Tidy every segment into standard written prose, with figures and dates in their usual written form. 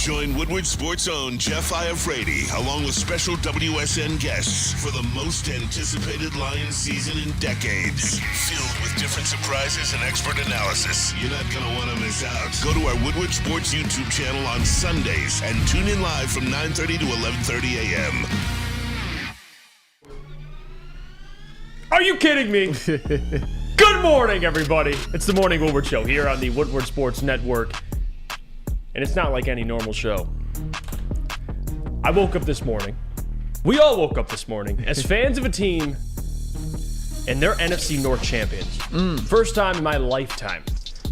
Join Woodward Sports' own Jeff Iafrate, along with special WSN guests for the most anticipated Lions season in decades. Filled with different surprises and expert analysis. You're not going to want to miss out. Go to our Woodward Sports YouTube channel on Sundays and tune in live from 9:30 to 11:30 a.m. Are you kidding me? Good morning, everybody. It's the Morning Woodward Show here on the Woodward Sports Network. And it's not like any normal show. I woke up this morning. We all woke up this morning as fans of a team and they're NFC North champions. First time in my lifetime.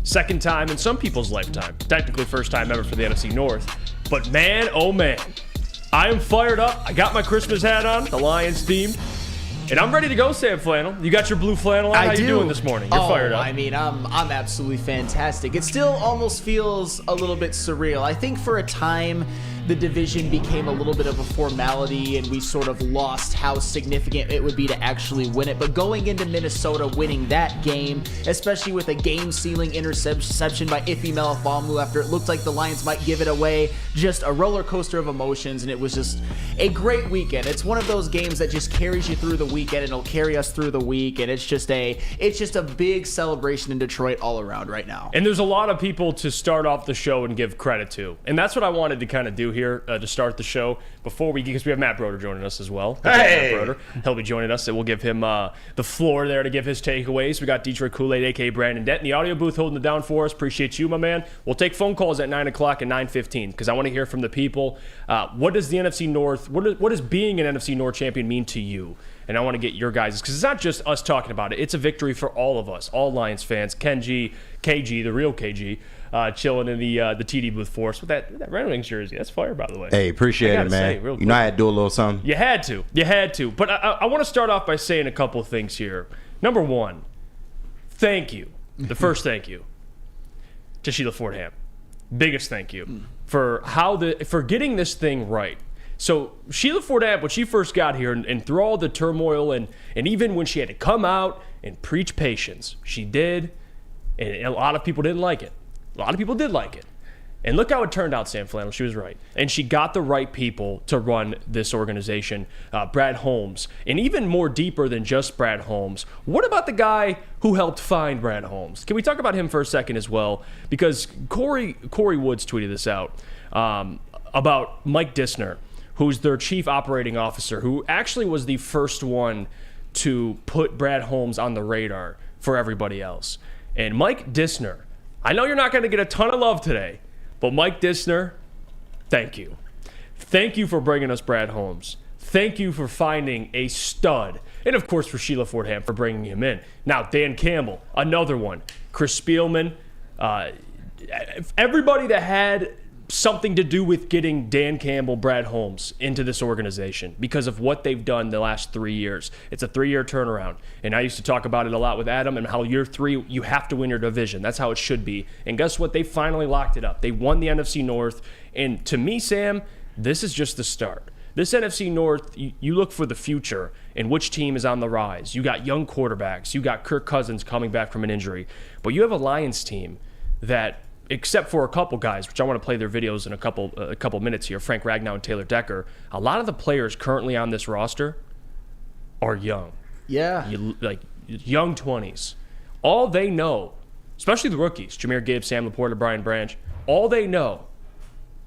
Second time in some people's lifetime. Technically first time ever for the NFC North. But man, oh man. I am fired up. I got my Christmas hat on, the Lions theme. And I'm ready to go, Sam Flannel. You got your blue flannel on? How you doing this morning? You're fired up. I mean, I'm absolutely fantastic. It still almost feels a little bit surreal. I think for a time, the division became a little bit of a formality, and we sort of lost how significant it would be to actually win it. But going into Minnesota, winning that game, especially with a game-sealing interception by Ife Melifonwu after it looked like the Lions might give it away, just a roller coaster of emotions, and it was just a great weekend. It's one of those games that just carries you through the weekend, and it'll carry us through the week, and it's just a big celebration in Detroit all around right now. And there's a lot of people to start off the show and give credit to, and that's what I wanted to kind of do here to start the show because we have Matt Broder joining us as well. Hey! Matt Broder, he'll be joining us, and we'll give him the floor there to give his takeaways. We got Detroit Kool-Aid, a.k.a. Brandon Dent, in the audio booth holding it down for us. Appreciate you, my man. We'll take phone calls at 9 o'clock and 9:15 because I want to hear from the people. What does the NFC North, what does being an NFC North champion mean to you? And I want to get your guys', because it's not just us talking about it. It's a victory for all of us, all Lions fans. KG, the real KG, chilling in the TD booth for us with that Red Wings jersey. That's fire, by the way. Hey, appreciate it, man. You know I had to do a little something. You had to. But I want to start off by saying a couple of things here. Number one, thank you. The first thank you to Sheila Fordham. Biggest thank you for getting this thing right. So Sheila Fordham, when she first got here and through all the turmoil and even when she had to come out and preach patience, she did, and a lot of people didn't like it. A lot of people did like it. And look how it turned out, Sam Flannel. She was right. And she got the right people to run this organization. Brad Holmes. And even more deeper than just Brad Holmes, what about the guy who helped find Brad Holmes? Can we talk about him for a second as well? Because Corey Woods tweeted this out about Mike Dissner, who's their chief operating officer, who actually was the first one to put Brad Holmes on the radar for everybody else. And Mike Dissner, I know you're not going to get a ton of love today, but Mike Dissner, thank you. Thank you for bringing us Brad Holmes. Thank you for finding a stud. And, of course, for Sheila Fordham for bringing him in. Now, Dan Campbell, another one. Chris Spielman, everybody that had something to do with getting Dan Campbell, Brad Holmes into this organization because of what they've done the last 3 years. It's a 3-year turnaround. And I used to talk about it a lot with Adam and how year 3, you have to win your division. That's how it should be. And guess what? They finally locked it up. They won the NFC North. And to me, Sam, this is just the start. This NFC North, you look for the future and which team is on the rise. You got young quarterbacks. You got Kirk Cousins coming back from an injury. But you have a Lions team that, except for a couple guys, which I want to play their videos in a couple minutes here, Frank Ragnow and Taylor Decker, a lot of the players currently on this roster are young. Yeah. Like young 20s. All they know, especially the rookies, Jahmyr Gibbs, Sam Laporta, Brian Branch, all they know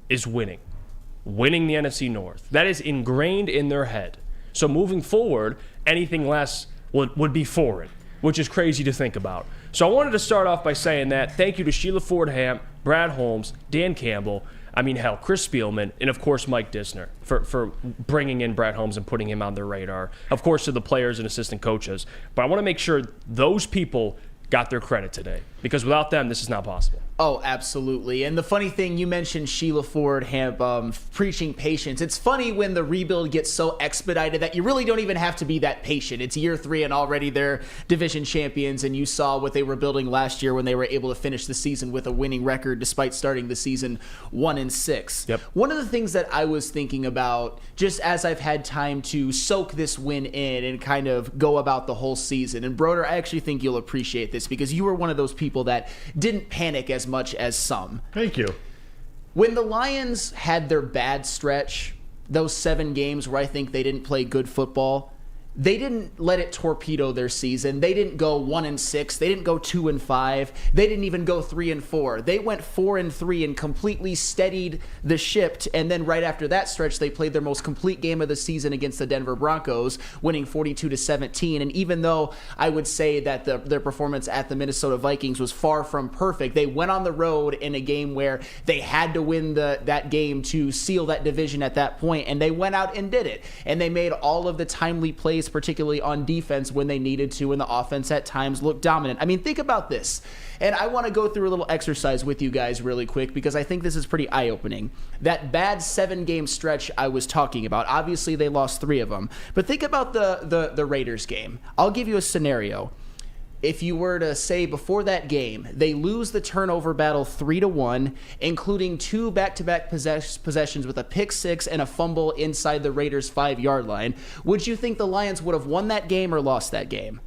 is winning. Winning the NFC North. That is ingrained in their head. So moving forward, anything less would be foreign, which is crazy to think about. So I wanted to start off by saying that thank you to Sheila Fordham, Brad Holmes, Dan Campbell, Chris Spielman, and of course Mike Dissner for bringing in Brad Holmes and putting him on their radar. Of course to the players and assistant coaches. But I want to make sure those people got their credit today because without them, this is not possible. Oh, absolutely. And the funny thing, you mentioned Sheila Fordham preaching patience. It's funny when the rebuild gets so expedited that you really don't even have to be that patient. It's year 3 and already they're division champions, and you saw what they were building last year when they were able to finish the season with a winning record despite starting the season 1-6. Yep. One of the things that I was thinking about, just as I've had time to soak this win in and kind of go about the whole season, and Broder, I actually think you'll appreciate this because you were one of those people that didn't panic as much as some. Thank you. When the Lions had their bad stretch, those 7 games where I think they didn't play good football, they didn't let it torpedo their season. They didn't go 1-6. They didn't go 2-5. They didn't even go 3-4. They went 4-3 and completely steadied the ship. And then right after that stretch, they played their most complete game of the season against the Denver Broncos, winning 42-17. And even though I would say that their performance at the Minnesota Vikings was far from perfect, they went on the road in a game where they had to win that game to seal that division at that point, and they went out and did it. And they made all of the timely plays, particularly on defense when they needed to, and the offense at times looked dominant. I mean, think about this. And I want to go through a little exercise with you guys really quick because I think this is pretty eye-opening. That bad 7-game stretch I was talking about, obviously they lost 3 of them. But think about the Raiders game. I'll give you a scenario. If you were to say before that game, they lose the turnover battle 3-1, including 2 back-to-back possessions with a pick 6 and a fumble inside the Raiders' 5-yard line, would you think the Lions would have won that game or lost that game?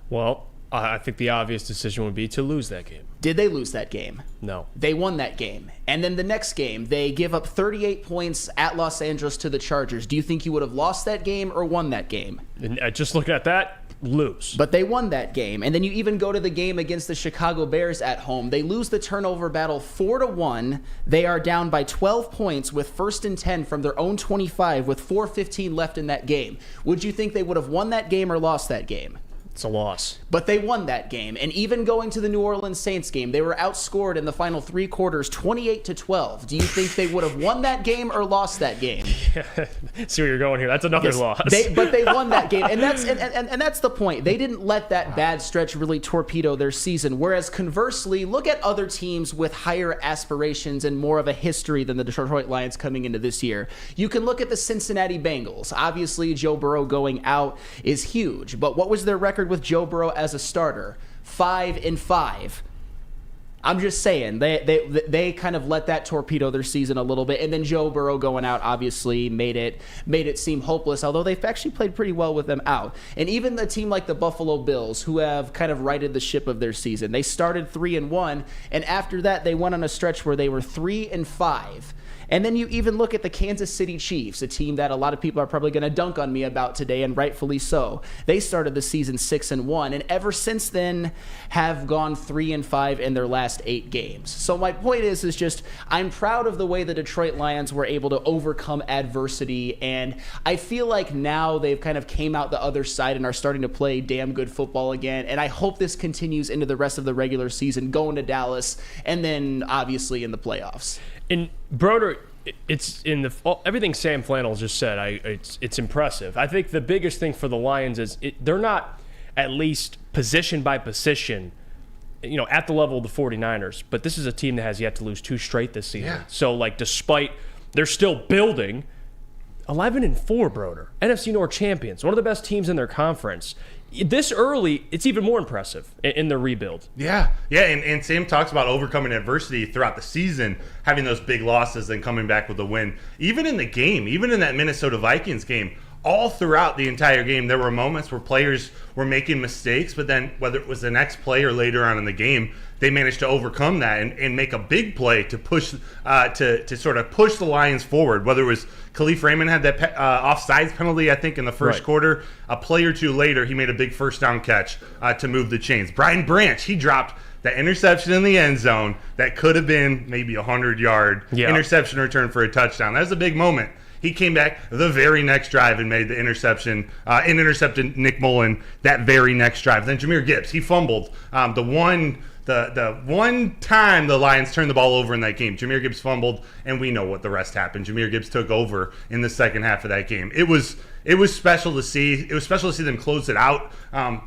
Well, I think the obvious decision would be to lose that game. Did they lose that game? No. They won that game. And then the next game, they give up 38 points at Los Angeles to the Chargers. Do you think you would have lost that game or won that game? And just looking at that, lose. But they won that game. And then you even go to the game against the Chicago Bears at home. They lose the turnover battle 4-1. They are down by 12 points with 1st and 10 from their own 25 with 4:15 left in that game. Would you think they would have won that game or lost that game? It's a loss. But they won that game. And even going to the New Orleans Saints game, they were outscored in the final 3 quarters 28-12. Do you think they would have won that game or lost that game? See where you're going here. That's another loss. But they won that game. And that's the point. They didn't let that bad stretch really torpedo their season. Whereas conversely, look at other teams with higher aspirations and more of a history than the Detroit Lions coming into this year. You can look at the Cincinnati Bengals. Obviously, Joe Burrow going out is huge. But what was their record with Joe Burrow as a starter? 5-5. I'm just saying they kind of let that torpedo their season a little bit, and then Joe Burrow going out obviously made it seem hopeless, although they've actually played pretty well with them out. And even the team like the Buffalo Bills, who have kind of righted the ship of their season, they started 3-1, and after that they went on a stretch where they were 3-5. And then you even look at the Kansas City Chiefs, a team that a lot of people are probably going to dunk on me about today, and rightfully so. They started the season 6-1, and ever since then have gone 3-5 in their last 8 games. So my point is just I'm proud of the way the Detroit Lions were able to overcome adversity, and I feel like now they've kind of came out the other side and are starting to play damn good football again, and I hope this continues into the rest of the regular season, going to Dallas, and then obviously in the playoffs. And Broder, it's in everything Sam Flannel just said. It's impressive. I think the biggest thing for the Lions is they're not at least position by position, at the level of the 49ers. But this is a team that has yet to lose 2 straight this season. Yeah. So despite they're still building, 11-4, Broder, NFC North champions, one of the best teams in their conference. This early, it's even more impressive in their rebuild. Yeah, and Sam talks about overcoming adversity throughout the season, having those big losses and coming back with a win. Even in the game, even in that Minnesota Vikings game, all throughout the entire game, there were moments where players were making mistakes, but then whether it was the next play or later on in the game, they managed to overcome that and make a big play to push to sort of push the Lions forward. Whether it was Khalif Raymond had that offsides penalty, I think, in the first quarter. A play or two later, he made a big first down catch to move the chains. Brian Branch, he dropped that interception in the end zone that could have been maybe a 100-yard interception return for a touchdown. That was a big moment. He came back the very next drive and made the interception and intercepted Nick Mullen that very next drive. Then Jahmyr Gibbs, he fumbled the one time the Lions turned the ball over in that game. Jahmyr Gibbs fumbled, and we know what the rest happened. Jahmyr Gibbs took over in the second half of that game. It was special to see. It was special to see them close it out,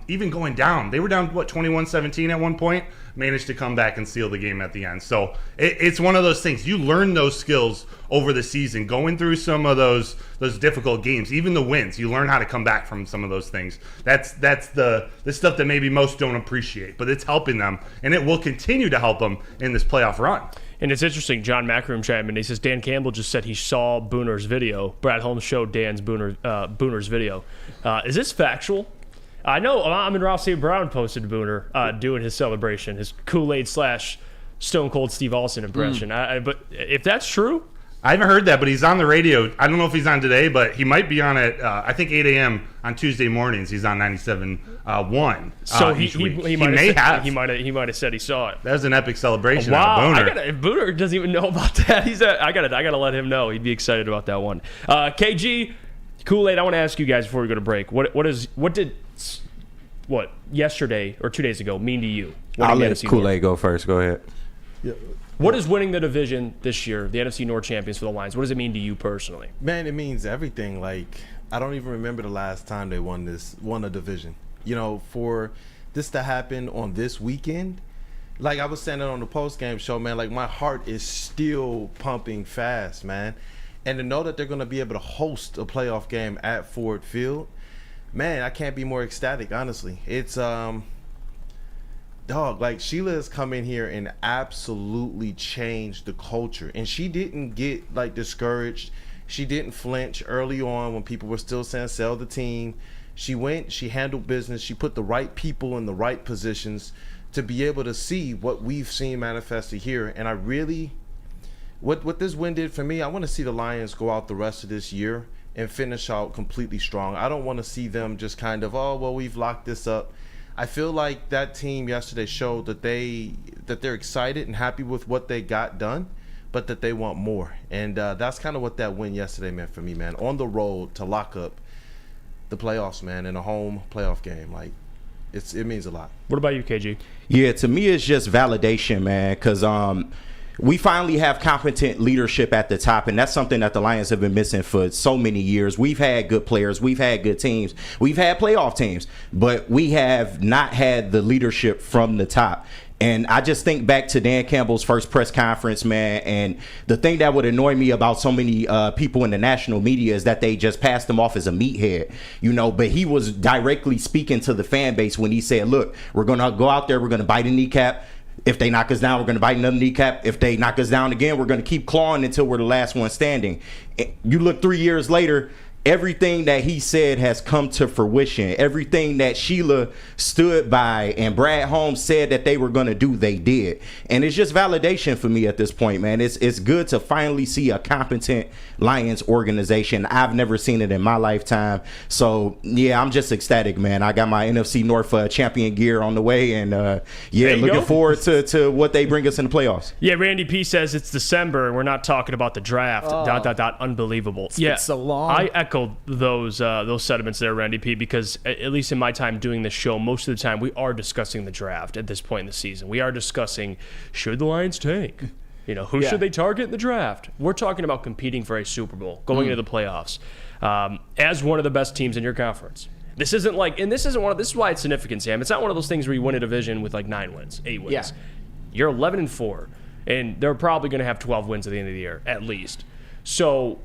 even going down. They were down, 21-17 at one point, managed to come back and seal the game at the end. So it's one of those things. You learn those skills over the season, going through some of those difficult games, even the wins. You learn how to come back from some of those things. That's the stuff that maybe most don't appreciate, but it's helping them, and it will continue to help them in this playoff run. And it's interesting, John Macroom chimed in. He says Dan Campbell just said he saw Booner's video. Brad Holmes showed Booner's video. Is this factual? I know Amon-Ra St. Brown posted Booner doing his celebration, his Kool-Aid / Stone Cold Steve Austin impression. But if that's true, I haven't heard that, but he's on the radio. I don't know if he's on today, but he might be on at, I think, 8 a.m. on Tuesday mornings. He's on 97.1 so each week. He might have said he saw it. That was an epic celebration. Wow, Booner doesn't even know about that. I gotta let him know. He'd be excited about that one. KG, Kool-Aid, I want to ask you guys before we go to break. What did yesterday or 2 days ago mean to you? I'll let Kool-Aid go first. Go ahead. Yeah. What is winning the division this year, the NFC North champions for the Lions? What does it mean to you personally? Man, it means everything. Like, I don't even remember the last time they won a division. You know, for this to happen on this weekend, like I was saying it on the post-game show, man, like my heart is still pumping fast, man. And to know that they're going to be able to host a playoff game at Ford Field, man, I can't be more ecstatic, honestly. It's like Sheila has come in here and absolutely changed the culture, and she didn't get like discouraged. She didn't flinch early on when people were still saying sell the team. She handled business. She put the right people in the right positions to be able to see what we've seen manifested here. And I really, what this win did for me, I want to see the Lions go out the rest of this year and finish out completely strong. I don't want to see them just kind of, we've locked this up. I feel like that team yesterday showed that they're excited and happy with what they got done, but that they want more. And that's kind of what that win yesterday meant for me, man. On the road to lock up the playoffs, man, in a home playoff game. Like, it means a lot. What about you, KG? Yeah, to me, it's just validation, man, because we finally have competent leadership at the top, and that's something that the Lions have been missing for so many years. We've had good players. We've had good teams. We've had playoff teams, but we have not had the leadership from the top. And I just think back to Dan Campbell's first press conference, man, and the thing that would annoy me about so many people in the national media is that they just passed him off as a meathead, but he was directly speaking to the fan base when he said, look, we're going to go out there, we're going to bite a kneecap. If they knock us down, we're going to bite another kneecap. If they knock us down again, we're going to keep clawing until we're the last one standing. You look 3 years later, everything that he said has come to fruition. Everything that Sheila stood by and Brad Holmes said that they were going to do, they did. And it's just validation for me at this point, man. It's good to finally see a competent Lions organization. I've never seen it in my lifetime. So, yeah, I'm just ecstatic, man. I got my NFC North champion gear on the way, and, looking forward to what they bring us in the playoffs. Yeah, Randy P says it's December, and we're not talking about the draft. ... Unbelievable. It's been so long. I echoed those sentiments there, Randy P, because at least in my time doing this show, most of the time we are discussing the draft at this point in the season. We are discussing, should the Lions tank? Who should they target in the draft? We're talking about competing for a Super Bowl, going into the playoffs, as one of the best teams in your conference. This isn't like, and this is why it's significant, Sam. It's not one of those things where you win a division with like 9 wins, 8 wins. Yeah. You're 11-4, and they're probably going to have 12 wins at the end of the year, at least. So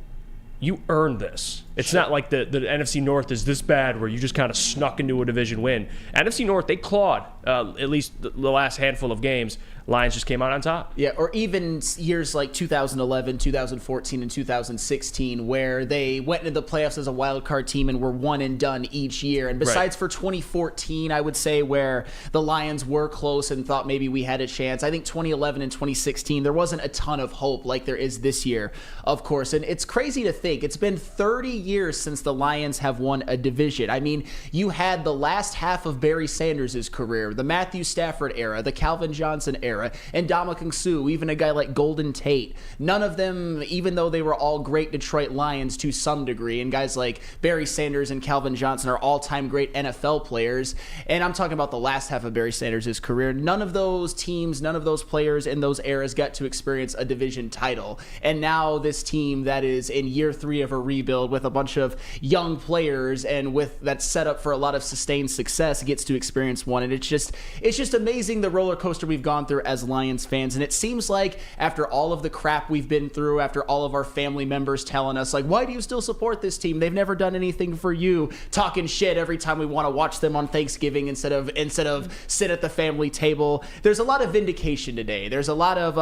you earned this. It's not like the NFC North is this bad where you just kind of snuck into a division win. NFC North, they clawed at least the last handful of games. Lions just came out on top. Yeah, or even years like 2011, 2014, and 2016 where they went into the playoffs as a wild card team and were one and done each year. And besides for 2014, I would say, where the Lions were close and thought maybe we had a chance, I think 2011 and 2016, there wasn't a ton of hope like there is this year, of course. And it's crazy to think. It's been 30 years since the Lions have won a division. I mean, you had the last half of Barry Sanders' career, the Matthew Stafford era, the Calvin Johnson era, and Ndamukong Suh, even a guy like Golden Tate. None of them, even though they were all great Detroit Lions to some degree, and guys like Barry Sanders and Calvin Johnson are all-time great NFL players, and I'm talking about the last half of Barry Sanders' career, none of those teams, none of those players in those eras got to experience a division title. And now this team that is in year 3 of a rebuild with a bunch of young players and with that's set up for a lot of sustained success gets to experience one. And it's just amazing the roller coaster we've gone through as Lions fans. And it seems like after all of the crap we've been through, after all of our family members telling us, like, why do you still support this team? They've never done anything for you, talking shit every time we want to watch them on Thanksgiving instead of sit at the family table. There's a lot of vindication today. There's a lot of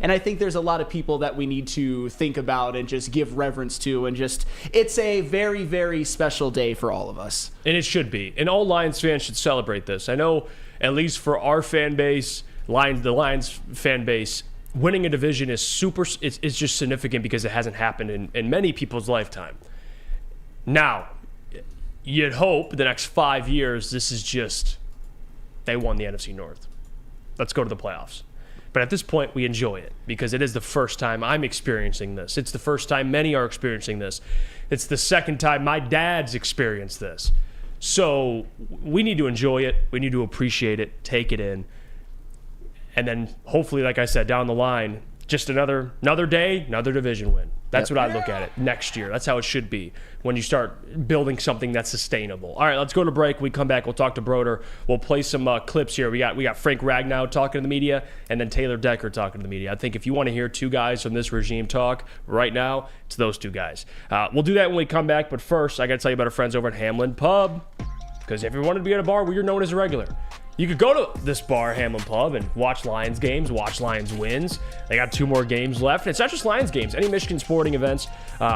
and I think there's a lot of people that we need to think about and just give reverence to, and just, it's a very, very special day for all of us. And it should be. And all Lions fans should celebrate this. I know, at least for our fan base, the Lions fan base, winning a division is it's just significant because it hasn't happened in many people's lifetime. Now, you'd hope the next 5 years, this is just, they won the NFC North. Let's go to the playoffs. But at this point, we enjoy it because it is the first time I'm experiencing this. It's the first time many are experiencing this. It's the second time my dad's experienced this. So we need to enjoy it. We need to appreciate it, take it in. And then hopefully, like I said, down the line, just another day, another division win. That's what I look at it next year. That's how it should be when you start building something that's sustainable. All right, let's go to break. When we come back, we'll talk to Broder. We'll play some clips here. We got Frank Ragnow talking to the media, and then Taylor Decker talking to the media. I think if you want to hear two guys from this regime talk right now, it's those two guys. We'll do that when we come back. But first, I got to tell you about our friends over at Hamlin Pub. Because if you wanted to be at a bar where you're known as a regular, you could go to this bar, Hamlin Pub, and watch Lions games, watch Lions wins. They got 2 more games left. And it's not just Lions games. Any Michigan sporting events,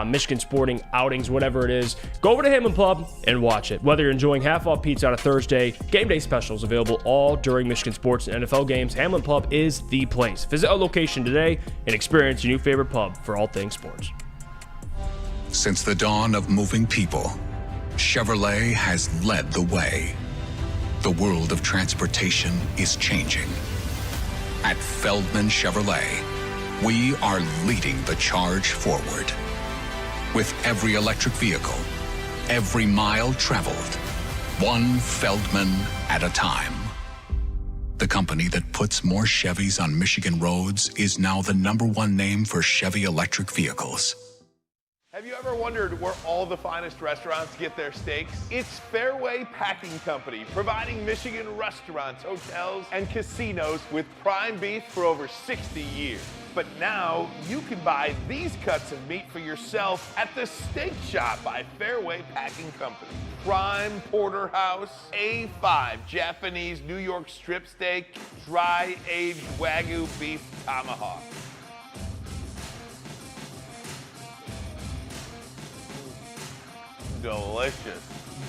Michigan sporting outings, whatever it is, go over to Hamlin Pub and watch it. Whether you're enjoying half-off pizza on a Thursday, game day specials available all during Michigan sports and NFL games, Hamlin Pub is the place. Visit a location today and experience your new favorite pub for all things sports. Since the dawn of moving people, Chevrolet has led the way. The world of transportation is changing. At Feldman Chevrolet, we are leading the charge forward. With every electric vehicle, every mile traveled, one Feldman at a time. The company that puts more Chevys on Michigan roads is now the #1 name for Chevy electric vehicles. Have you ever wondered where all the finest restaurants get their steaks? It's Fairway Packing Company, providing Michigan restaurants, hotels, and casinos with prime beef for over 60 years. But now you can buy these cuts of meat for yourself at the Steak Shop by Fairway Packing Company. Prime porterhouse, A5 Japanese New York strip steak, dry aged Wagyu beef tomahawk. Delicious.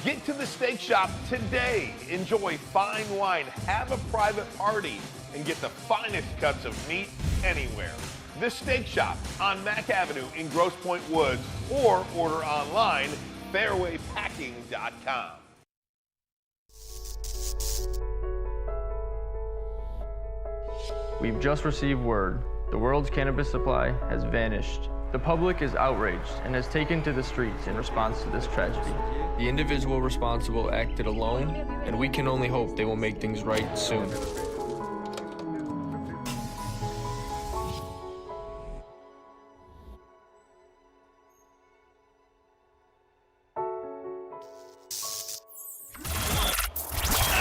Get to the Steak Shop today. Enjoy fine wine, have a private party, and get the finest cuts of meat anywhere. The Steak Shop on Mack Avenue in Grosse Pointe Woods, or order online, fairwaypacking.com. We've just received word. The world's cannabis supply has vanished. The public is outraged and has taken to the streets in response to this tragedy. The individual responsible acted alone, and we can only hope they will make things right soon.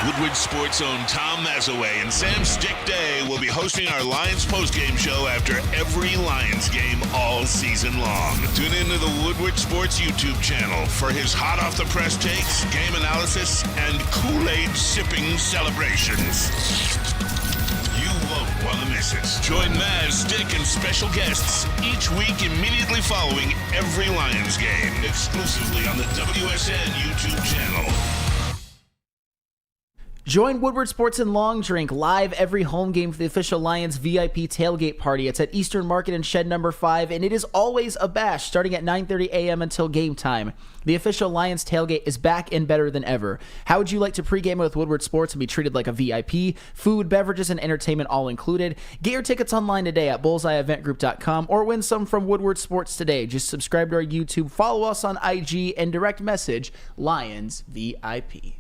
Woodward Sports' own Tom Mazaway and Sam Stick Day will be hosting our Lions postgame show after every Lions game all season long. Tune into the Woodward Sports YouTube channel for his hot-off-the-press takes, game analysis, and Kool-Aid sipping celebrations. You won't want to miss it. Join Maz, Stick, and special guests each week immediately following every Lions game, exclusively on the WSN YouTube channel. Join Woodward Sports and Long Drink live every home game for the official Lions VIP tailgate party. It's at Eastern Market and Shed number 5, and it is always a bash starting at 9:30 a.m. until game time. The official Lions tailgate is back and better than ever. How would you like to pregame with Woodward Sports and be treated like a VIP? Food, beverages, and entertainment all included. Get your tickets online today at bullseyeeventgroup.com or win some from Woodward Sports today. Just subscribe to our YouTube, follow us on IG, and direct message Lions VIP.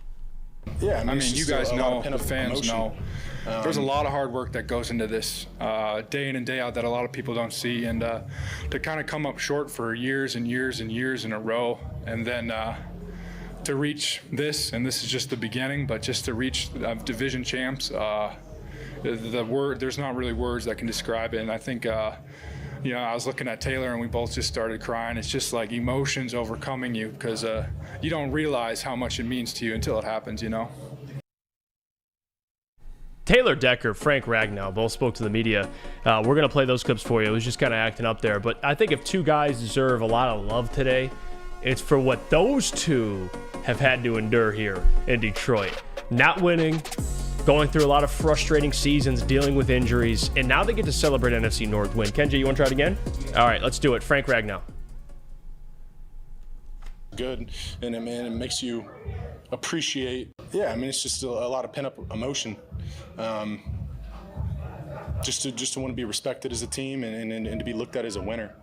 Yeah, I mean, you guys know, the fans know. There's a lot of hard work that goes into this day in and day out that a lot of people don't see. And to kind of come up short for years and years and years in a row, and then to reach this, and this is just the beginning, but just to reach division champs, there's not really words that can describe it. And I think, I was looking at Taylor and we both just started crying. It's just like emotions overcoming you because you don't realize how much it means to you until it happens, Taylor Decker, Frank Ragnow, both spoke to the media. We're going to play those clips for you. It was just kind of acting up there. But I think if two guys deserve a lot of love today, it's for what those two have had to endure here in Detroit. Not winning, going through a lot of frustrating seasons, dealing with injuries, and now they get to celebrate NFC North win. Kenji, you want to try it again? All right, let's do it. Frank Ragnow. Good, and it makes you appreciate. Yeah, I mean, it's just a lot of pent-up emotion. Just to want to be respected as a team and to be looked at as a winner.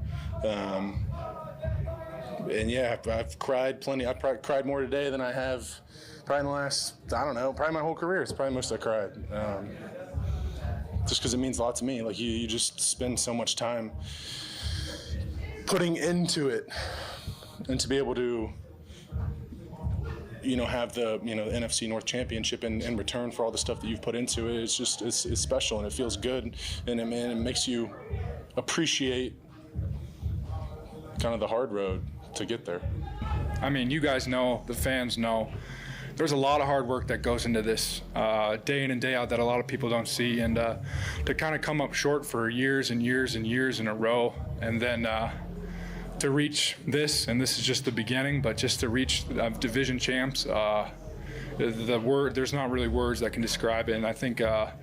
And yeah, I've cried plenty. I've probably cried more today than I have probably in the last, I don't know, probably my whole career. It's probably most I cried. Just because it means a lot to me. Like you just spend so much time putting into it, and to be able to, have the NFC North Championship in return for all the stuff that you've put into it, it's special and it feels good, and it makes you appreciate kind of the hard road to get there. I mean, you guys know, the fans know, there's a lot of hard work that goes into this day in and day out that a lot of people don't see, and to kind of come up short for years and years and years in a row, and then to reach this, and this is just the beginning, but just to reach division champs, there's not really words that can describe it. And I think, I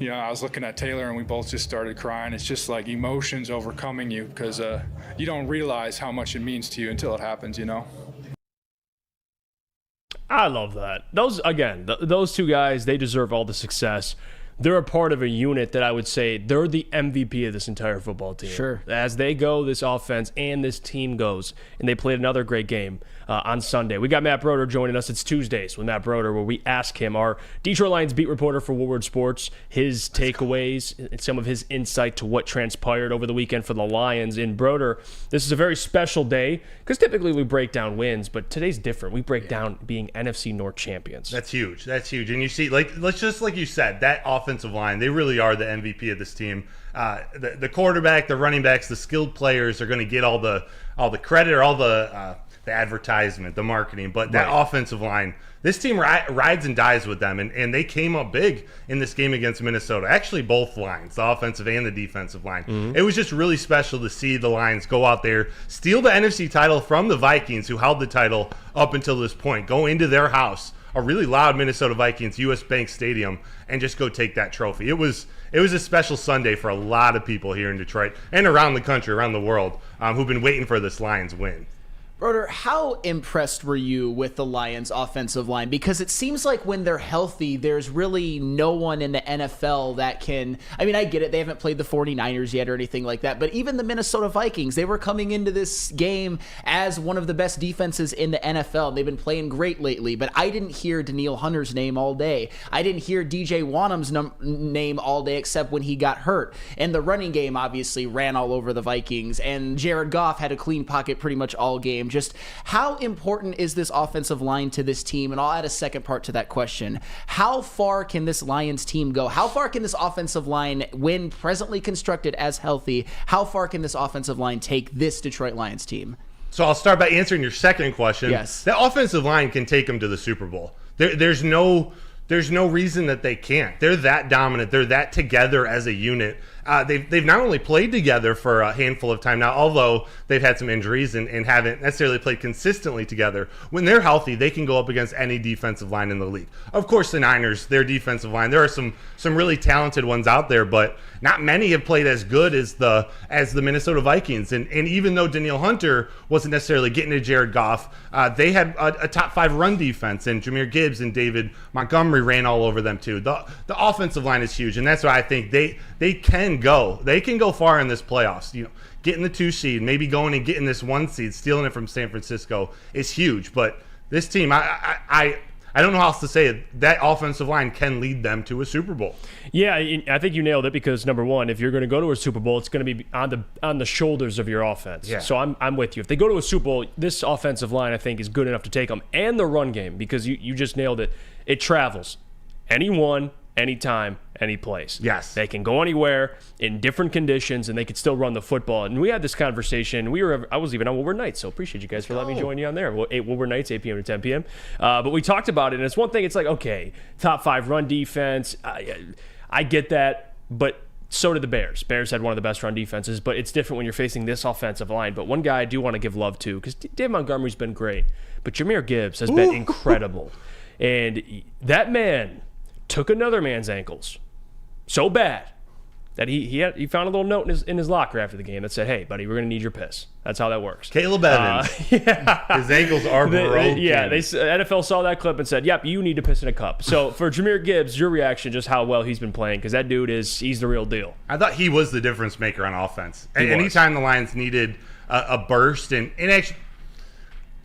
was looking at Taylor and we both just started crying. It's just like emotions overcoming you, because you don't realize how much it means to you until it happens, I love that. Those two guys, they deserve all the success. They're a part of a unit that I would say they're the MVP of this entire football team. Sure. As they go, this offense and this team goes, and they played another great game on Sunday. We got Matt Broder joining us. It's Tuesdays with Matt Broder, where we ask him, our Detroit Lions beat reporter for Woodward Sports, his takeaways and some of his insight to what transpired over the weekend for the Lions. In Broder, this is a very special day because typically we break down wins, but today's different. We break down being NFC North champions. That's huge. That's huge. And you see, like you said, that offensive line, they really are the MVP of this team. The quarterback, the running backs, the skilled players are going to get all the credit or all the advertisement, the marketing, but that offensive line, this team rides and dies with them, and they came up big in this game against Minnesota. Actually, both lines, the offensive and the defensive line. Mm-hmm. It was just really special to see the Lions go out there, steal the NFC title from the Vikings, who held the title up until this point, go into their house, a really loud Minnesota Vikings, US Bank Stadium, and just go take that trophy. It was a special Sunday for a lot of people here in Detroit and around the country, around the world, who've been waiting for this Lions win. Broder, how impressed were you with the Lions' offensive line? Because it seems like when they're healthy, there's really no one in the NFL that can... I mean, I get it. They haven't played the 49ers yet or anything like that. But even the Minnesota Vikings, they were coming into this game as one of the best defenses in the NFL. They've been playing great lately. But I didn't hear Danielle Hunter's name all day. I didn't hear DJ Wanham's name all day except when he got hurt. And the running game obviously ran all over the Vikings. And Jared Goff had a clean pocket pretty much all game. Just how important is this offensive line to this team? And I'll add a second part to that question. How far can this Lions team go? How far can this offensive line, when presently constructed as healthy, how far can this offensive line take this Detroit Lions team? So I'll start by answering your second question. Yes. The offensive line can take them to the Super Bowl. There's no reason that they can't. They're that dominant. They're that together as a unit. They've not only played together for a handful of time now, although they've had some injuries and haven't necessarily played consistently together. When they're healthy, they can go up against any defensive line in the league. Of course, the Niners, their defensive line, there are some really talented ones out there, but not many have played as good as the Minnesota Vikings. And even though Danielle Hunter wasn't necessarily getting to Jared Goff, they had a top 5 run defense, and Jahmyr Gibbs and David Montgomery ran all over them too. The offensive line is huge, and that's why I think they can go far in this playoffs. Getting the 2 seed, maybe going and getting this 1 seed, stealing it from San Francisco is huge. But this team, I don't know how else to say it. That offensive line can lead them to a Super Bowl. Yeah, I think you nailed it because, number one, if you're going to go to a Super Bowl, it's going to be on the shoulders of your offense. Yeah. So I'm with you. If they go to a Super Bowl, this offensive line, I think, is good enough to take them. And the run game, because you just nailed it. It travels. Anyone, anytime, any place. Yes. They can go anywhere in different conditions, and they can still run the football. And we had this conversation. I was even on Woodward Nights, so appreciate you guys for letting me join you on there. Woodward Nights, 8 p.m. to 10 p.m. But we talked about it, and it's one thing. It's like, okay, top 5 run defense. I get that, but so did the Bears. Bears had one of the best run defenses, but it's different when you're facing this offensive line. But one guy I do want to give love to, because Dave Montgomery's been great, but Jahmyr Gibbs has been incredible. And that man took another man's ankles so bad that he found a little note in his locker after the game that said, "Hey, buddy, we're going to need your piss." That's how that works. Caleb Evans. His ankles are broken. NFL saw that clip and said, "Yep, you need to piss in a cup." So for Jahmyr Gibbs, your reaction, just how well he's been playing, because that dude he's the real deal. I thought he was the difference maker on offense. Anytime the Lions needed a burst, and actually,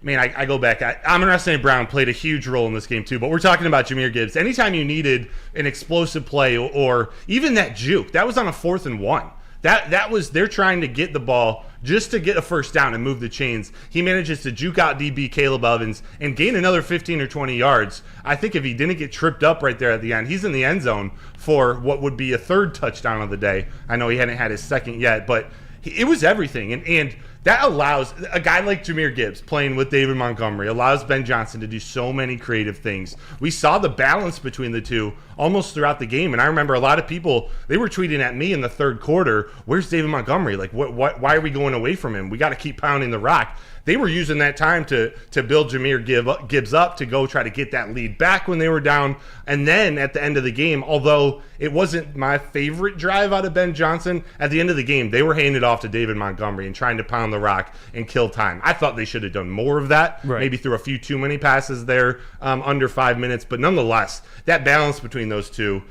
I go back. Amon-Ra St. Brown played a huge role in this game too, but we're talking about Jahmyr Gibbs. Anytime you needed an explosive play or even that juke, that was on a 4th and 1. That was, they're trying to get the ball just to get a first down and move the chains. He manages to juke out DB Caleb Evans and gain another 15 or 20 yards. I think if he didn't get tripped up right there at the end, he's in the end zone for what would be a 3rd touchdown of the day. I know he hadn't had his 2nd yet, but it was everything. And that allows a guy like Jahmyr Gibbs playing with David Montgomery, allows Ben Johnson to do so many creative things. We saw the balance between the two almost throughout the game. And I remember a lot of people, they were tweeting at me in the 3rd quarter, "Where's David Montgomery? Like, why are we going away from him? We got to keep pounding the rock." They were using that time to build Jahmyr Gibbs up to go try to get that lead back when they were down. And then at the end of the game, although it wasn't my favorite drive out of Ben Johnson, at the end of the game, they were handing it off to David Montgomery and trying to pound the rock and kill time. I thought they should have done more of that. Right. Maybe threw a few too many passes there under 5 minutes. But nonetheless, that balance between those two,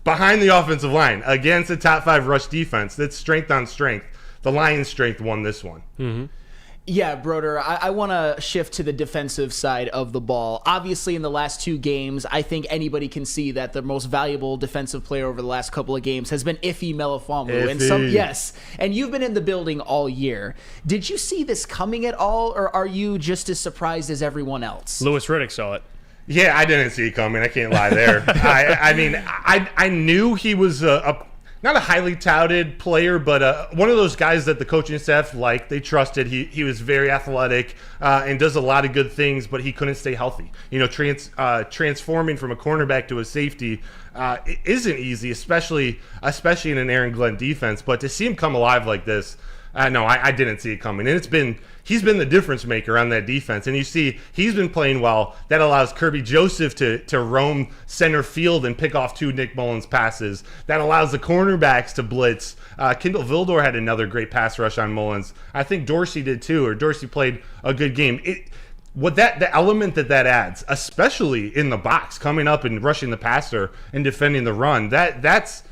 behind the offensive line, against a top 5 rush defense, that's strength on strength. The Lions' strength won this one. Mm-hmm. Yeah, Broder, I want to shift to the defensive side of the ball. Obviously, in the last 2 games, I think anybody can see that the most valuable defensive player over the last couple of games has been Ife Melifonwu. And you've been in the building all year. Did you see this coming at all, or are you just as surprised as everyone else? Louis Riddick saw it. Yeah, I didn't see it coming. I can't lie there. I knew he was not a highly touted player, but one of those guys that the coaching staff liked, they trusted. He was very athletic and does a lot of good things, but he couldn't stay healthy. Transforming from a cornerback to a safety it isn't easy, especially in an Aaron Glenn defense. But to see him come alive like this, no, I didn't see it coming. And he's been the difference maker on that defense. And you see he's been playing well. That allows Kirby Joseph to roam center field and pick off 2 Nick Mullins passes. That allows the cornerbacks to blitz. Kendall Vildor had another great pass rush on Mullins. I think Dorsey did too, or Dorsey played a good game. The element that adds, especially in the box, coming up and rushing the passer and defending the run, that's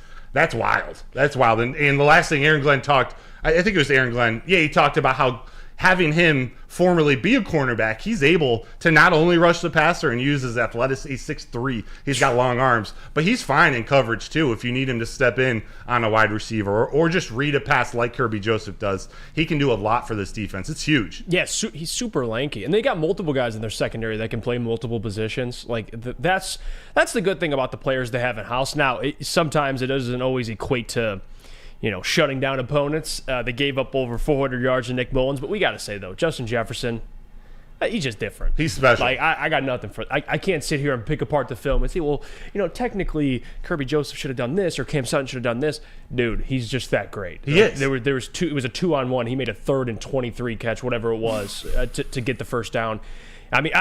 wild. That's wild. And the last thing Aaron Glenn talked, I think it was Aaron Glenn. Yeah, he talked about how having him formerly be a cornerback, he's able to not only rush the passer and use his athleticism. He's 6'3", he's got long arms, but he's fine in coverage too if you need him to step in on a wide receiver or just read a pass like Kirby Joseph does. He can do a lot for this defense. It's huge. Yeah, he's super lanky, and they got multiple guys in their secondary that can play multiple positions. Like that's the good thing about the players they have in house. Now, sometimes it doesn't always equate to shutting down opponents. They gave up over 400 yards to Nick Mullins, but we got to say, though, Justin Jefferson, he's just different. He's special. Like, I got nothing for I can't sit here and pick apart the film and say, well, technically Kirby Joseph should have done this or Cam Sutton should have done this. Dude, he's just that great. He is. There was 2. It was a 2-on-1. He made a 3rd and 23 catch, whatever it was, to get the first down. I mean,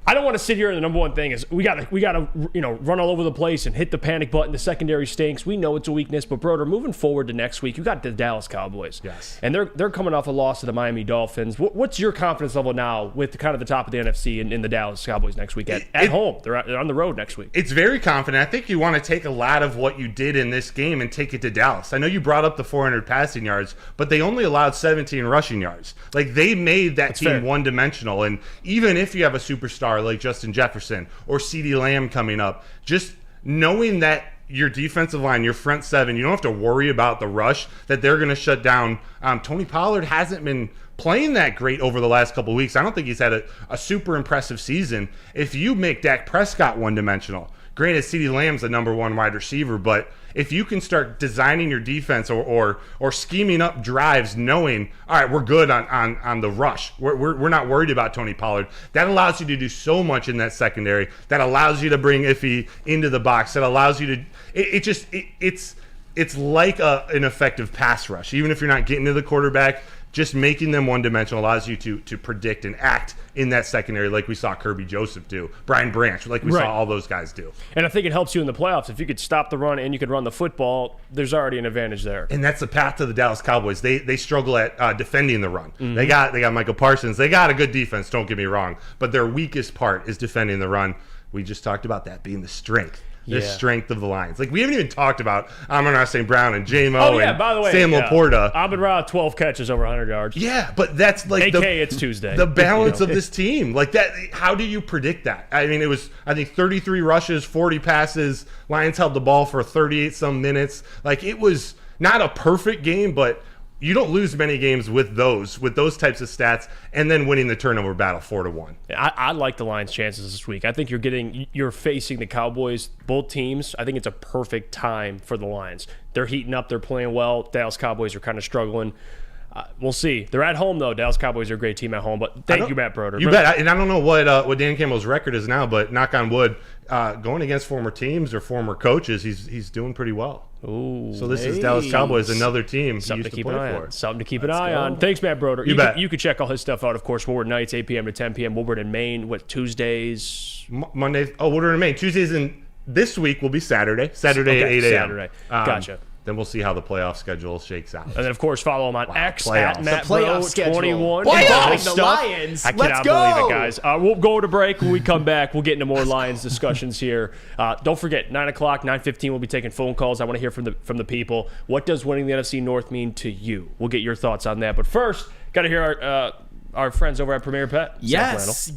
I don't want to sit here and the number one thing is we gotta run all over the place and hit the panic button. The secondary stinks. We know it's a weakness, but Broder, moving forward to next week, you got the Dallas Cowboys. Yes. And they're coming off a loss to the Miami Dolphins. What's your confidence level now with kind of the top of the NFC in the Dallas Cowboys next week at home? They're on the road next week. It's very confident. I think you want to take a lot of what you did in this game and take it to Dallas. I know you brought up the 400 passing yards, but they only allowed 17 rushing yards. Like, they made that team fair. One-dimensional. And even if you have a superstar like Justin Jefferson or CeeDee Lamb coming up, just knowing that your defensive line, your front 7, you don't have to worry about the rush, that they're going to shut down. Tony Pollard hasn't been playing that great over the last couple of weeks. I don't think he's had a super impressive season. If you make Dak Prescott one-dimensional, granted, CeeDee Lamb's the number 1 wide receiver, but if you can start designing your defense or scheming up drives knowing, all right, we're good on the rush. We're not worried about Tony Pollard. That allows you to do so much in that it's it's like an effective pass rush. Even if you're not getting to the quarterback, just making them one-dimensional allows you to predict and act in that secondary like we saw Kirby Joseph do, Brian Branch, like we saw all those guys do. And I think it helps you in the playoffs. If you could stop the run and you could run the football, there's already an advantage there. And that's the path to the Dallas Cowboys. They struggle at defending the run. They got Michael Parsons. They got a good defense, don't get me wrong, but their weakest part is defending the run. We just talked about that being the strength. The strength of the Lions. Like, we haven't even talk about Amon-Ra St. Brown and J-Mo and by the way, Sam Laporta. Amon-Ra, 12 catches over 100 yards. Yeah, but that's like it's Tuesday. The balance of this team. Like that, how do you predict that? I mean, it was, I think, 33 rushes, 40 passes. Lions held the ball for 38-some minutes. Like, it was not a perfect game, but you don't lose many games with those types of stats, and then winning the turnover battle 4-1. I like the Lions' chances this week. I think you're facing the Cowboys, both teams. I think it's a perfect time for the Lions. They're heating up. They're playing well. Dallas Cowboys are kind of struggling. We'll see. They're at home, though. Dallas Cowboys are a great team at home. But thank you, Matt Broder. You bet. And I don't know what Dan Campbell's record is now, but knock on wood, going against former teams or former coaches, he's doing pretty well. Ooh, so this is Dallas Cowboys, another team something to keep an eye on. Something to keep an Let's eye go. on. Thanks, Matt Broder. You bet. You could check all his stuff out, of course. Woodward nights, 8 p.m. to 10 p.m. Woodward in Maine. Tuesdays? Mondays. Oh, Woodward in Maine. Tuesdays and this week will be Saturday. Saturday at 8 a.m. Saturday. Gotcha. Then we'll see how the playoff schedule shakes out. And then, of course, follow him on X playoffs. at Matt The playoff Bro schedule. 21. Playoffs, the Lions. I cannot Let's believe go. it, guys. We'll go to break. When we come back, we'll get into more Lions discussions here. Don't forget, 9 o'clock, 9:15, we'll be taking phone calls. I want to hear from the people. What does winning the NFC North mean to you? We'll get your thoughts on that. But first, got to hear our friends over at Premier Pet. Yes,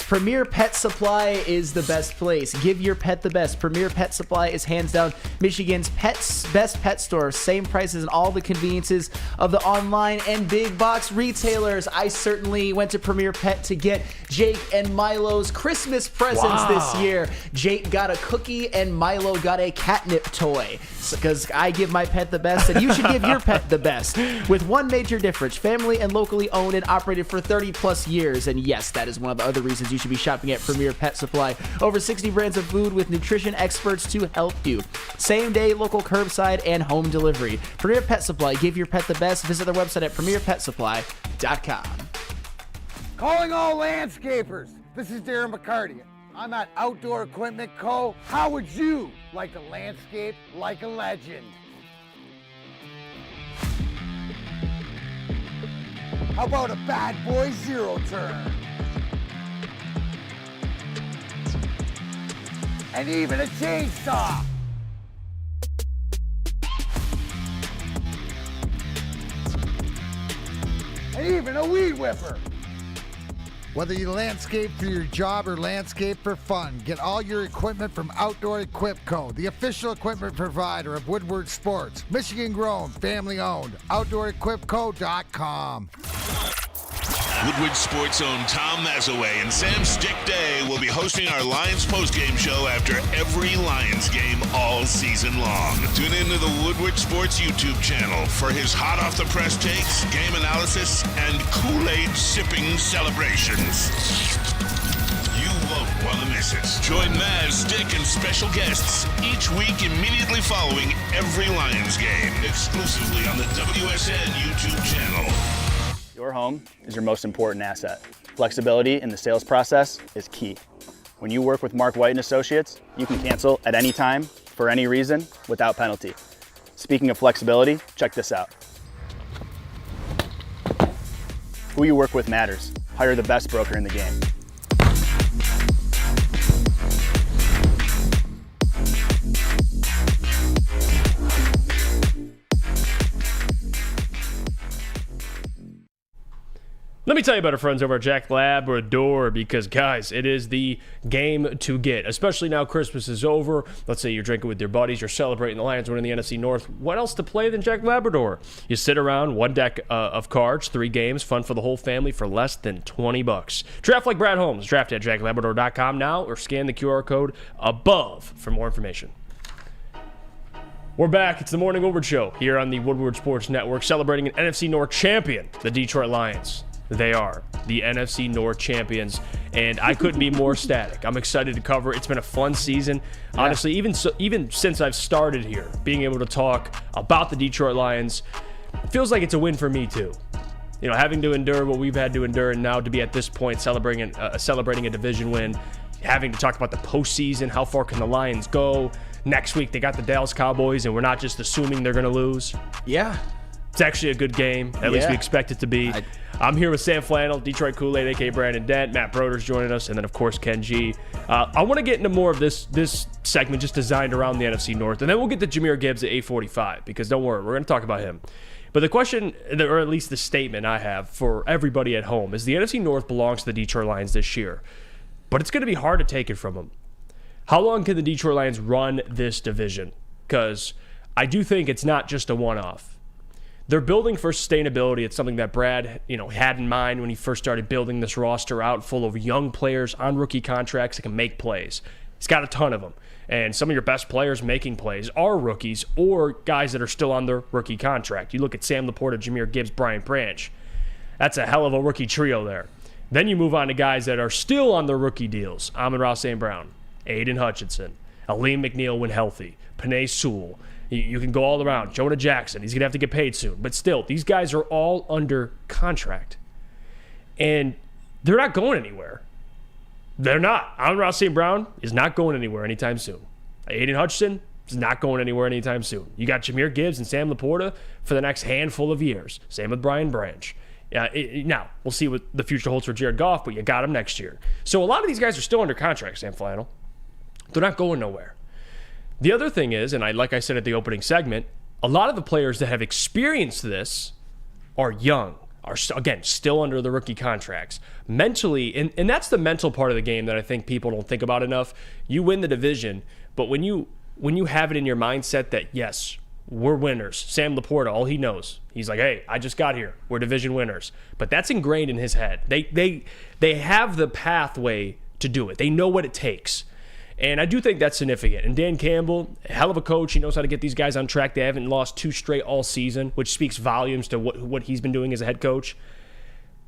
Premier Pet Supply is the best place. Give your pet the best. Premier Pet Supply is hands down Michigan's best pet store. Same prices and all the conveniences of the online and big box retailers. I certainly went to Premier Pet to get Jake and Milo's Christmas presents this year. Jake got a cookie and Milo got a catnip toy. Because I give my pet the best, and you should give your pet the best. With one major difference: family and locally owned and operated for 30 plus years. And yes, that is one of the other reasons you should be shopping at Premier Pet Supply. Over 60 brands of food with nutrition experts to help you. Same day, local curbside, and home delivery. Premier Pet Supply, give your pet the best. Visit their website at premierpetsupply.com. Calling all landscapers. This is Darren McCarty. I'm at Outdoor Equipment Co. How would you like to landscape like a legend? How about a bad boy zero turn? And even a chainsaw. And even a weed whipper. Whether you landscape for your job or landscape for fun, get all your equipment from Outdoor Equip Co., the official equipment provider of Woodward Sports. Michigan grown, family owned. OutdoorEquipCo.com. Woodward Sports' own Tom Mazaway and Sam Stick Day will be hosting our Lions postgame show after every Lions game all season long. Tune into the Woodward Sports YouTube channel for his hot-off-the-press takes, game analysis, and Kool-Aid sipping celebrations. You won't want to miss it. Join Maz, Stick, and special guests each week immediately following every Lions game, exclusively on the WSN YouTube channel. Your home is your most important asset. Flexibility in the sales process is key. When you work with Mark White & Associates, you can cancel at any time, for any reason, without penalty. Speaking of flexibility, check this out. Who you work with matters. Hire the best broker in the game. Let me tell you about our friends over at Jack Labrador, because, guys, it is the game to get, especially now Christmas is over. Let's say you're drinking with your buddies, you're celebrating the Lions winning the NFC North. What else to play than Jack Labrador? You sit around, one deck of cards, 3 games, fun for the whole family for less than $20. Draft like Brad Holmes. Draft at jacklabrador.com now or scan the QR code above for more information. We're back. It's the Morning Woodward Show here on the Woodward Sports Network, celebrating an NFC North champion, the Detroit Lions. They are the NFC North champions, and I couldn't be more ecstatic. I'm excited to cover it. It's been a fun season. Honestly, even since I've started here, being able to talk about the Detroit Lions feels like it's a win for me too. You know, having to endure what we've had to endure, and now to be at this point celebrating a division win, having to talk about the postseason, how far can the Lions go? Next week, they got the Dallas Cowboys, and we're not just assuming they're going to lose. Yeah. It's actually a good game. At least we expect it to be. I'm here with Sam Flannel, Detroit Kool-Aid, a.k.a. Brandon Dent. Matt Broder's joining us, and then, of course, Ken G. I want to get into more of this segment just designed around the NFC North, and then we'll get to Jahmyr Gibbs at 8:45, because don't worry, we're going to talk about him. But the question, or at least the statement I have for everybody at home, is the NFC North belongs to the Detroit Lions this year, but it's going to be hard to take it from them. How long can the Detroit Lions run this division? Because I do think it's not just a one-off. They're building for sustainability. It's something that Brad, had in mind when he first started building this roster out full of young players on rookie contracts that can make plays. He's got a ton of them. And some of your best players making plays are rookies or guys that are still on their rookie contract. You look at Sam Laporta, Jahmyr Gibbs, Brian Branch. That's a hell of a rookie trio there. Then you move on to guys that are still on their rookie deals. Amon-Ra St. Brown, Aiden Hutchinson, Aleem McNeil when healthy, Penei Sewell. You can go all around. Jonah Jackson, he's going to have to get paid soon. But still, these guys are all under contract. And they're not going anywhere. They're not. Amon-Ra St. Brown is not going anywhere anytime soon. Aiden Hutchinson is not going anywhere anytime soon. You got Jahmyr Gibbs and Sam Laporta for the next handful of years. Same with Brian Branch. Now, we'll see what the future holds for Jared Goff, but you got him next year. So a lot of these guys are still under contract, Sam Flannel. They're not going nowhere. The other thing is, and like I said at the opening segment, a lot of the players that have experienced this are young, are, again, still under the rookie contracts. Mentally, and that's the mental part of the game that I think people don't think about enough. You win the division, but when you have it in your mindset that, yes, we're winners. Sam Laporta, all he knows, he's like, hey, I just got here. We're division winners. But that's ingrained in his head. They have the pathway to do it. They know what it takes. And I do think that's significant. And Dan Campbell, hell of a coach. He knows how to get these guys on track. They haven't lost 2 straight all season, which speaks volumes to what he's been doing as a head coach.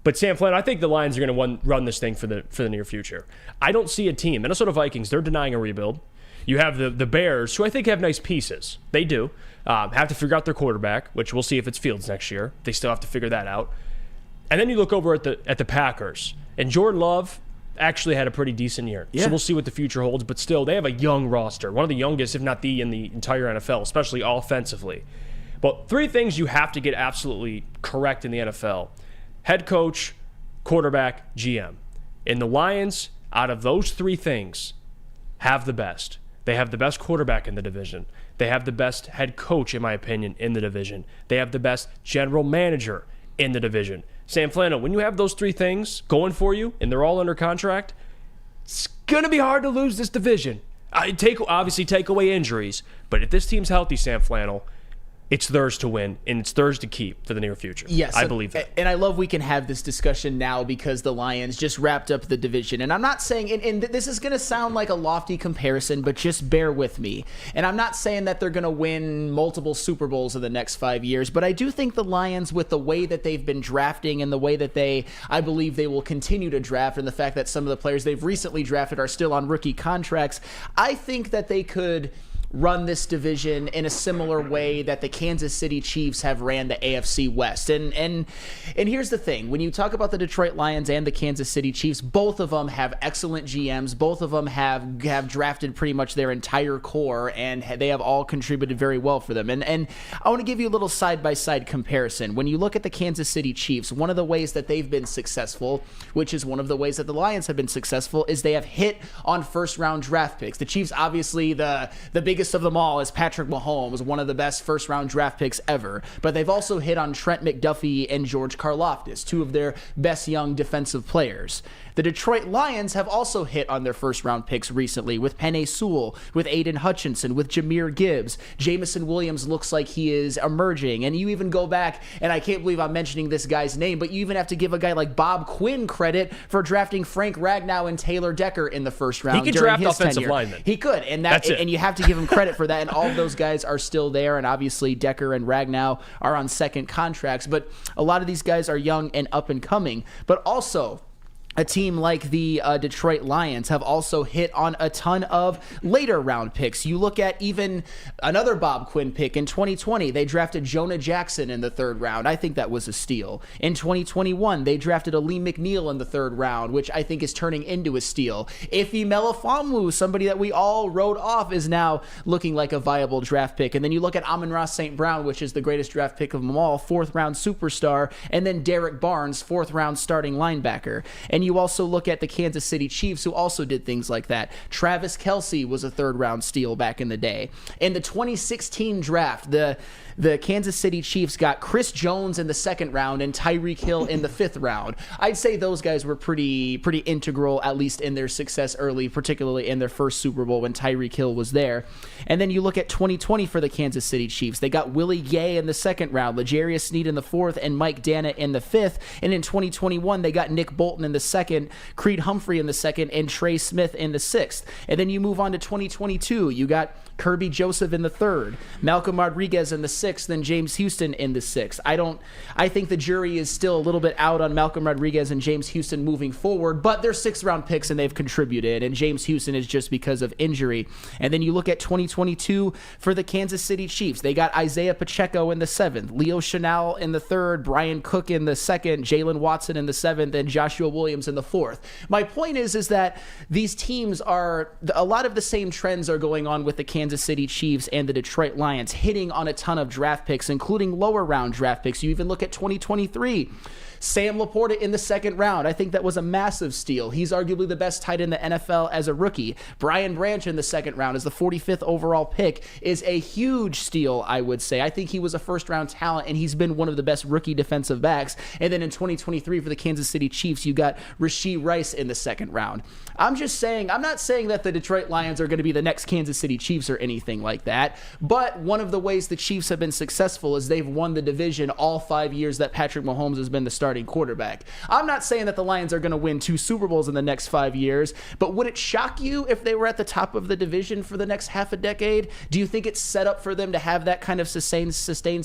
But Sam Flannel, I think the Lions are going to run this thing for the near future. I don't see a team. Minnesota Vikings, they're denying a rebuild. You have the Bears, who I think have nice pieces. They do. Have to figure out their quarterback, which we'll see if it's Fields next year. They still have to figure that out. And then you look over at the Packers. And Jordan Love actually had a pretty decent year. Yeah. So we'll see what the future holds. But still, they have a young roster. One of the youngest, if not the, in the entire NFL, especially offensively. But 3 things you have to get absolutely correct in the NFL. Head coach, quarterback, GM. And the Lions, out of those 3 things, have the best. They have the best quarterback in the division. They have the best head coach, in my opinion, in the division. They have the best general manager in the division. Sam Flannel, when you have those 3 things going for you and they're all under contract, it's going to be hard to lose this division. Obviously take away injuries, but if this team's healthy, Sam Flannel, it's theirs to win, and it's theirs to keep for the near future. Yes, I believe that. And I love we can have this discussion now because the Lions just wrapped up the division. And I'm not saying, and this is going to sound like a lofty comparison, but just bear with me. And I'm not saying that they're going to win multiple Super Bowls in the next 5 years, but I do think the Lions, with the way that they've been drafting and the way that I believe they will continue to draft, and the fact that some of the players they've recently drafted are still on rookie contracts, I think that they could run this division in a similar way that the Kansas City Chiefs have ran the AFC West. And here's the thing. When you talk about the Detroit Lions and the Kansas City Chiefs, both of them have excellent GMs. Both of them have drafted pretty much their entire core, and they have all contributed very well for them. And I want to give you a little side-by-side comparison. When you look at the Kansas City Chiefs, one of the ways that they've been successful, which is one of the ways that the Lions have been successful, is they have hit on first-round draft picks. The Chiefs, obviously, the biggest of them all is Patrick Mahomes, one of the best first-round draft picks ever. But they've also hit on Trent McDuffie and George Karlaftis, 2 of their best young defensive players. The Detroit Lions have also hit on their first-round picks recently with Penei Sewell, with Aiden Hutchinson, with Jahmyr Gibbs. Jamison Williams looks like he is emerging. And you even go back, and I can't believe I'm mentioning this guy's name, but you even have to give a guy like Bob Quinn credit for drafting Frank Ragnow and Taylor Decker in the first round. He could during draft his offensive tenure. linemen. He could, and That's it. And you have to give him him credit for that, and all of those guys are still there, and obviously Decker and Ragnow are on second contracts, but a lot of these guys are young and up and coming. But also, a team like the Detroit Lions have also hit on a ton of later round picks. You look at even another Bob Quinn pick in 2020. They drafted Jonah Jackson in the 3rd round. I think that was a steal. In 2021, they drafted Lee McNeil in the 3rd round, which I think is turning into a steal. Ife Melifonwu, somebody that we all wrote off, is now looking like a viable draft pick. And then you look at Amon-Ra St. Brown, which is the greatest draft pick of them all, 4th round superstar, and then Derek Barnes, 4th round starting linebacker. And you also look at the Kansas City Chiefs, who also did things like that. Travis Kelce was a 3rd round steal back in the day. In the 2016 draft, the Kansas City Chiefs got Chris Jones in the 2nd round and Tyreek Hill in the 5th round. I'd say those guys were pretty integral, at least in their success early, particularly in their first Super Bowl when Tyreek Hill was there. And then you look at 2020 for the Kansas City Chiefs. They got Willie Gay in the 2nd round, L'Jarius Sneed in the 4th, and Mike Dana in the 5th. And in 2021, they got Nick Bolton in the 2nd, Creed Humphrey in the 2nd, and Trey Smith in the 6th. And then you move on to 2022. You got Kirby Joseph in the 3rd, Malcolm Rodriguez in the 6th, and James Houston in the 6th. I think the jury is still a little bit out on Malcolm Rodriguez and James Houston moving forward, but they're 6th round picks and they've contributed, and James Houston is just because of injury. And then you look at 2022 for the Kansas City Chiefs. They got Isaiah Pacheco in the 7th, Leo Chenal in the 3rd, Brian Cook in the 2nd, Jalen Watson in the 7th, and Joshua Williams in the 4th. My point is that these teams are, a lot of the same trends are going on with the Kansas City Chiefs and the Detroit Lions, hitting on a ton of draft picks, including lower round draft picks. You even look at 2023. Sam Laporta in the 2nd round. I think that was a massive steal. He's arguably the best tight end in the NFL as a rookie. Brian Branch in the 2nd round as the 45th overall pick is a huge steal, I would say. I think he was a 1st round talent, and he's been one of the best rookie defensive backs. And then in 2023 for the Kansas City Chiefs, you got Rashee Rice in the 2nd round. I'm not saying that the Detroit Lions are going to be the next Kansas City Chiefs or anything like that, but one of the ways the Chiefs have been successful is they've won the division all 5 years that Patrick Mahomes has been the starting quarterback. I'm not saying that the Lions are going to win 2 Super Bowls in the next 5 years, but would it shock you if they were at the top of the division for the next half a decade? Do you think it's set up for them to have that kind of sustained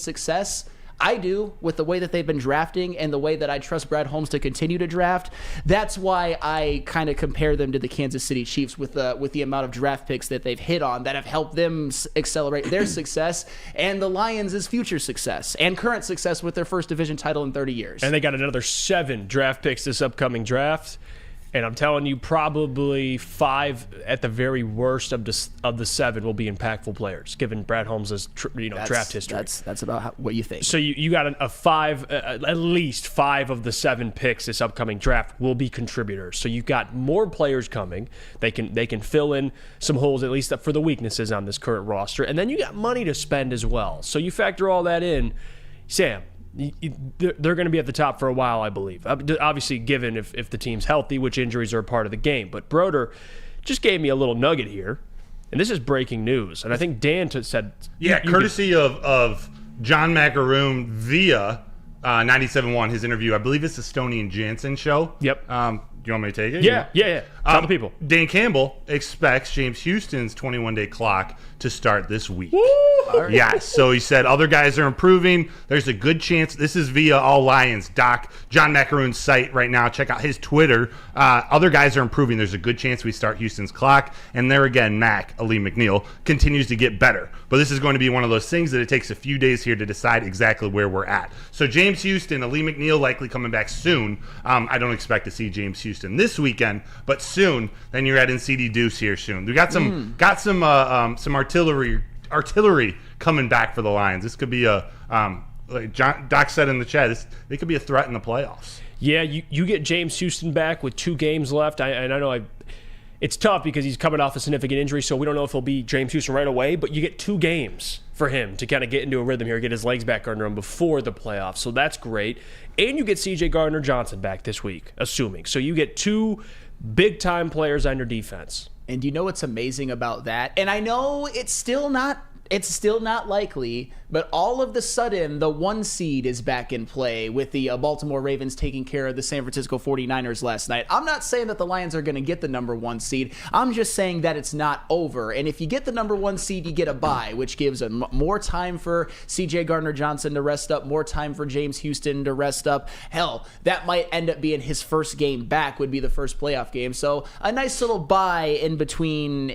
success? I do, with the way that they've been drafting and the way that I trust Brad Holmes to continue to draft. That's why I kind of compare them to the Kansas City Chiefs with the amount of draft picks that they've hit on that have helped them accelerate their success, and the Lions' future success and current success with their first division title in 30 years. And they got another 7 draft picks this upcoming draft. And I'm telling you, probably 5 at the very worst of the 7 will be impactful players, given Brad Holmes' draft history. That's about what you think. So you got a 5, at least 5 of the 7 picks this upcoming draft will be contributors. So you've got more players coming. They can fill in some holes, at least for the weaknesses on this current roster. And then you got money to spend as well. So you factor all that in, Sam. They're going to be at the top for a while, I believe. Obviously, given if the team's healthy, which injuries are a part of the game. But Broder just gave me a little nugget here, and this is breaking news. And I think Dan said... Yeah, courtesy of John Macaroon via 97.1, his interview. I believe it's the Stoney and Jansen show. Yep. Do you want me to take it? Yeah. Tell the people. Dan Campbell expects James Houston's 21-day clock to start this week. Woo! Yes. So he said other guys are improving. There's a good chance. This is via All Lions doc, John Macaroon's site right now. Check out his Twitter. Other guys are improving. There's a good chance we start Houston's clock. And there again, Lee McNeil continues to get better. But this is going to be one of those things that it takes a few days here to decide exactly where we're at. So James Houston, Lee McNeil likely coming back soon. I don't expect to see James Houston this weekend, but soon. Then you're adding CD Deuce here soon. We got some artillery coming back for the Lions. This could be like Doc said in the chat, they could be a threat in the playoffs. Yeah, you get James Houston back with 2 games left. I know it's tough because he's coming off a significant injury, so we don't know if he'll be James Houston right away, but you get 2 games for him to kind of get into a rhythm here, get his legs back under him before the playoffs. So that's great. And you get C.J. Gardner-Johnson back this week, assuming. So you get 2 big-time players on your defense. And you know what's amazing about that? And I know it's still not likely, But all of the sudden, the 1 seed is back in play with the Baltimore Ravens taking care of the San Francisco 49ers last night. I'm not saying that the Lions are going to get the number 1 seed. I'm just saying that it's not over. And if you get the number 1 seed, you get a bye, which gives more time for C.J. Gardner-Johnson to rest up, more time for James Houston to rest up. Hell, that might end up being his first game back, would be the first playoff game. So a nice little bye in between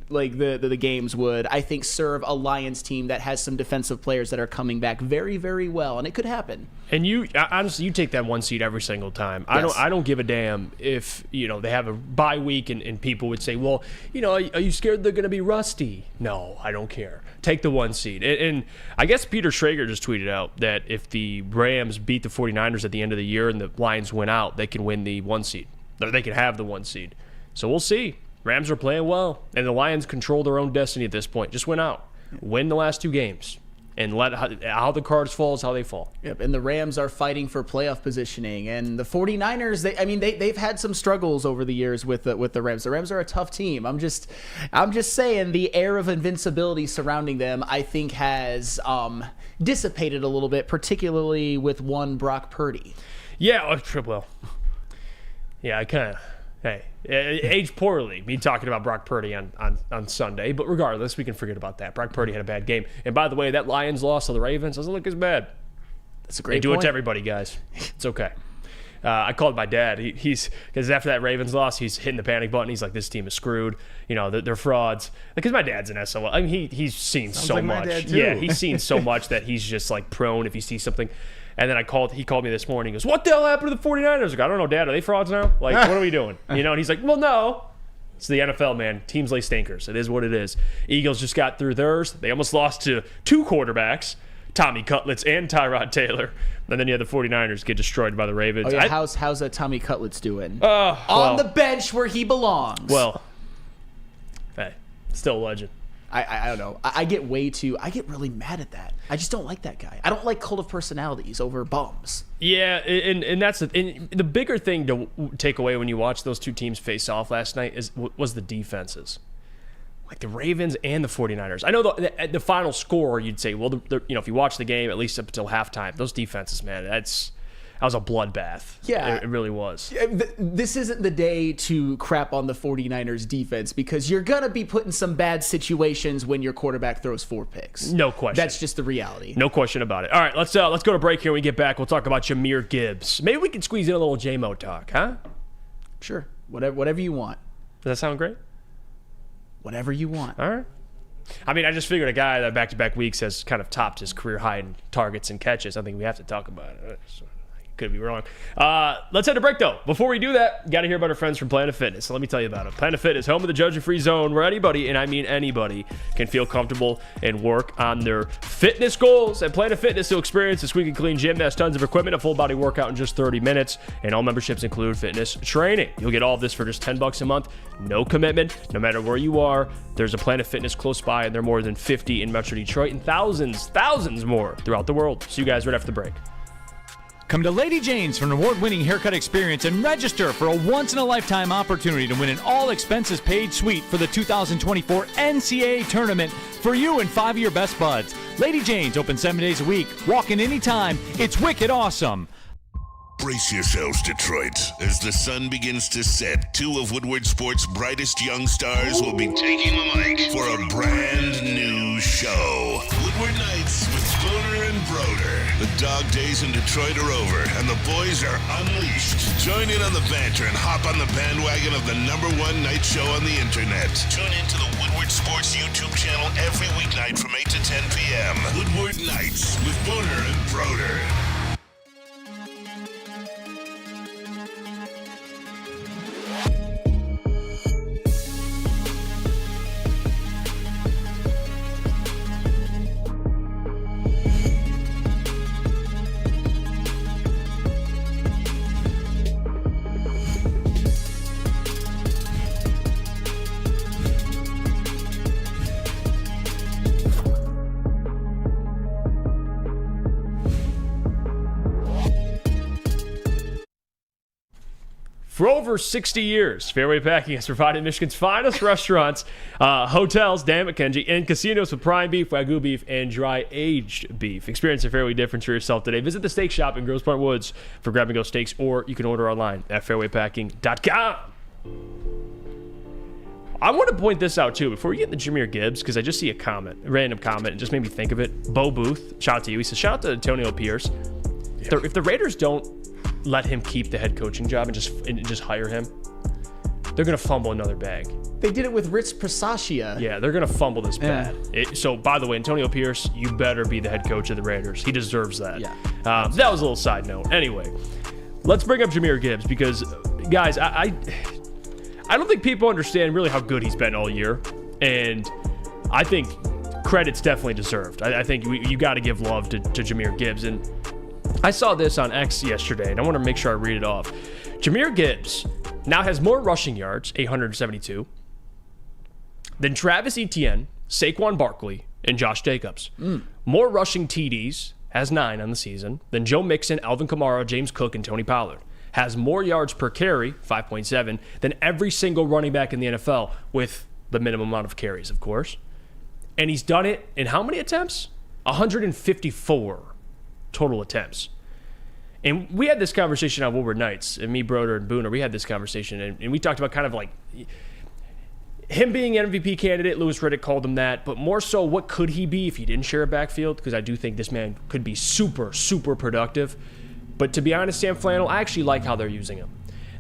like the games would, I think, serve a Lions team that has some defensive players that are coming back very, very well, and it could happen. And you honestly, you take that 1 seed every single time. Yes. I don't give a damn if they have a bye week and people would say, well, are you scared they're going to be rusty? No, I don't care. Take the 1 seed. And I guess Peter Schrager just tweeted out that if the Rams beat the 49ers at the end of the year and the Lions win out, they can win the 1 seed. Or they can have the 1 seed. So we'll see. Rams are playing well, and the Lions control their own destiny at this point. Just win out. Win the last 2 games. And let how the cards fall is how they fall. Yep, and the Rams are fighting for playoff positioning, and the 49ers. They've had some struggles over the years with the Rams. The Rams are a tough team. I'm just saying the air of invincibility surrounding them, I think, has dissipated a little bit, particularly with one Brock Purdy. Yeah, well, yeah, I kind of. Hey, aged poorly, me talking about Brock Purdy on Sunday. But regardless, we can forget about that. Brock Purdy had a bad game. And by the way, that Lions loss to the Ravens doesn't look as bad. That's a great They do point. it to everybody, guys. It's okay. I called my dad. He's because after that Ravens loss, he's hitting the panic button. He's like, "This team is screwed. They're frauds." Because my dad's an SOL. I mean, he's seen Sounds so like my much. dad, too. Yeah, he's seen so much that he's just like prone if he sees something. And then he called me this morning. He goes, "What the hell happened to the 49ers?" I was like, "I don't know, Dad. Are they frauds now? Like, what are we doing?" And he's like, "Well, no. It's the NFL, man. Teams lay stinkers. It is what it is." Eagles just got through theirs. They almost lost to 2 quarterbacks, Tommy Cutlets and Tyrod Taylor. And then you had the 49ers get destroyed by the Ravens. Oh, yeah. How's Tommy Cutlets doing? Well, on the bench where he belongs. Well, hey, still a legend. I don't know. I get really mad at that. I just don't like that guy. I don't like cult of personalities over bums. Yeah, and that's the bigger thing to take away when you watch those 2 teams face off last night was the defenses. Like the Ravens and the 49ers. I know the final score, you'd say, well, if you watch the game, at least up until halftime, those defenses, man, that was a bloodbath. Yeah. It really was. This isn't the day to crap on the 49ers defense because you're going to be put in some bad situations when your quarterback throws 4 picks. No question. That's just the reality. No question about it. All right, let's go to break here. When we get back, we'll talk about Jahmyr Gibbs. Maybe we can squeeze in a little J-Mo talk, huh? Sure. Whatever you want. Does that sound great? Whatever you want. All right. I mean, I just figured a guy that back-to-back weeks has kind of topped his career high in targets and catches. I think we have to talk about it. Could be wrong. Let's head to break, though. Before we do that, got to hear about our friends from Planet Fitness. So let me tell you about it. Planet Fitness, home of the judgment-free zone, where anybody, and I mean anybody, can feel comfortable and work on their fitness goals. At Planet Fitness, you'll experience a squeaky clean gym that has tons of equipment, a full-body workout in just 30 minutes, and all memberships include fitness training. You'll get all of this for just $10 a month. No commitment, no matter where you are. There's a Planet Fitness close by, and there are more than 50 in Metro Detroit and thousands more throughout the world. See you guys right after the break. Come to Lady Jane's for an award-winning haircut experience and register for a once-in-a-lifetime opportunity to win an all-expenses-paid suite for the 2024 NCAA tournament for you and 5 of your best buds. Lady Jane's open 7 days a week. Walk in anytime. It's wicked awesome. Brace yourselves, Detroit. As the sun begins to set, 2 of Woodward Sports' brightest young stars will be taking the mic for a brand new show. Woodward Nights with Spooner and Broder. The dog days in Detroit are over, and the boys are unleashed. Join in on the banter and hop on the bandwagon of the #1 night show on the internet. Tune into the Woodward Sports YouTube channel every weeknight from 8 to 10 p.m. Woodward Nights with Spooner and Broder. For over 60 years, Fairway Packing has provided Michigan's finest restaurants, hotels, Dan McKenzie, and casinos with prime beef, Wagyu beef, and dry-aged beef. Experience a Fairway difference for yourself today. Visit the steak shop in Grosse Pointe Woods for grab-and-go steaks, or you can order online at fairwaypacking.com. I want to point this out, too, before we get to Jahmyr Gibbs, because I just see a random comment, and just made me think of it. Bo Booth, shout out to you. He says, shout out to Antonio Pierce. Yeah. If the Raiders don't let him keep the head coaching job and just hire him, they're going to fumble another bag. They did it with Rich Pisaccia. Yeah, they're going to fumble this bad. So, by the way, Antonio Pierce, you better be the head coach of the Raiders. He deserves that. Yeah. That was a little side note. Anyway, let's bring up Jahmyr Gibbs because, guys, I don't think people understand really how good he's been all year. And I think credit's definitely deserved. I think you got to give love to Jahmyr Gibbs. And I saw this on X yesterday, and I want to make sure I read it off. Jahmyr Gibbs now has more rushing yards, 872, than Travis Etienne, Saquon Barkley, and Josh Jacobs. More rushing TDs, has 9 on the season, than Joe Mixon, Alvin Kamara, James Cook, and Tony Pollard. Has more yards per carry, 5.7, than every single running back in the NFL, with the minimum amount of carries, of course. And he's done it in how many attempts? 154 total attempts. And we had this conversation on Woodward Nights, and me, Broder, and Booner, we had this conversation, and we talked about kind of like him being an MVP candidate. Louis Riddick called him that, but more so, what could he be if he didn't share a backfield? Because I do think this man could be super, super productive. But to be honest, Sam Flannel, I actually like how they're using him.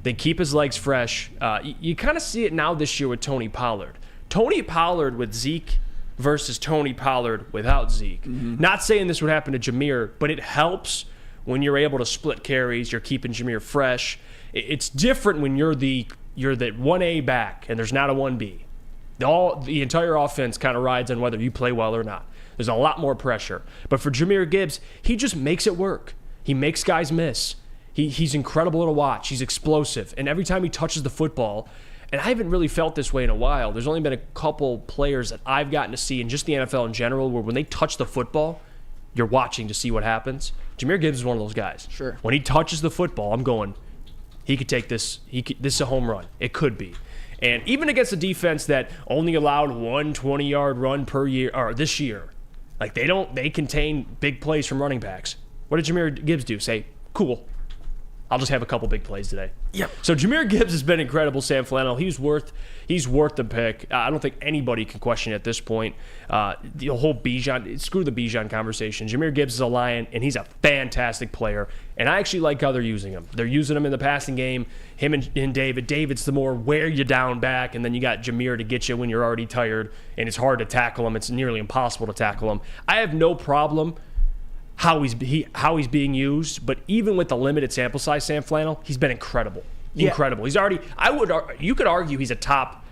They keep his legs fresh. You kind of see it now this year with Tony Pollard. Tony Pollard with Zeke versus Tony Pollard without Zeke. Not saying this would happen to Jahmyr, but it helps when you're able to split carries. You're keeping Jahmyr fresh. It's different when you're the 1A back and there's not a 1B. The entire offense kind of rides on whether you play well or not. There's a lot more pressure. But for Jahmyr Gibbs, he just makes it work. He makes guys miss. He's incredible to watch. He's explosive. And every time he touches the football, and I haven't really felt this way in a while, there's only been a couple players that I've gotten to see in just the NFL in general where when they touch the football, you're watching to see what happens. Jahmyr Gibbs is one of those guys. Sure. When he touches the football, I'm going, he could take this. This is a home run. It could be. And even against a defense that only allowed one 20-yard run per year, or this year, like they contain big plays from running backs. What did Jahmyr Gibbs do? Say, cool, I'll just have a couple big plays today. Yep. So Jahmyr Gibbs has been incredible, Sam Flannel. He's worth the pick. I don't think anybody can question it at this point. The whole Bijan, screw the Bijan conversation. Jahmyr Gibbs is a Lion, and he's a fantastic player. And I actually like how they're using him. They're using him in the passing game. Him and David. David's the more wear you down back, and then you got Jahmyr to get you when you're already tired, and it's hard to tackle him. It's nearly impossible to tackle him. I have no problem how he's being used, but even with the limited sample size, Sam Flannel, he's been incredible. Incredible. He's already, you could argue he's a top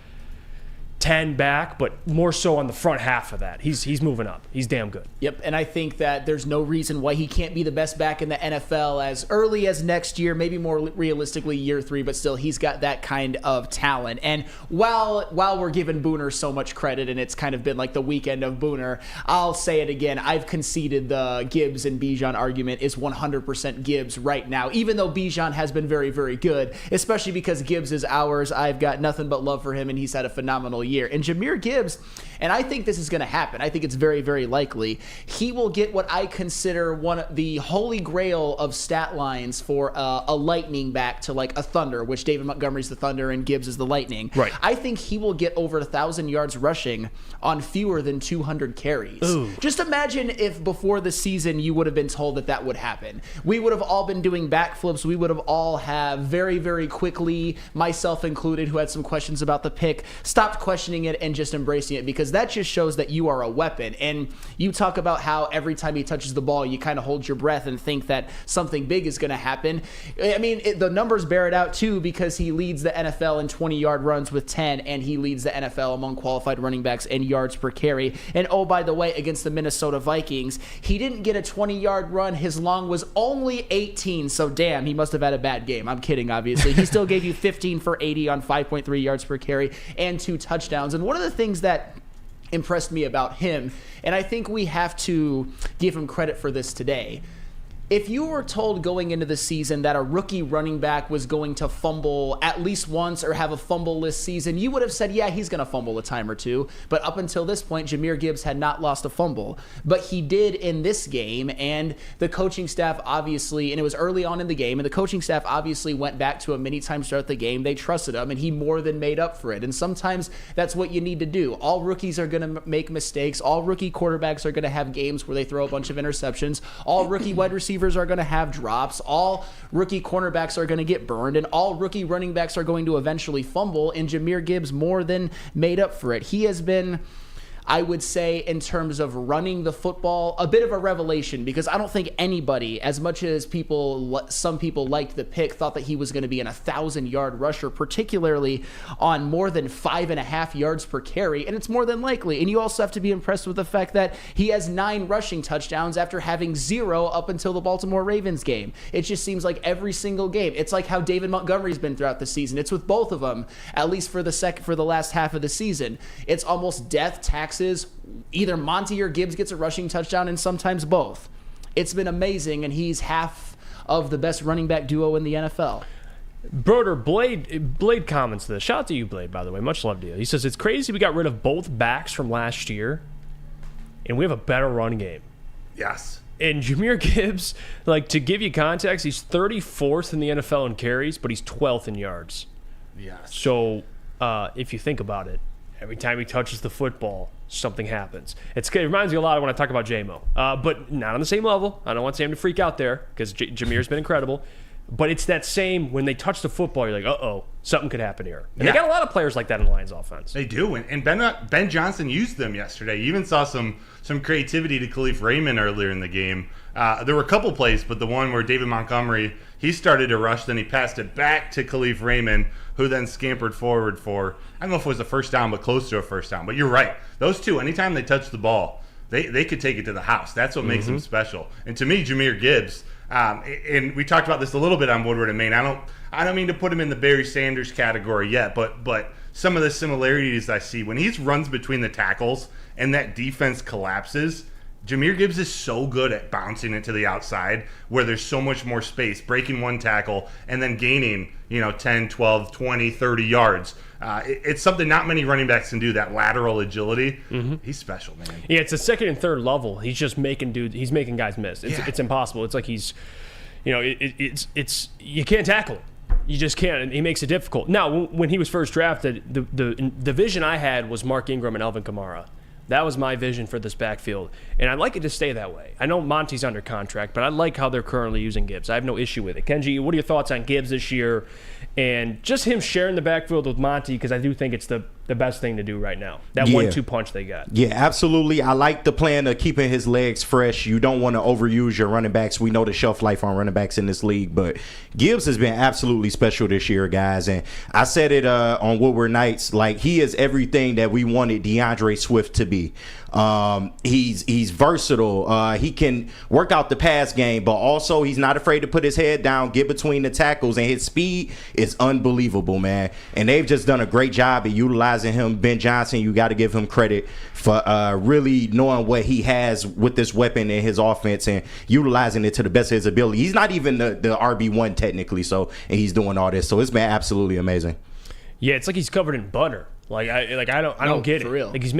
10 back, but more so on the front half of that. He's moving up. He's damn good. Yep, and I think that there's no reason why he can't be the best back in the NFL as early as next year, maybe more realistically year 3, but still he's got that kind of talent. And while we're giving Booner so much credit, and it's kind of been like the weekend of Booner, I'll say it again, I've conceded the Gibbs and Bijan argument is 100% Gibbs right now, even though Bijan has been very, very good, especially because Gibbs is ours. I've got nothing but love for him, and he's had a phenomenal year. And Jahmyr Gibbs, and I think this is going to happen. I think it's very, very likely. He will get what I consider the holy grail of stat lines for a Lightning back to like a Thunder, which David Montgomery's the Thunder and Gibbs is the Lightning. Right. I think he will get over 1,000 yards rushing on fewer than 200 carries. Ooh. Just imagine if before the season you would have been told that would happen. We would have all been doing backflips. We would have all have very, very quickly, myself included, who had some questions about the pick, stopped questioning it and just embracing it, because that just shows that you are a weapon. And you talk about how every time he touches the ball, you kind of hold your breath and think that something big is going to happen. I mean, the numbers bear it out too, because he leads the NFL in 20-yard runs with 10, and he leads the NFL among qualified running backs in yards per carry. And oh, by the way, against the Minnesota Vikings, he didn't get a 20-yard run. His long was only 18, so damn, he must have had a bad game. I'm kidding, obviously. He still gave you 15 for 80 on 5.3 yards per carry and 2 touchdowns. And one of the things that impressed me about him, and I think we have to give him credit for this today, If you were told going into the season that a rookie running back was going to fumble at least once or have a fumble-less season, you would have said, yeah, he's going to fumble a time or two. But up until this point, Jahmyr Gibbs had not lost a fumble. But he did in this game, and the coaching staff obviously, and it was early on in the game, and the coaching staff obviously went back to him many times throughout the game. They trusted him, and he more than made up for it. And sometimes that's what you need to do. All rookies are going to make mistakes. All rookie quarterbacks are going to have games where they throw a bunch of interceptions. All rookie wide receivers are going to have drops. All rookie cornerbacks are going to get burned, and all rookie running backs are going to eventually fumble, and Jahmyr Gibbs more than made up for it. He has been, I would say, in terms of running the football, a bit of a revelation, because I don't think anybody, as much as some people liked the pick, thought that he was going to be an 1,000-yard rusher, particularly on more than 5.5 yards per carry, and it's more than likely. And you also have to be impressed with the fact that he has 9 rushing touchdowns after having 0 up until the Baltimore Ravens game. It just seems like every single game. It's like how David Montgomery's been throughout the season. It's with both of them, at least for the last half of the season. It's almost death, taxes. Either Monty or Gibbs gets a rushing touchdown, and sometimes both. It's been amazing, and he's half of the best running back duo in the NFL. Broder, Blade comments this. Shout out to you, Blade, by the way. Much love to you. He says, it's crazy we got rid of both backs from last year, and we have a better run game. Yes. And Jahmyr Gibbs, like, to give you context, he's 34th in the NFL in carries, but he's 12th in yards. Yes. So if you think about it, every time he touches the football, something happens. It reminds me a lot of when I talk about J-Mo, but not on the same level. I don't want Sam to freak out there because Jahmyr's been incredible. But it's that same, when they touch the football, you're like, uh-oh, something could happen here. And they got a lot of players like that in the Lions offense. They do, and Ben Johnson used them yesterday. You even saw some creativity to Khalif Raymond earlier in the game. There were a couple plays, but the one where David Montgomery, he started to rush, then he passed it back to Khalif Raymond, who then scampered forward for, I don't know if it was a first down, but close to a first down. But you're right. Those two, anytime they touch the ball, they could take it to the house. That's what makes them special. And to me, Jahmyr Gibbs, and we talked about this a little bit on Woodward and Maine. I don't mean to put him in the Barry Sanders category yet, but some of the similarities I see when he runs between the tackles and that defense collapses. Jahmyr Gibbs is so good at bouncing it to the outside where there's so much more space, breaking one tackle and then gaining, 10, 12, 20, 30 yards. It's something not many running backs can do, that lateral agility. He's special, man. Yeah, it's a second and third level. He's just making guys miss. It's impossible. It's like he's, it's you can't tackle him. You just can't, and he makes it difficult. Now, when he was first drafted, the vision I had was Mark Ingram and Alvin Kamara. That was my vision for this backfield, and I'd like it to stay that way. I know Monty's under contract, but I like how they're currently using Gibbs. I have no issue with it. Kenji, what are your thoughts on Gibbs this year and just him sharing the backfield with Monty? Because I do think it's the best thing to do right now. That 1-2 punch they got. Yeah, absolutely. I like the plan of keeping his legs fresh. You don't want to overuse your running backs. We know the shelf life on running backs in this league, but Gibbs has been absolutely special this year, guys. And I said it on Woodward Nights, like he is everything that we wanted DeAndre Swift to be. He's versatile. He can work out the pass game, but also he's not afraid to put his head down, get between the tackles, and his speed is unbelievable, man. And they've just done a great job at utilizing him. Ben Johnson, you got to give him credit for really knowing what he has with this weapon in his offense and utilizing it to the best of his ability. He's not even the RB1 technically, and he's doing all this. So it's been absolutely amazing. Yeah, it's like he's covered in butter. I don't get it. Real. Like he's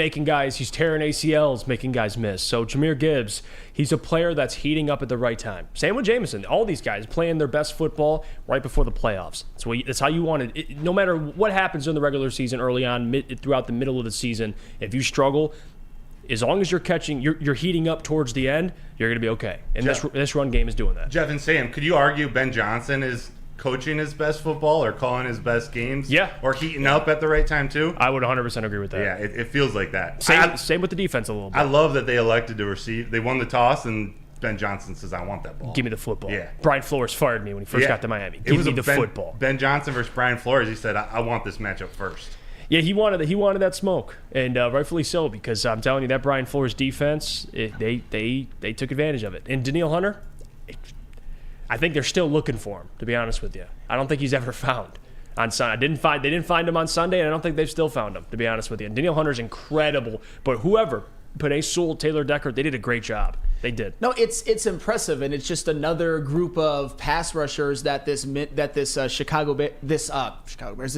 tearing ACLs, making guys miss. So Jahmyr Gibbs, he's a player that's heating up at the right time. Same with Jameson. All these guys playing their best football right before the playoffs. That's how you want it. No matter what happens in the regular season, early on, throughout the middle of the season, if you struggle, as long as you're heating up towards the end, you're going to be okay. And this run game is doing that. Jeff and Sam, could you argue Ben Johnson is coaching his best football or calling his best games? Yeah. Or heating up at the right time too? I would 100% agree with that. Yeah, it feels like that. Same with the defense a little bit. I love that they elected to receive. They won the toss and Ben Johnson says, I want that ball. Give me the football. Yeah. Brian Flores fired me when he first got to Miami. Give me the football. Ben Johnson versus Brian Flores. He said, I want this matchup first. Yeah, he wanted that smoke, and rightfully so, because I'm telling you, that Brian Flores defense, they took advantage of it. And Danielle Hunter, I think they're still looking for him, to be honest with you. I don't think he's ever found on Sunday. They didn't find him on Sunday, and I don't think they've still found him, to be honest with you. And Danielle Hunter's incredible, but whoever Panay Sewell, Taylor Decker, they did a great job. They did. No, it's impressive, and it's just another group of pass rushers that this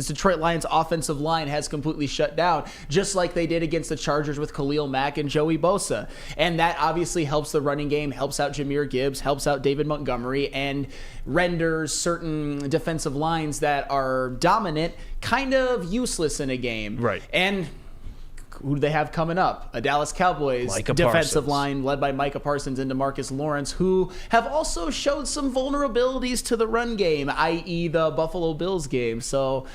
Detroit Lions offensive line has completely shut down, just like they did against the Chargers with Khalil Mack and Joey Bosa. And that obviously helps the running game, helps out Jahmyr Gibbs, helps out David Montgomery, and renders certain defensive lines that are dominant kind of useless in a game. Right. And who do they have coming up? A Dallas Cowboys defensive line led by Micah Parsons and DeMarcus Lawrence, who have also showed some vulnerabilities to the run game, i.e. the Buffalo Bills game. So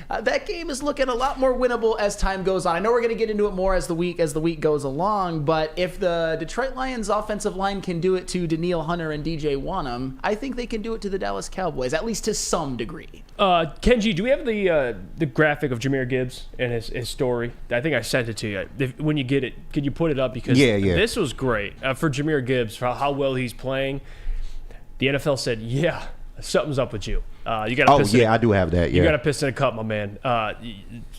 that game is looking a lot more winnable as time goes on. I know we're going to get into it more as the week goes along, but if the Detroit Lions offensive line can do it to Danielle Hunter and DJ Wanham, I think they can do it to the Dallas Cowboys, at least to some degree. Kenji, do we have the graphic of Jahmyr Gibbs and his story? I think I sent it to you. When you get it, could you put it up? Because this was great for Jahmyr Gibbs, for how well he's playing. The NFL said, yeah, something's up with you. You got. I do have that. Yeah. You got to piss in a cup, my man.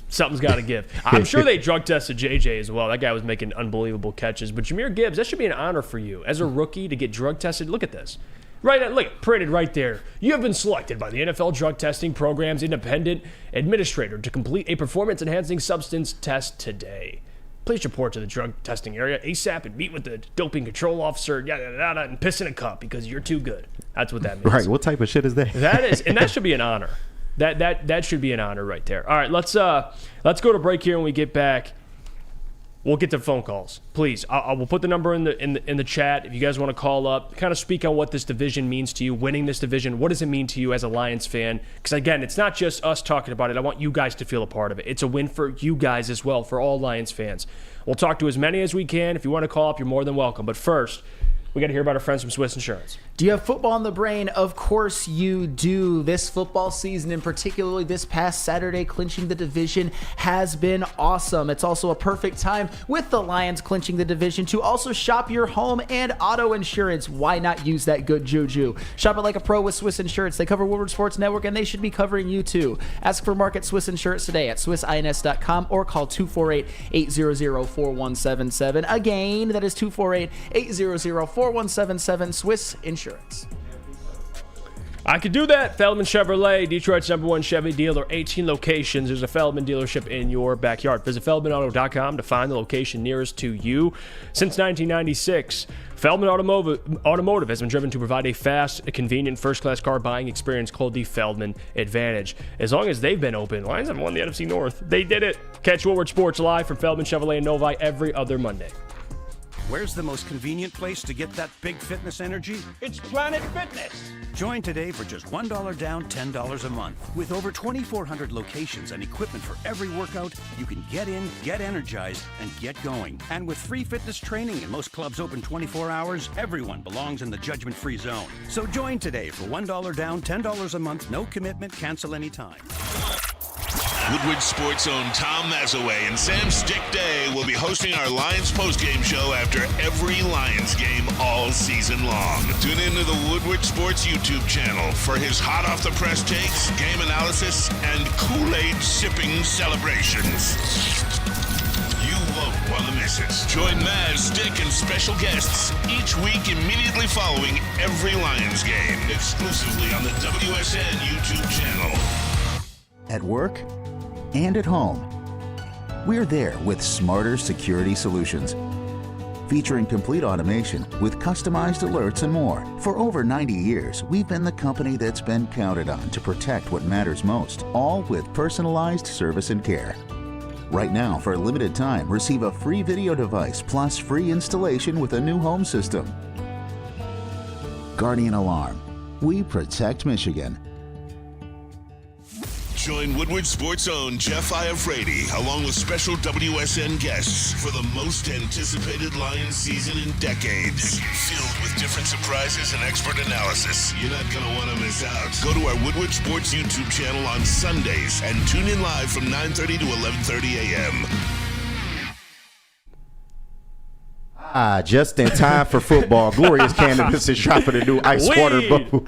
Something's got to give. I'm sure they drug tested JJ as well. That guy was making unbelievable catches. But Jahmyr Gibbs, that should be an honor for you as a rookie to get drug tested. Look at this. Right, look, printed right there. You have been selected by the NFL Drug Testing Program's independent administrator to complete a performance-enhancing substance test today. Please report to the drug testing area ASAP and meet with the doping control officer, and piss in a cup because you're too good. That's what that means. Right, what type of shit is that? That is, and that should be an honor. That should be an honor right there. All right, let's go to break here. When we get back, we'll get to phone calls. Please, I will put the number in the chat if you guys want to call up, kind of speak on what this division means to you, winning this division. What does it mean to you as a Lions fan? Because, again, it's not just us talking about it. I want you guys to feel a part of it. It's a win for you guys as well, for all Lions fans. We'll talk to as many as we can. If you want to call up, you're more than welcome. But first, we got to hear about our friends from Swiss Insurance. Do you have football on the brain? Of course you do. This football season, and particularly this past Saturday, clinching the division has been awesome. It's also a perfect time with the Lions clinching the division to also shop your home and auto insurance. Why not use that good juju? Shop it like a pro with Swiss Insurance. They cover Woodward Sports Network, and they should be covering you too. Ask for Market Swiss Insurance today at swissins.com or call 248-800-4177. Again, that is 248-800-4177, Swiss Insurance. I could do that. Feldman Chevrolet, Detroit's #1 Chevy dealer, 18 locations. There's a Feldman dealership in your backyard. Visit feldmanauto.com to find the location nearest to you. Since 1996, Feldman Automotive has been driven to provide a fast, convenient, first-class car buying experience called the Feldman Advantage. As long as they've been open, Lions haven't won the NFC North. They did it. Catch Woodward Sports live from Feldman Chevrolet in Novi every other Monday. Where's the most convenient place to get that big fitness energy? It's Planet Fitness. Join today for just $1 down, $10 a month. With over 2,400 locations and equipment for every workout, you can get in, get energized, and get going. And with free fitness training and most clubs open 24 hours, everyone belongs in the judgment-free zone. So join today for $1 down, $10 a month, no commitment, cancel anytime. Woodward Sports' own Tom Mazaway and Sam Stick Day will be hosting our Lions postgame show after every Lions game all season long. Tune into the Woodward Sports YouTube channel for his hot-off-the-press takes, game analysis, and Kool-Aid sipping celebrations. You won't want to miss it. Join Maz, Stick, and special guests each week immediately following every Lions game, exclusively on the WSN YouTube channel. At work and at home, we're there with smarter security solutions. Featuring complete automation with customized alerts and more. For over 90 years, we've been the company that's been counted on to protect what matters most, all with personalized service and care. Right now, for a limited time, receive a free video device plus free installation with a new home system. Guardian Alarm. We protect Michigan. Join Woodward Sports' own Jeff Iafrate, along with special WSN guests for the most anticipated Lions season in decades. Filled with different surprises and expert analysis. You're not going to want to miss out. Go to our Woodward Sports YouTube channel on Sundays and tune in live from 9:30 to 11:30 a.m. Just in time for football. Glorious Cannabis is dropping a new ice water bubble.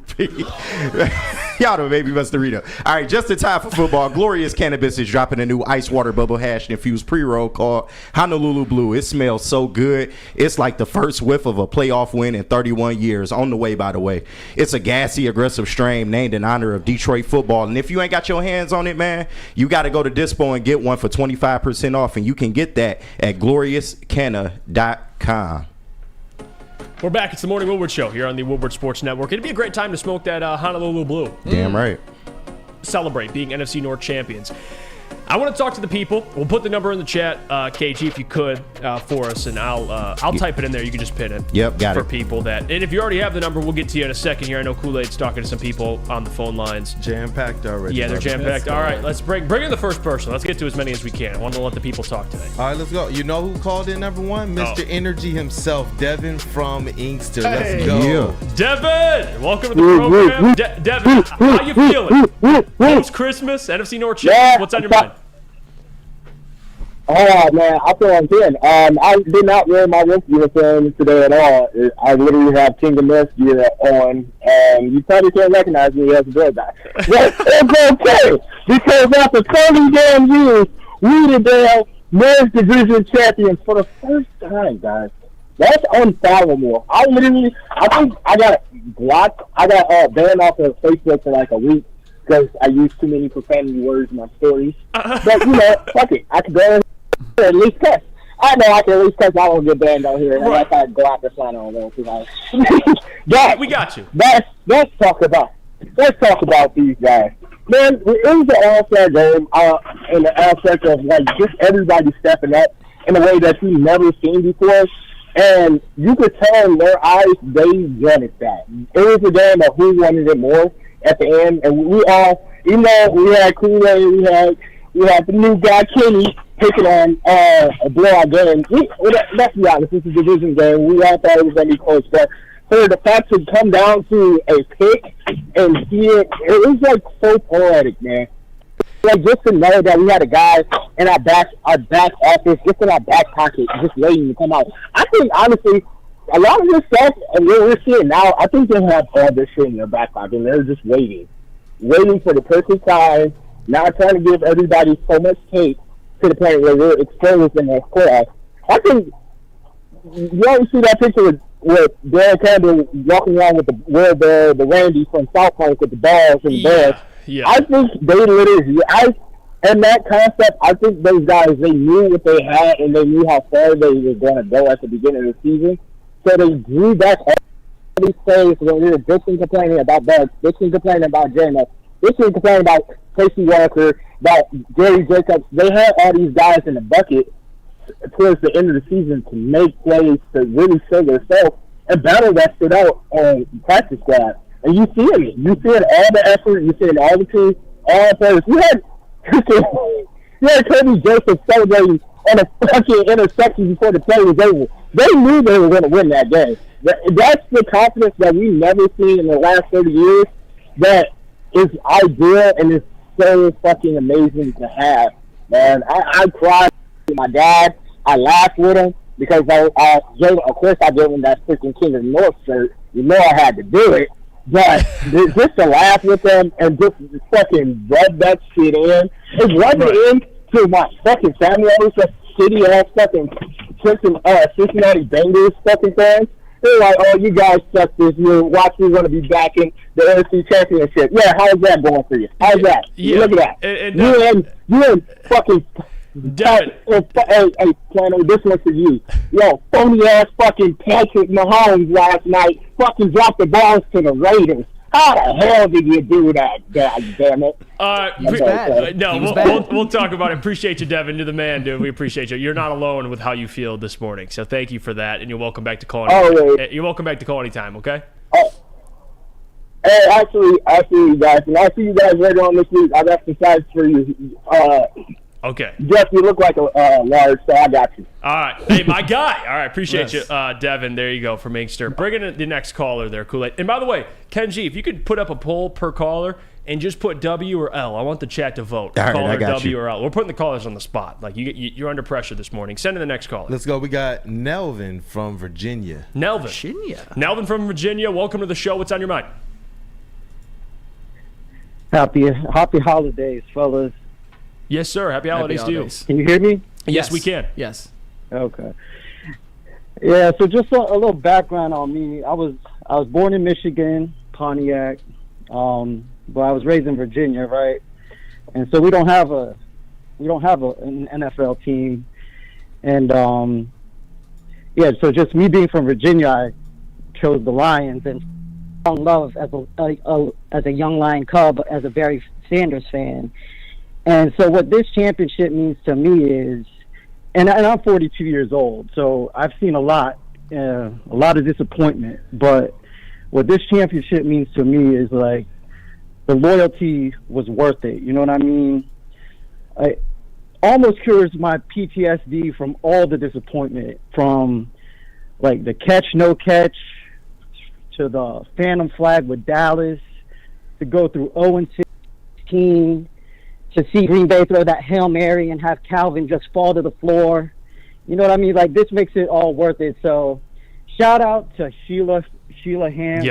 Y'all know baby Mustarito. All right, just in time for football. Glorious Cannabis is dropping a new ice water bubble hash infused pre-roll called Honolulu Blue. It smells so good. It's like the first whiff of a playoff win in 31 years. On the way, by the way. It's a gassy, aggressive strain named in honor of Detroit football. And if you ain't got your hands on it, man, you got to go to Dispo and get one for 25% off. And you can get that at gloriouscanna.com. We're back. It's the Morning Woodward Show here on the Woodward Sports Network. It'd be a great time to smoke that Honolulu Blue. Damn right. Celebrate being NFC North champions. I want to talk to the people. We'll put the number in the chat, KG, if you could, for us, and I'll type it in there. You can just pin it. Yep, got for it. people that. And if you already have the number, we'll get to you in a second here. I know Kool-Aid's talking to some people on the phone lines. Jam-packed already. Yeah, they're jam-packed. All right, let's bring in the first person. Let's get to as many as we can. I want to let the people talk today. All right, let's go. You know who called in number one? Mr. Energy himself, Devin from Inkster. Let's go. Yeah. Devin, welcome to the program. Devin, how you feeling? Post-Christmas, NFC North champions. What's on your mind? Oh man, I feel I'm good. I did not wear my work uniform today at all. I literally have Kingdom Nest gear on, and you probably can't recognize me as a girl guy. But it's okay, because after 30 damn years, we the damn men's division champions for the first time, guys. That's unfathomable. I think I got blocked. I got banned off of Facebook for like a week because I used too many profanity words in my stories. But you know, fuck it. I could go at least cuss. I know I can at least cuss. I won't get banned out here unless I go out the sign on them. We got you. Let's talk about these guys. Man, it was an all-star game in the aspect of like just everybody stepping up in a way that you've never seen before. And you could tell in their eyes they wanted that. It was a game of who wanted it more at the end. And we all, even though we had Kool-Aid, we had the new guy Kenny picking on a blowout game. Let's be honest, this is a division game. We all thought it was going to be close, but for the fact to come down to a pick and see it, it was like so poetic, man. Like just to know that we had a guy in our back office, just in our back pocket, just waiting to come out. I think honestly, a lot of this stuff, and we're seeing now, I think they have all this shit in their back pocket, and they're just waiting for the perfect time. Not trying to give everybody so much tape to the point where they're exposed in their class. I think you always see that picture with Darren Campbell walking around with the Randy from South Park with the balls and the bears. Yeah. I think they literally, and that concept, I think those guys, they knew what they had and they knew how far they were going to go at the beginning of the season. So they drew back all these plays when they were bitching, complaining about Bugs, bitching, complaining about J-Nuts, bitching, complaining about Casey Walker, about Jerry Jacobs. They had all these guys in the bucket towards the end of the season to make plays to really show themselves and battle that shit out on practice squad. And you see it. You see it all the effort. You see it all the team, all the players. You had Kirby Joseph celebrating on a fucking interception before the play was over. They knew they were going to win that game. That's the confidence that we've never seen in the last 30 years that is ideal and is so fucking amazing to have, man. I cried with my dad. I laughed with him because of course I gave him that freaking King of the North shirt. You know I had to do it. But just to laugh with them and just fucking rub that shit in. It's rubbing it in to my fucking family. I was just shitty ass fucking Cincinnati Bengals fucking fans. They're like, oh, you guys suck this year. Watch, we're going to be back in the NFC Championship. Yeah, how's that going for you? How's that? Yeah. Look at that. You and fucking... Hey, Plano, this one's for you. Yo, phony ass fucking Patrick Mahomes last night fucking dropped the balls to the Raiders. How the hell did you do that? God damn it. We'll talk about it. Appreciate you, Devin. You're the man, dude. We appreciate you. You're not alone with how you feel this morning. So thank you for that, and you're welcome back to call anytime. You're welcome back to call anytime, okay? Hey, actually, guys, and I'll see you guys later on this week. I got some sides for you. Okay. Jeff, you look like a large, so I got you. All right. Hey, my guy. All right. Appreciate you, Devin. There you go from Inkster. Bring in the next caller there, Kool-Aid. And by the way, Kenji, if you could put up a poll per caller and just put W or L. I want the chat to vote. All right, caller I got W you. or L. We're putting the callers on the spot. Like you're under pressure this morning. Send in the next caller. Let's go. We got Nelvin from Virginia. Nelvin from Virginia. Welcome to the show. What's on your mind? Happy holidays, fellas. Yes, sir. Happy holidays to you. Can you hear me? Yes, we can. Yes. Okay. Yeah, so just a little background on me. I was born in Michigan, Pontiac, but I was raised in Virginia, right? And so we don't have an NFL team, and yeah, so just me being from Virginia, I chose the Lions and fell in love as a young Lion Cub, as a Barry Sanders fan. And so what this championship means to me is, and I'm 42 years old, so I've seen a lot of disappointment. But what this championship means to me is like the loyalty was worth it. You know what I mean? I almost cures my PTSD from all the disappointment, from like the catch no catch to the phantom flag with Dallas, to go through 0-16. To see Green Bay throw that Hail Mary and have Calvin just fall to the floor. You know what I mean? Like, this makes it all worth it. So, shout out to Sheila Ham,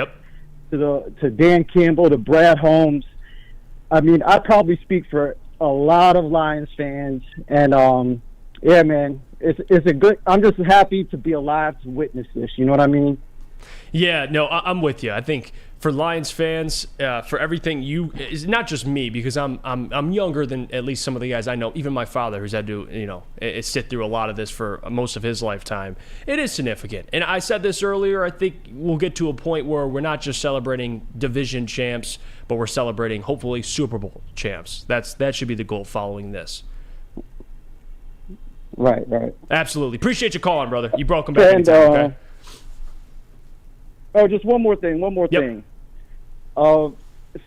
to Dan Campbell, to Brad Holmes. I mean, I probably speak for a lot of Lions fans. And, yeah, man, it's a good – I'm just happy to be alive to witness this. You know what I mean? Yeah, no, I'm with you. I think for Lions fans, for everything it's not just me, because I'm younger than at least some of the guys I know. Even my father, who's had to sit through a lot of this for most of his lifetime. It is significant, and I said this earlier. I think we'll get to a point where we're not just celebrating division champs, but we're celebrating hopefully Super Bowl champs. That should be the goal following this. Right. Absolutely. Appreciate you calling, brother. You broke them back anytime, okay? Oh, just one more thing.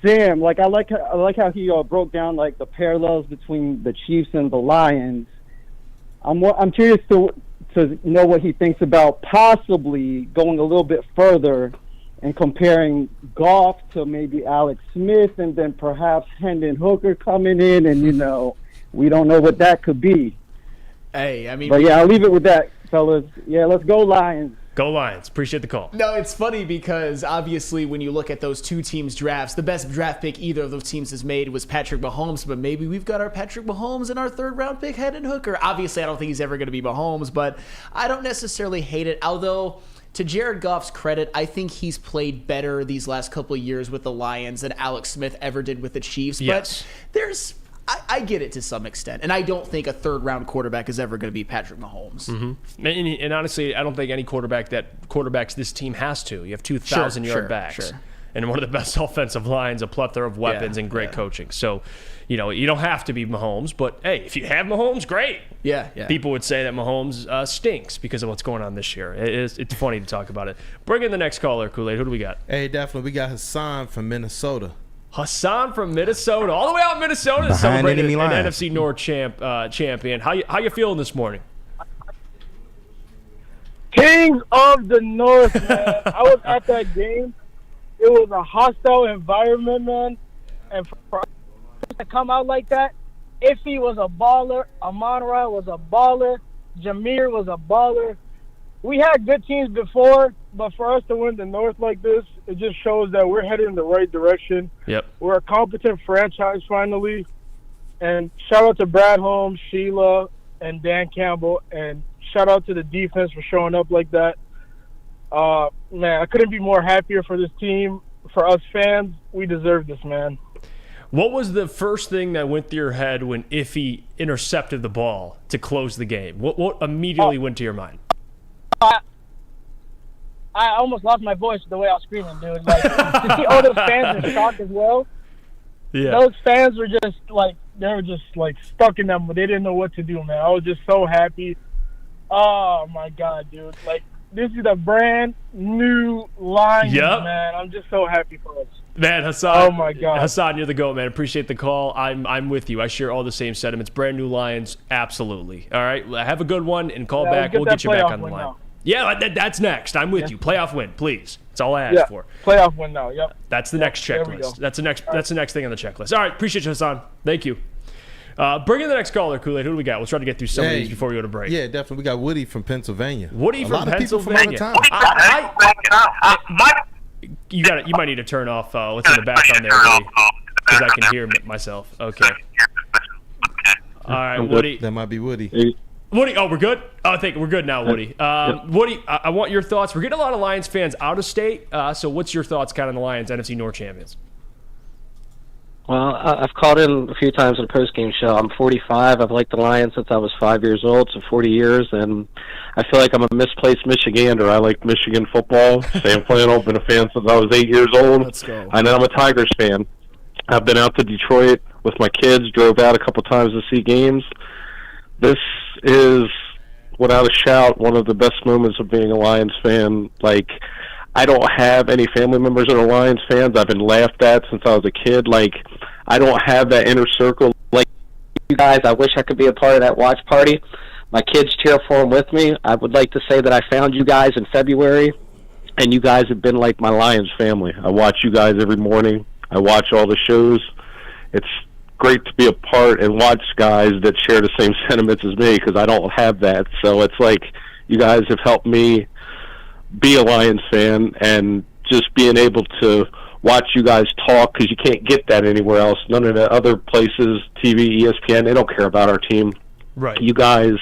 Sam, like I like how he broke down like the parallels between the Chiefs and the Lions. I'm curious to know what he thinks about possibly going a little bit further and comparing Goff to maybe Alex Smith, and then perhaps Hendon Hooker coming in, and we don't know what that could be. Hey, I mean, but yeah, I'll leave it with that, fellas. Yeah, let's go Lions. Go Lions. Appreciate the call. No, it's funny because obviously when you look at those two teams' drafts, the best draft pick either of those teams has made was Patrick Mahomes, but maybe we've got our Patrick Mahomes and our third-round pick, Hendon Hooker. Obviously, I don't think he's ever going to be Mahomes, but I don't necessarily hate it, although to Jared Goff's credit, I think he's played better these last couple of years with the Lions than Alex Smith ever did with the Chiefs. Yes. But I get it to some extent, and I don't think a third-round quarterback is ever going to be Patrick Mahomes. Mm-hmm. And honestly, I don't think any quarterbacks this team has to. You have 2,000-yard backs. Sure. And one of the best offensive lines, a plethora of weapons, and great coaching. So, you don't have to be Mahomes, but hey, if you have Mahomes, great. Yeah. People would say that Mahomes stinks because of what's going on this year. It's funny to talk about it. Bring in the next caller, Kool-Aid. Who do we got? Hey, definitely. We got Hassan from Minnesota. Hassan from Minnesota, all the way out in Minnesota, celebrating an NFC North champion. How you feeling this morning? Kings of the North, man. I was at that game. It was a hostile environment, man. And for us to come out like that, Iffy was a baller, Amon-Ra was a baller, Jameer was a baller. We had good teams before, but for us to win the North like this, it just shows that we're headed in the right direction. Yep. We're a competent franchise finally. And shout out to Brad Holmes, Sheila, and Dan Campbell. And shout out to the defense for showing up like that. Man, I couldn't be more happier for this team. For us fans, we deserve this, man. What was the first thing that went through your head when Iffy intercepted the ball to close the game? What immediately went to your mind? I almost lost my voice the way I was screaming, dude. Like, to see all those fans in shock as well. Yeah. Those fans were just like, they were just like stuck in them, but they didn't know what to do, man. I was just so happy. Oh my God, dude. Like, this is a brand new Lions, Yep. man. I'm just so happy for us. Man, Hassan. Oh, my God. Hassan, you're the GOAT, man. Appreciate the call. I'm with you. I share all the same sentiments. Brand new Lions, absolutely. All right, have a good one and call back. We'll get you back on the line. Now. Yeah, that's next. I'm with you. Playoff win, please. That's all I ask for. Playoff win now. Yep. That's the next There we checklist. go. That's the next thing on the checklist. All right, appreciate you, Hassan. Thank you. Bring in the next caller, Kool-Aid. Who do we got? We'll try to get through some of these before we go to break. Yeah, definitely. We got Woody from Pennsylvania. Woody A from lot of people Pennsylvania. From out of town. You got it. You might need to turn off what's in the background there, Woody, because I can hear myself. Okay. All right, Woody. That might be Woody. Woody, oh, we're good? Oh, I think we're good now, Woody. Woody, I want your thoughts. We're getting a lot of Lions fans out of state. So what's your thoughts kind of on the Lions, NFC North champions? Well, I've called in a few times on the post-game show. I'm 45. I've liked the Lions since I was 5 years old, so 40 years, and I feel like I'm a misplaced Michigander. I like Michigan football. Sam Flannel, been a fan since I was 8 years old. Let's go. And I'm a Tigers fan. I've been out to Detroit with my kids, drove out a couple times to see games. This is, without a shout, one of the best moments of being a Lions fan. Like, I don't have any family members that are Lions fans. I've been laughed at since I was a kid. Like, I don't have that inner circle. Like You guys, I wish I could be a part of that watch party. My kids cheer for them with me. I would like to say that I found you guys in February, and you guys have been like my Lions family. I watch you guys every morning. I watch all the shows. It's great to be a part and watch guys that share the same sentiments as me, because I don't have that. So it's like you guys have helped me be a Lions fan, and just being able to watch you guys talk, because you can't get that anywhere else. None of the other places, TV, ESPN, they don't care about our team. Right. You guys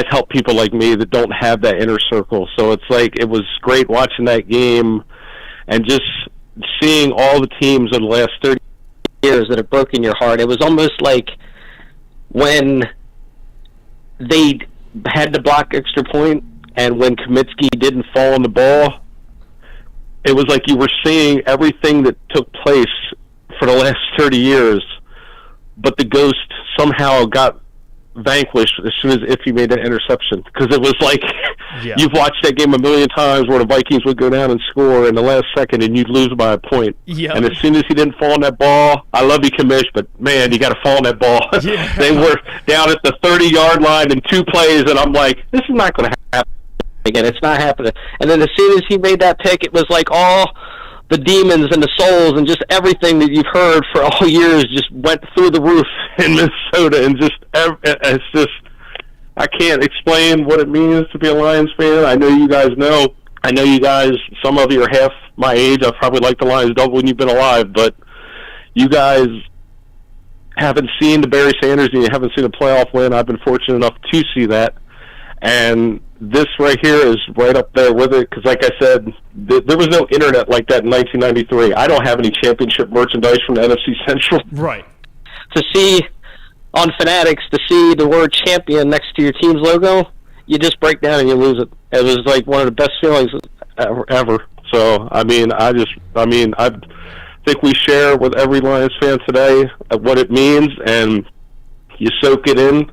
help people like me that don't have that inner circle. So it's like, it was great watching that game and just seeing all the teams of the last 30 years that have broken your heart. It was almost like when they had to block extra point and when Kaminsky didn't fall on the ball, it was like you were seeing everything that took place for the last 30 years, but the ghost somehow got vanquished as soon as Iffy made that interception. Because it was like, you've watched that game a million times where the Vikings would go down and score in the last second and you'd lose by a point. Yep. And as soon as he didn't fall on that ball, I love you, Kamish, but man, you got to fall on that ball. Yeah. They were down at the 30-yard line in 2 plays, and I'm like, this is not going to happen again. It's not happening. And then as soon as he made that pick, it was like all the demons and the souls and just everything that you've heard for all years just went through the roof in Minnesota. And it's just, I can't explain what it means to be a Lions fan. I know you guys know. I know you guys, some of you are half my age. I've probably liked the Lions double when you've been alive, but you guys haven't seen the Barry Sanders and you haven't seen a playoff win. I've been fortunate enough to see that. And this right here is right up there with it, because like I said, there was no internet like that in 1993. I don't have any championship merchandise from the NFC Central. Right. To see on Fanatics, to see the word champion next to your team's logo, you just break down and you lose it. It was like one of the best feelings ever. So, I think we share with every Lions fan today what it means, and you soak it in.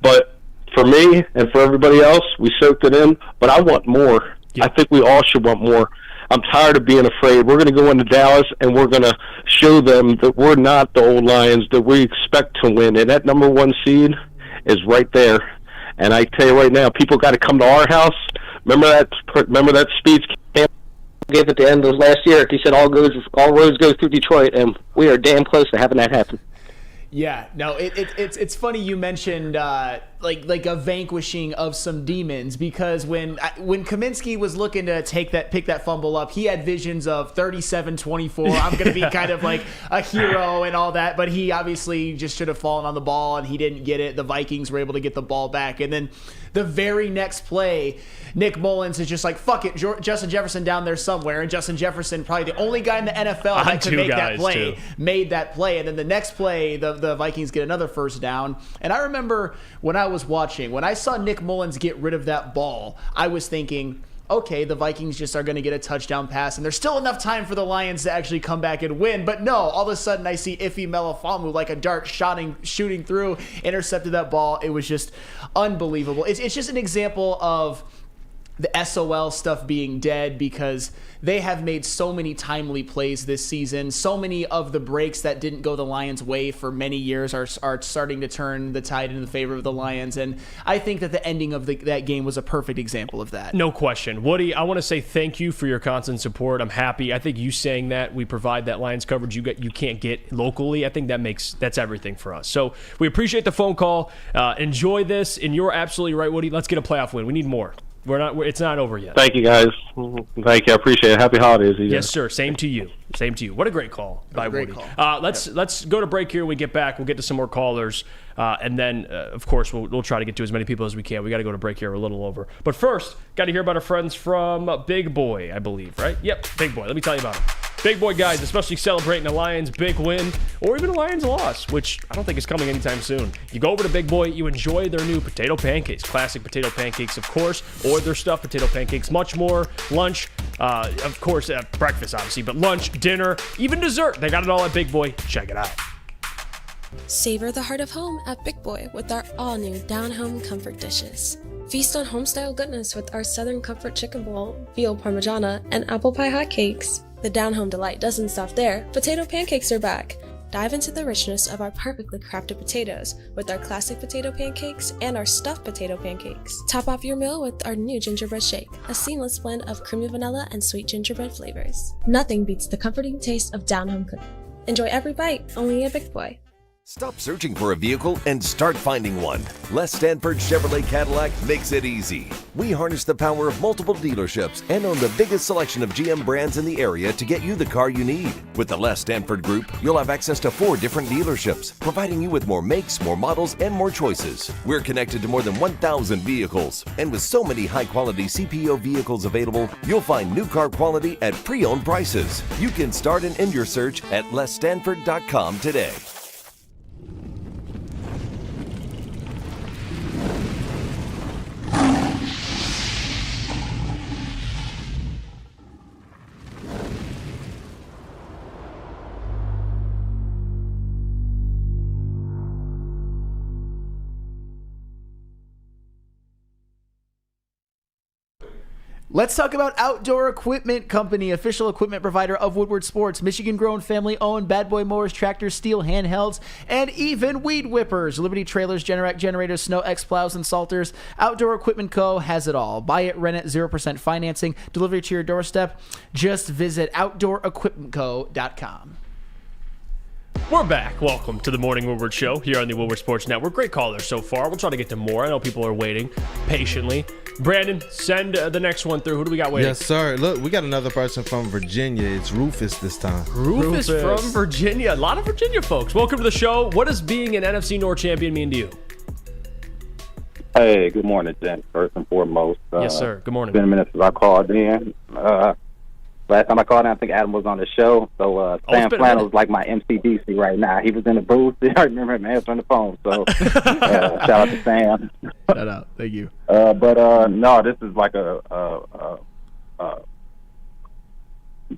But for me and for everybody else, we soaked it in, but I want more. Yeah. I think we all should want more. I'm tired of being afraid. We're going to go into Dallas, and we're going to show them that we're not the old Lions, that we expect to win. And that number 1 seed is right there. And I tell you right now, people got to come to our house. Remember that speech Cam gave at the end of last year? He said all roads go through Detroit, and we are damn close to having that happen. Yeah, no, it's funny you mentioned like a vanquishing of some demons, because when Kaminsky was looking to pick that fumble up, he had visions of 37-24. I'm going to be kind of like a hero and all that, but he obviously just should have fallen on the ball and he didn't get it. The Vikings were able to get the ball back, and then the very next play, Nick Mullins is just like, fuck it, Justin Jefferson down there somewhere, and Justin Jefferson, probably the only guy in the NFL that could make that play, made that play. And then the next play, the Vikings get another first down. And I remember when I was watching, when I saw Nick Mullins get rid of that ball, I was thinking, okay, the Vikings just are going to get a touchdown pass, and there's still enough time for the Lions to actually come back and win. But no, all of a sudden I see Iffy Melifonwu like a dart shooting through, intercepted that ball. It was just unbelievable. It's just an example of the SOL stuff being dead, because they have made so many timely plays this season. So many of the breaks that didn't go the Lions' way for many years are starting to turn the tide in the favor of the Lions. And I think that the ending of that game was a perfect example of that. No question. Woody, I want to say thank you for your constant support. I'm happy. I think you saying that we provide that Lions coverage you can't get locally, I think that's everything for us. So we appreciate the phone call. Enjoy this. And you're absolutely right, Woody. Let's get a playoff win. We need more. It's not over yet. Thank you, guys. Thank you. I appreciate it. Happy holidays. Yes, sir. Same to you. What a great call by Woody. Let's go to break here. When we get back, we'll get to some more callers. And then, of course, we'll try to get to as many people as we can. We got to go to break here. We're a little over. But first, got to hear about our friends from Big Boy, I believe, right? Yep, Big Boy. Let me tell you about them. Big Boy guys, especially celebrating a Lions big win or even a Lions loss, which I don't think is coming anytime soon. You go over to Big Boy, you enjoy their new potato pancakes, classic potato pancakes, of course, or their stuffed potato pancakes, much more. Lunch, of course, breakfast, obviously, but lunch, dinner, even dessert. They got it all at Big Boy. Check it out. Savor the heart of home at Big Boy with our all-new down-home comfort dishes. Feast on home-style goodness with our Southern Comfort Chicken Bowl, veal parmigiana, and apple pie hotcakes. The down-home delight doesn't stop there. Potato pancakes are back. Dive into the richness of our perfectly crafted potatoes with our classic potato pancakes and our stuffed potato pancakes. Top off your meal with our new gingerbread shake, a seamless blend of creamy vanilla and sweet gingerbread flavors. Nothing beats the comforting taste of down-home cooking. Enjoy every bite, only at Big Boy. Stop searching for a vehicle and start finding one. Les Stanford Chevrolet Cadillac makes it easy. We harness the power of multiple dealerships and own the biggest selection of GM brands in the area to get you the car you need. With the Les Stanford Group, you'll have access to 4 different dealerships, providing you with more makes, more models, and more choices. We're connected to more than 1,000 vehicles, and with so many high-quality CPO vehicles available, you'll find new car quality at pre-owned prices. You can start and end your search at lesstanford.com today. Let's talk about Outdoor Equipment Company, official equipment provider of Woodward Sports, Michigan-grown, family-owned, Bad Boy mowers, tractors, steel handhelds, and even weed whippers, Liberty trailers, Generac generators, Snow X plows, and salters. Outdoor Equipment Co. has it all. Buy it, rent it, 0% financing, delivery to your doorstep. Just visit OutdoorEquipmentCo.com. We're back. Welcome to the Morning Woodward Show here on the Woodward Sports Network. Great callers so far. We'll try to get to more. I know people are waiting patiently. Brandon, send the next one through. Who do we got waiting? Yes, sir. Look, we got another person from Virginia. It's Rufus this time. Rufus from Virginia. A lot of Virginia folks. Welcome to the show. What does being an NFC North champion mean to you? Hey, good morning, Jen. First and foremost. Yes, sir. Good morning. It's been a minute since I called in. Last time I called in, I think Adam was on the show. So Sam Flannel's like my MCDC right now. He was in the booth. I remember him answering the phone. So shout out to Sam. Shout out. Thank you. No, this is like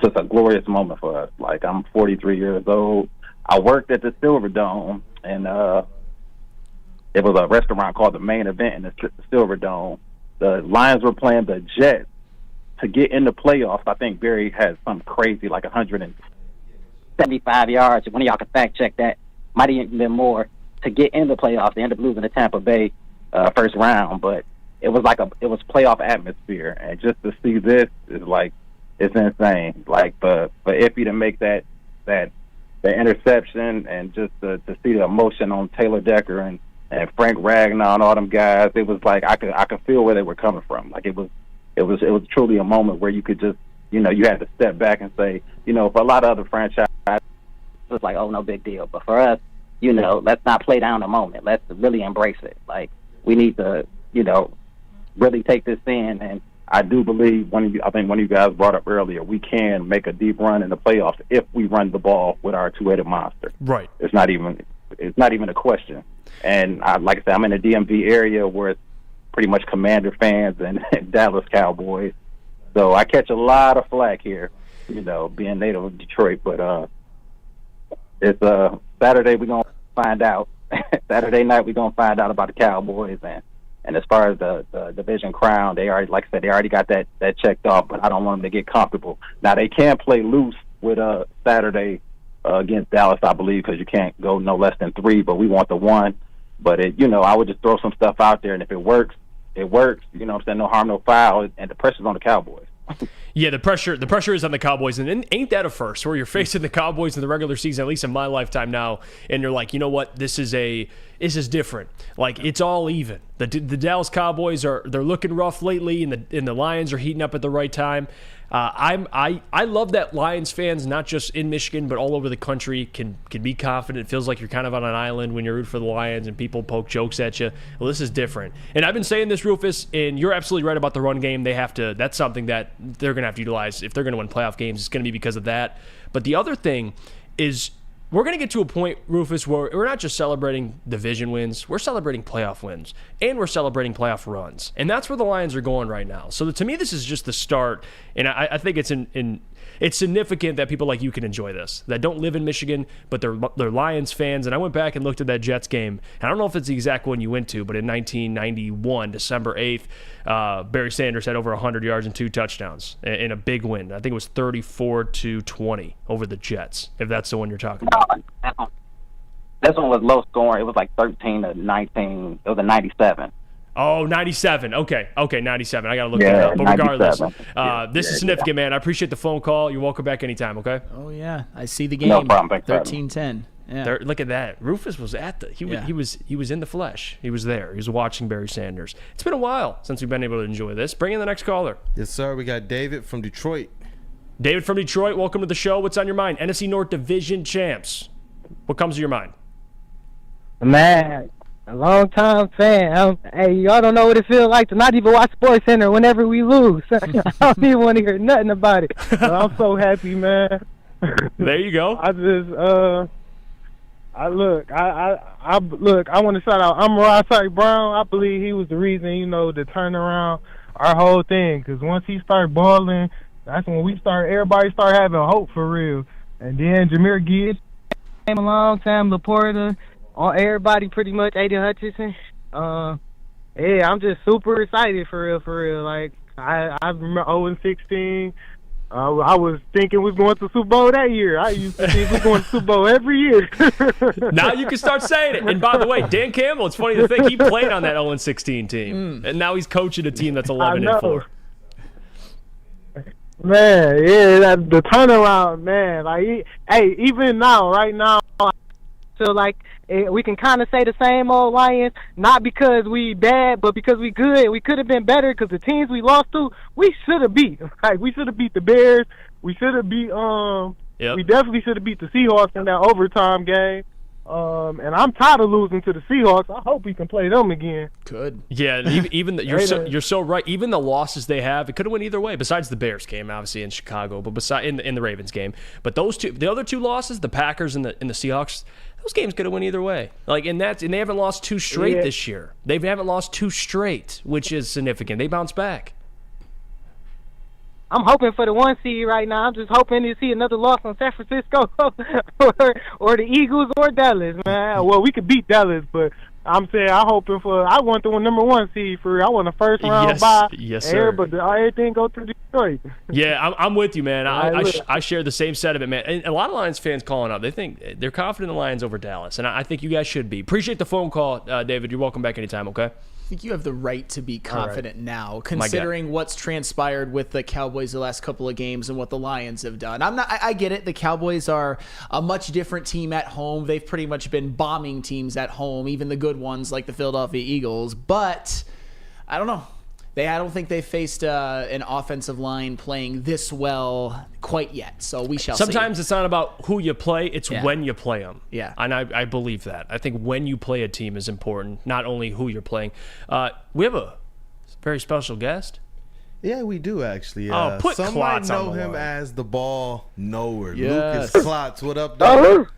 just a glorious moment for us. Like, I'm 43 years old. I worked at the Silver Dome, and it was a restaurant called The Main Event in the Silver Dome. The Lions were playing the Jets. To get in the playoffs, I think Barry had something crazy, like 175 yards. One of y'all can fact check that. Might have even been more. To get in the playoffs, they ended up losing to Tampa Bay first round, but it was playoff atmosphere, and just to see this is like, it's insane. Like for Iffy to make that interception, and just to see the emotion on Taylor Decker and Frank Ragnar and all them guys, it was like I could feel where they were coming from. Like it was truly a moment where you could just, you had to step back and say, for a lot of other franchises, it's like, oh, no big deal. But for us, let's not play down the moment. Let's really embrace it. Like, we need to, really take this in. And I do believe I think one of you guys brought up earlier, we can make a deep run in the playoffs if we run the ball with our two-headed monster. Right. It's not even a question. And like I said, I'm in the DMV area where it's pretty much Commander fans and Dallas Cowboys. So I catch a lot of flack here, being native of Detroit. But it's Saturday we're going to find out. Saturday night we're going to find out about the Cowboys. And And as far as the division crown, they already, like I said, they already got that checked off. But I don't want them to get comfortable. Now they can play loose with Saturday against Dallas, I believe, because you can't go no less than 3. But we want the 1. But I would just throw some stuff out there, and if it works, it works. You know what I'm saying? No harm, no foul, and the pressure's on the Cowboys. Yeah, the pressure is on the Cowboys, and ain't that a first where you're facing the Cowboys in the regular season, at least in my lifetime now, and you're like, you know what, this is different. Like, it's all even. The Dallas Cowboys they're looking rough lately, and the Lions are heating up at the right time. I love that Lions fans, not just in Michigan but all over the country, can be confident. It feels like you're kind of on an island when you root for the Lions and people poke jokes at you. Well, this is different, and I've been saying this, Rufus, and you're absolutely right about the run game. That's something that they're going to have to utilize if they're going to win playoff games. It's going to be because of that. But the other thing is, we're going to get to a point, Rufus, where we're not just celebrating division wins, we're celebrating playoff wins, and we're celebrating playoff runs. And that's where the Lions are going right now. So to me, this is just the start, and I think it's significant that people like you can enjoy this, that don't live in Michigan, but they're Lions fans. And I went back and looked at that Jets game, and I don't know if it's the exact one you went to, but in 1991, December 8th, Barry Sanders had over 100 yards and 2 touchdowns in a big win. I think it was 34-20 over the Jets, if that's the one you're talking about. This one was low scoring. It was like 13-19. It was a 97. Oh, 97. Okay, 97. I got to look that up. But regardless, this is significant, man. I appreciate the phone call. You're welcome back anytime, okay? Oh, yeah. I see the game. No problem. 13-10. Yeah. Look at that. Rufus was at he was in the flesh. He was there. He was watching Barry Sanders. It's been a while since we've been able to enjoy this. Bring in the next caller. Yes, sir. We got David from Detroit. David from Detroit, welcome to the show. What's on your mind? NFC North Division champs. What comes to your mind? Man, a long-time fan. Hey, y'all don't know what it feels like to not even watch SportsCenter whenever we lose. I don't even want to hear nothing about it. So I'm so happy, man. There you go. I want to shout out Amon-Ra Brown. I believe he was the reason, to turn around our whole thing. Because once he started balling, that's when everybody started having hope for real. And then Jahmyr Gibbs came along, Sam Laporta, everybody pretty much, Aiden Hutchinson. Yeah, I'm just super excited for real. Like, I remember 0-16. I was thinking we was going to Super Bowl that year. I used to think we was going to Super Bowl every year. Now you can start saying it. And by the way, Dan Campbell, it's funny to think he played on that 0-16 team. And now he's coaching a team that's 11-4. Man, yeah, the turnaround, man. Like, even now, right now, I feel like we can kind of say the same old Lions, not because we bad, but because we good. We could have been better because the teams we lost to, we should have beat. Like, we should have beat the Bears. We should have beat. We definitely should have beat the Seahawks in that overtime game. And I'm tired of losing to the Seahawks. I hope we can play them again. Good. Yeah, you're so right. Even the losses they have, it could have went either way. Besides the Bears game, obviously in Chicago, but in the Ravens game, but the other two losses, the Packers and the Seahawks, those games could have went either way. Like, and they haven't lost 2 straight this year. They haven't lost 2 straight, which is significant. They bounce back. I'm hoping for the 1 seed right now. I'm just hoping to see another loss on San Francisco or the Eagles or Dallas, man. Well, we could beat Dallas, but I'm saying I want the number 1 seed for. I want a first round bye. Yes, sir. But everything go through Detroit. Yeah, I'm with you, man. I share the same sentiment, man. And a lot of Lions fans calling up, they think they're confident in the Lions over Dallas, and I think you guys should be. Appreciate the phone call, David. You're welcome back anytime. Okay. I think you have the right to be confident now, considering what's transpired with the Cowboys the last couple of games and what the Lions have done. I get it. The Cowboys are a much different team at home. They've pretty much been bombing teams at home, even the good ones like the Philadelphia Eagles. But I don't know. I don't think they've faced an offensive line playing this well quite yet. So we shall see. Sometimes it's not about who you play, it's when you play them. Yeah. And I believe that. I think when you play a team is important, not only who you're playing. We have a very special guest. Yeah, we do actually. Put some Klotz might on know the him line. as the ball knower. Yes. Lucas Klotz, what up, dog?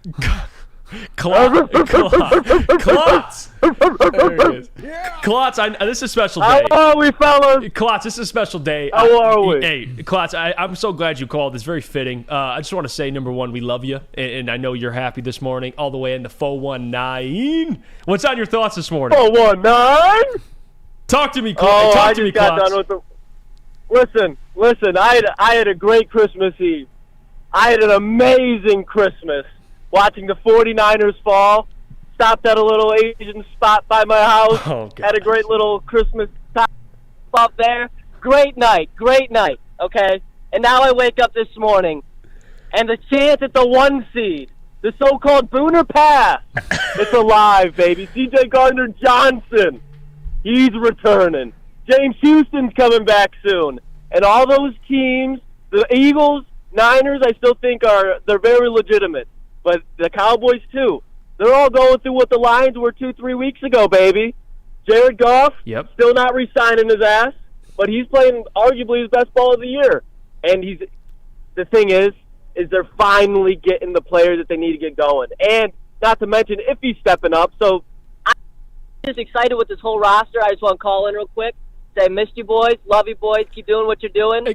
Klotz. There he is. Klotz, this is a special day. How are we, fellas? Klotz, this is a special day. How are we? Hey, Klotz, I'm so glad you called. It's very fitting. I just want to say, number one, we love you, and I know you're happy this morning, all the way in the 419. What's on your thoughts this morning? 419? Talk to me, Oh, talk I to just me, got Klotz. done with the. Listen. I had a great Christmas Eve. I had an amazing Christmas watching the 49ers fall. Stopped at a little Asian spot by my house. Oh, God. Had a great little Christmas time up there. Great night. Okay? And now I wake up this morning, and the chance at the 1 seed, the so-called Booner Pass, it's alive, baby. C.J. Gardner-Johnson, he's returning. James Houston's coming back soon. And all those teams, the Eagles, Niners, I still think they're very legitimate. But the Cowboys, too. They're all going through what the Lions were 2-3 weeks ago, baby. Jared Goff, still not re-signing his ass, but he's playing arguably his best ball of the year. And the thing is they're finally getting the players that they need to get going. And not to mention Iffy's stepping up. So I'm just excited with this whole roster. I just want to call in real quick. Say, missed you boys, love you boys, keep doing what you're doing.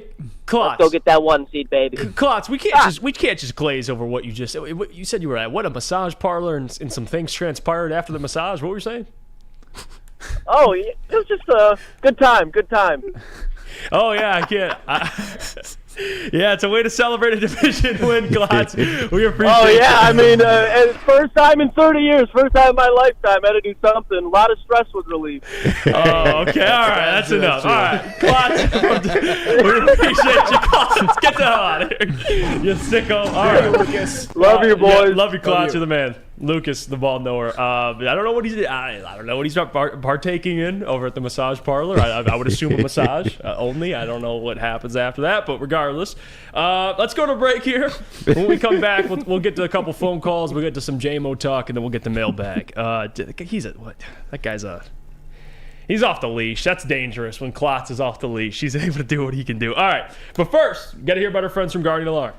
Klotz. Let's go get that 1 seed, baby. Klotz, we can't just glaze over what you just said. You said you were at a massage parlor and some things transpired after the massage. What were you saying? Oh, it was just a good time. Oh yeah, I can't. Yeah, it's a way to celebrate a division win, Klotz. We appreciate Oh, yeah, it. I mean, it's first time in 30 years, first time in my lifetime, I had to do something. A lot of stress was relieved. Oh, okay, all right, that's enough. All right, Klotz, we appreciate you, Klotz. Get the hell out of here, you sicko. All right, Lucas. Love you, boys. Yeah, love you, Klotz. You're the man. Lucas, the ball knower. I don't know what he's partaking in over at the massage parlor. I would assume a massage only. I don't know what happens after that, but regardless, let's go to break here. When we come back, we'll get to a couple phone calls. We'll get to some JMO talk, and then we'll get the mailbag. That guy's he's off the leash. That's dangerous when Klotz is off the leash. He's able to do what he can do. All right, but first, got to hear about our friends from Guardian Alarm.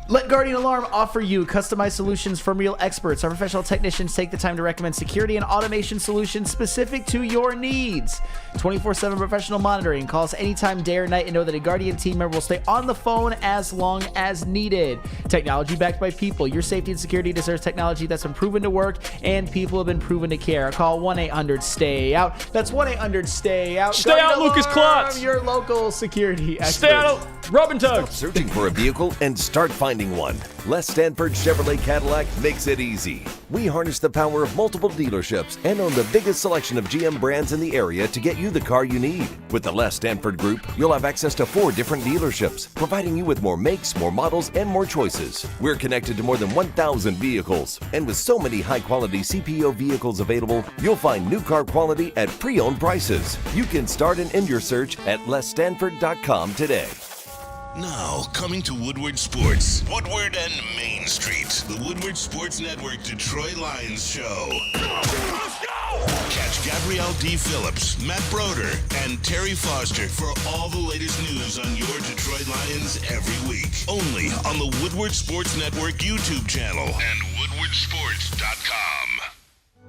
Let Guardian Alarm offer you customized solutions from real experts. Our professional technicians take the time to recommend security and automation solutions specific to your needs. 24/7 professional monitoring. Call us anytime, day or night, and know that a Guardian team member will stay on the phone as long as needed. Technology backed by people. Your safety and security deserves technology that's been proven to work, and people have been proven to care. Call 1-800-STAY-OUT. That's 1-800-STAY-OUT. Stay out, Lucas Klotz. Your local security experts. Stay out, Rub and Tug. Stop searching for a vehicle and start finding one. Les Stanford Chevrolet Cadillac makes it easy. We harness the power of multiple dealerships and own the biggest selection of GM brands in the area to get you the car you need. With the Les Stanford Group, you'll have access to 4 different dealerships, providing you with more makes, more models, and more choices. We're connected to more than 1,000 vehicles, and with so many high-quality CPO vehicles available, you'll find new car quality at pre-owned prices. You can start and end your search at lesstanford.com today. Now, coming to Woodward Sports, Woodward and Main Street, the Woodward Sports Network Detroit Lions Show. Let's go! Catch Gabrielle D. Phillips, Matt Broder, and Terry Foster for all the latest news on your Detroit Lions every week. Only on the Woodward Sports Network YouTube channel and woodwardsports.com.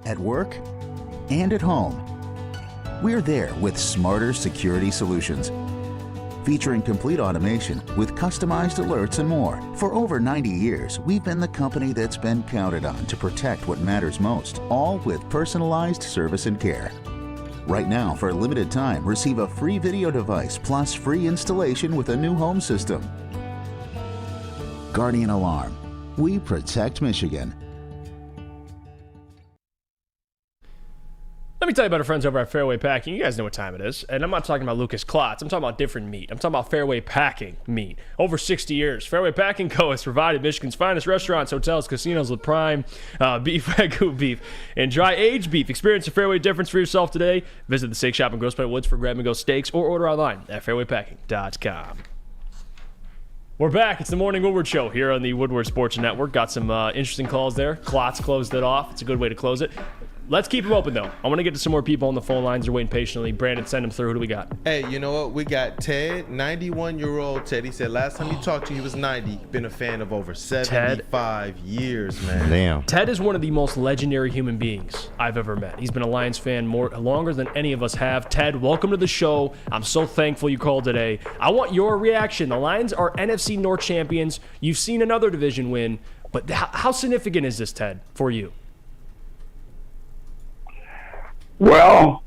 At work and at home, we're there with smarter security solutions. Featuring complete automation with customized alerts and more. For over 90 years, we've been the company that's been counted on to protect what matters most, all with personalized service and care. Right now, for a limited time, receive a free video device plus free installation with a new home system. Guardian Alarm. We protect Michigan. Let me tell you about our friends over at Fairway Packing. You guys know what time it is. And I'm not talking about Lucas Klotz. I'm talking about different meat. I'm talking about Fairway Packing meat. Over 60 years, Fairway Packing Co. has provided Michigan's finest restaurants, hotels, casinos with prime beef, Wagyu beef, and dry-aged beef. Experience a Fairway difference for yourself today. Visit the steak shop in Grosse Pointe Woods for grab-and-go steaks or order online at fairwaypacking.com. We're back. It's the Morning Woodward Show here on the Woodward Sports Network. Got some interesting calls there. Klotz closed it off. It's a good way to close it. Let's keep them open, though. I want to get to some more people on the phone lines. They're waiting patiently. Brandon, send them through. Who do we got? Hey, you know what? We got Ted, 91-year-old Ted. He said last time you talked to him, he was 90. Been a fan of over 75 years, man. Damn. Ted is one of the most legendary human beings I've ever met. He's been a Lions fan longer than any of us have. Ted, welcome to the show. I'm so thankful you called today. I want your reaction. The Lions are NFC North champions. You've seen another division win, but how significant is this, Ted, for you? Well,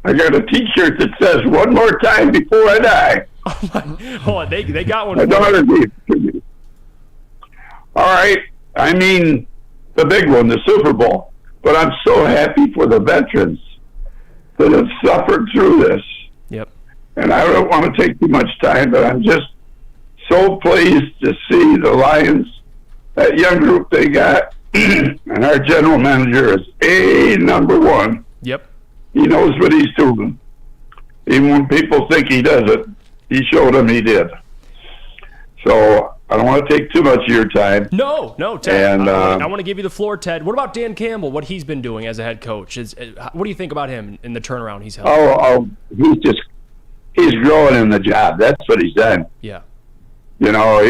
I got a T-shirt that says "One more time before I die." Hold on, they got one. My daughter gave it to me. All right, I mean the big one, the Super Bowl. But I'm so happy for the veterans that have suffered through this. Yep. And I don't want to take too much time, but I'm just so pleased to see the Lions, that young group they got, and our general manager is number one. Yep. He knows what he's doing. Even when people think he doesn't, he showed them he did. So I don't want to take too much of your time. No, Ted. And I want to give you the floor, Ted. What about Dan Campbell? What he's been doing as a head coach? What do you think about him in the turnaround he's held? He's growing in the job. That's what he's done. Yeah. You know,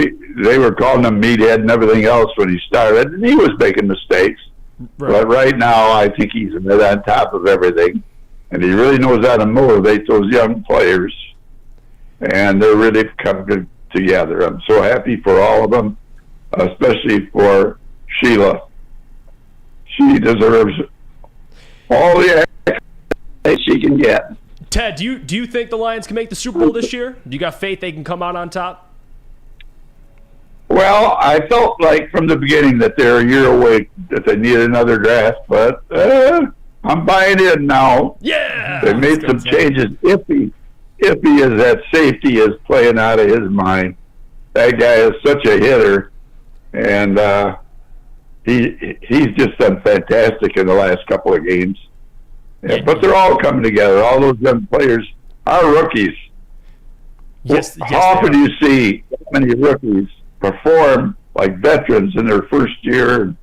they were calling him meathead and everything else when he started, and he was making mistakes. Right. But right now, I think he's right on top of everything, and he really knows how to motivate those young players, and they're really coming together. I'm so happy for all of them, especially for Sheila. She deserves all the accolades she can get. Ted, do you think the Lions can make the Super Bowl this year? Do you got faith they can come out on top? Well, I felt like from the beginning that they're a year away, that they need another draft, but I'm buying in now. Yeah! They made some changes. Iffy is that safety is playing out of his mind. That guy is such a hitter, and he's just done fantastic in the last couple of games. Yeah, but they're all coming together. All those young players are rookies. Yes, How often do you see many rookies perform like veterans in their first year,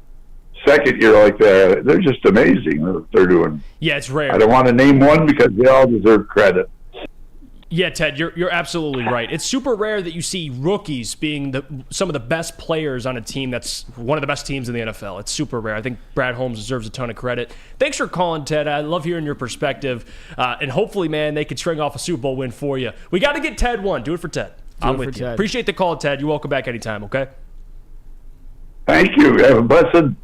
second year like that? They're just amazing what they're doing. Yeah, it's rare. I don't want to name one because they all deserve credit. Yeah, Ted, you're absolutely right. It's super rare that you see rookies being some of the best players on a team that's one of the best teams in the NFL. It's super rare. I think Brad Holmes deserves a ton of credit. Thanks for calling, Ted. I love hearing your perspective. And hopefully, man, they could string off a Super Bowl win for you. We got to get Ted one. Do it for Ted. I'm with you. Ted. Appreciate the call, Ted. You're welcome back anytime, okay? Thank you. Have a blessed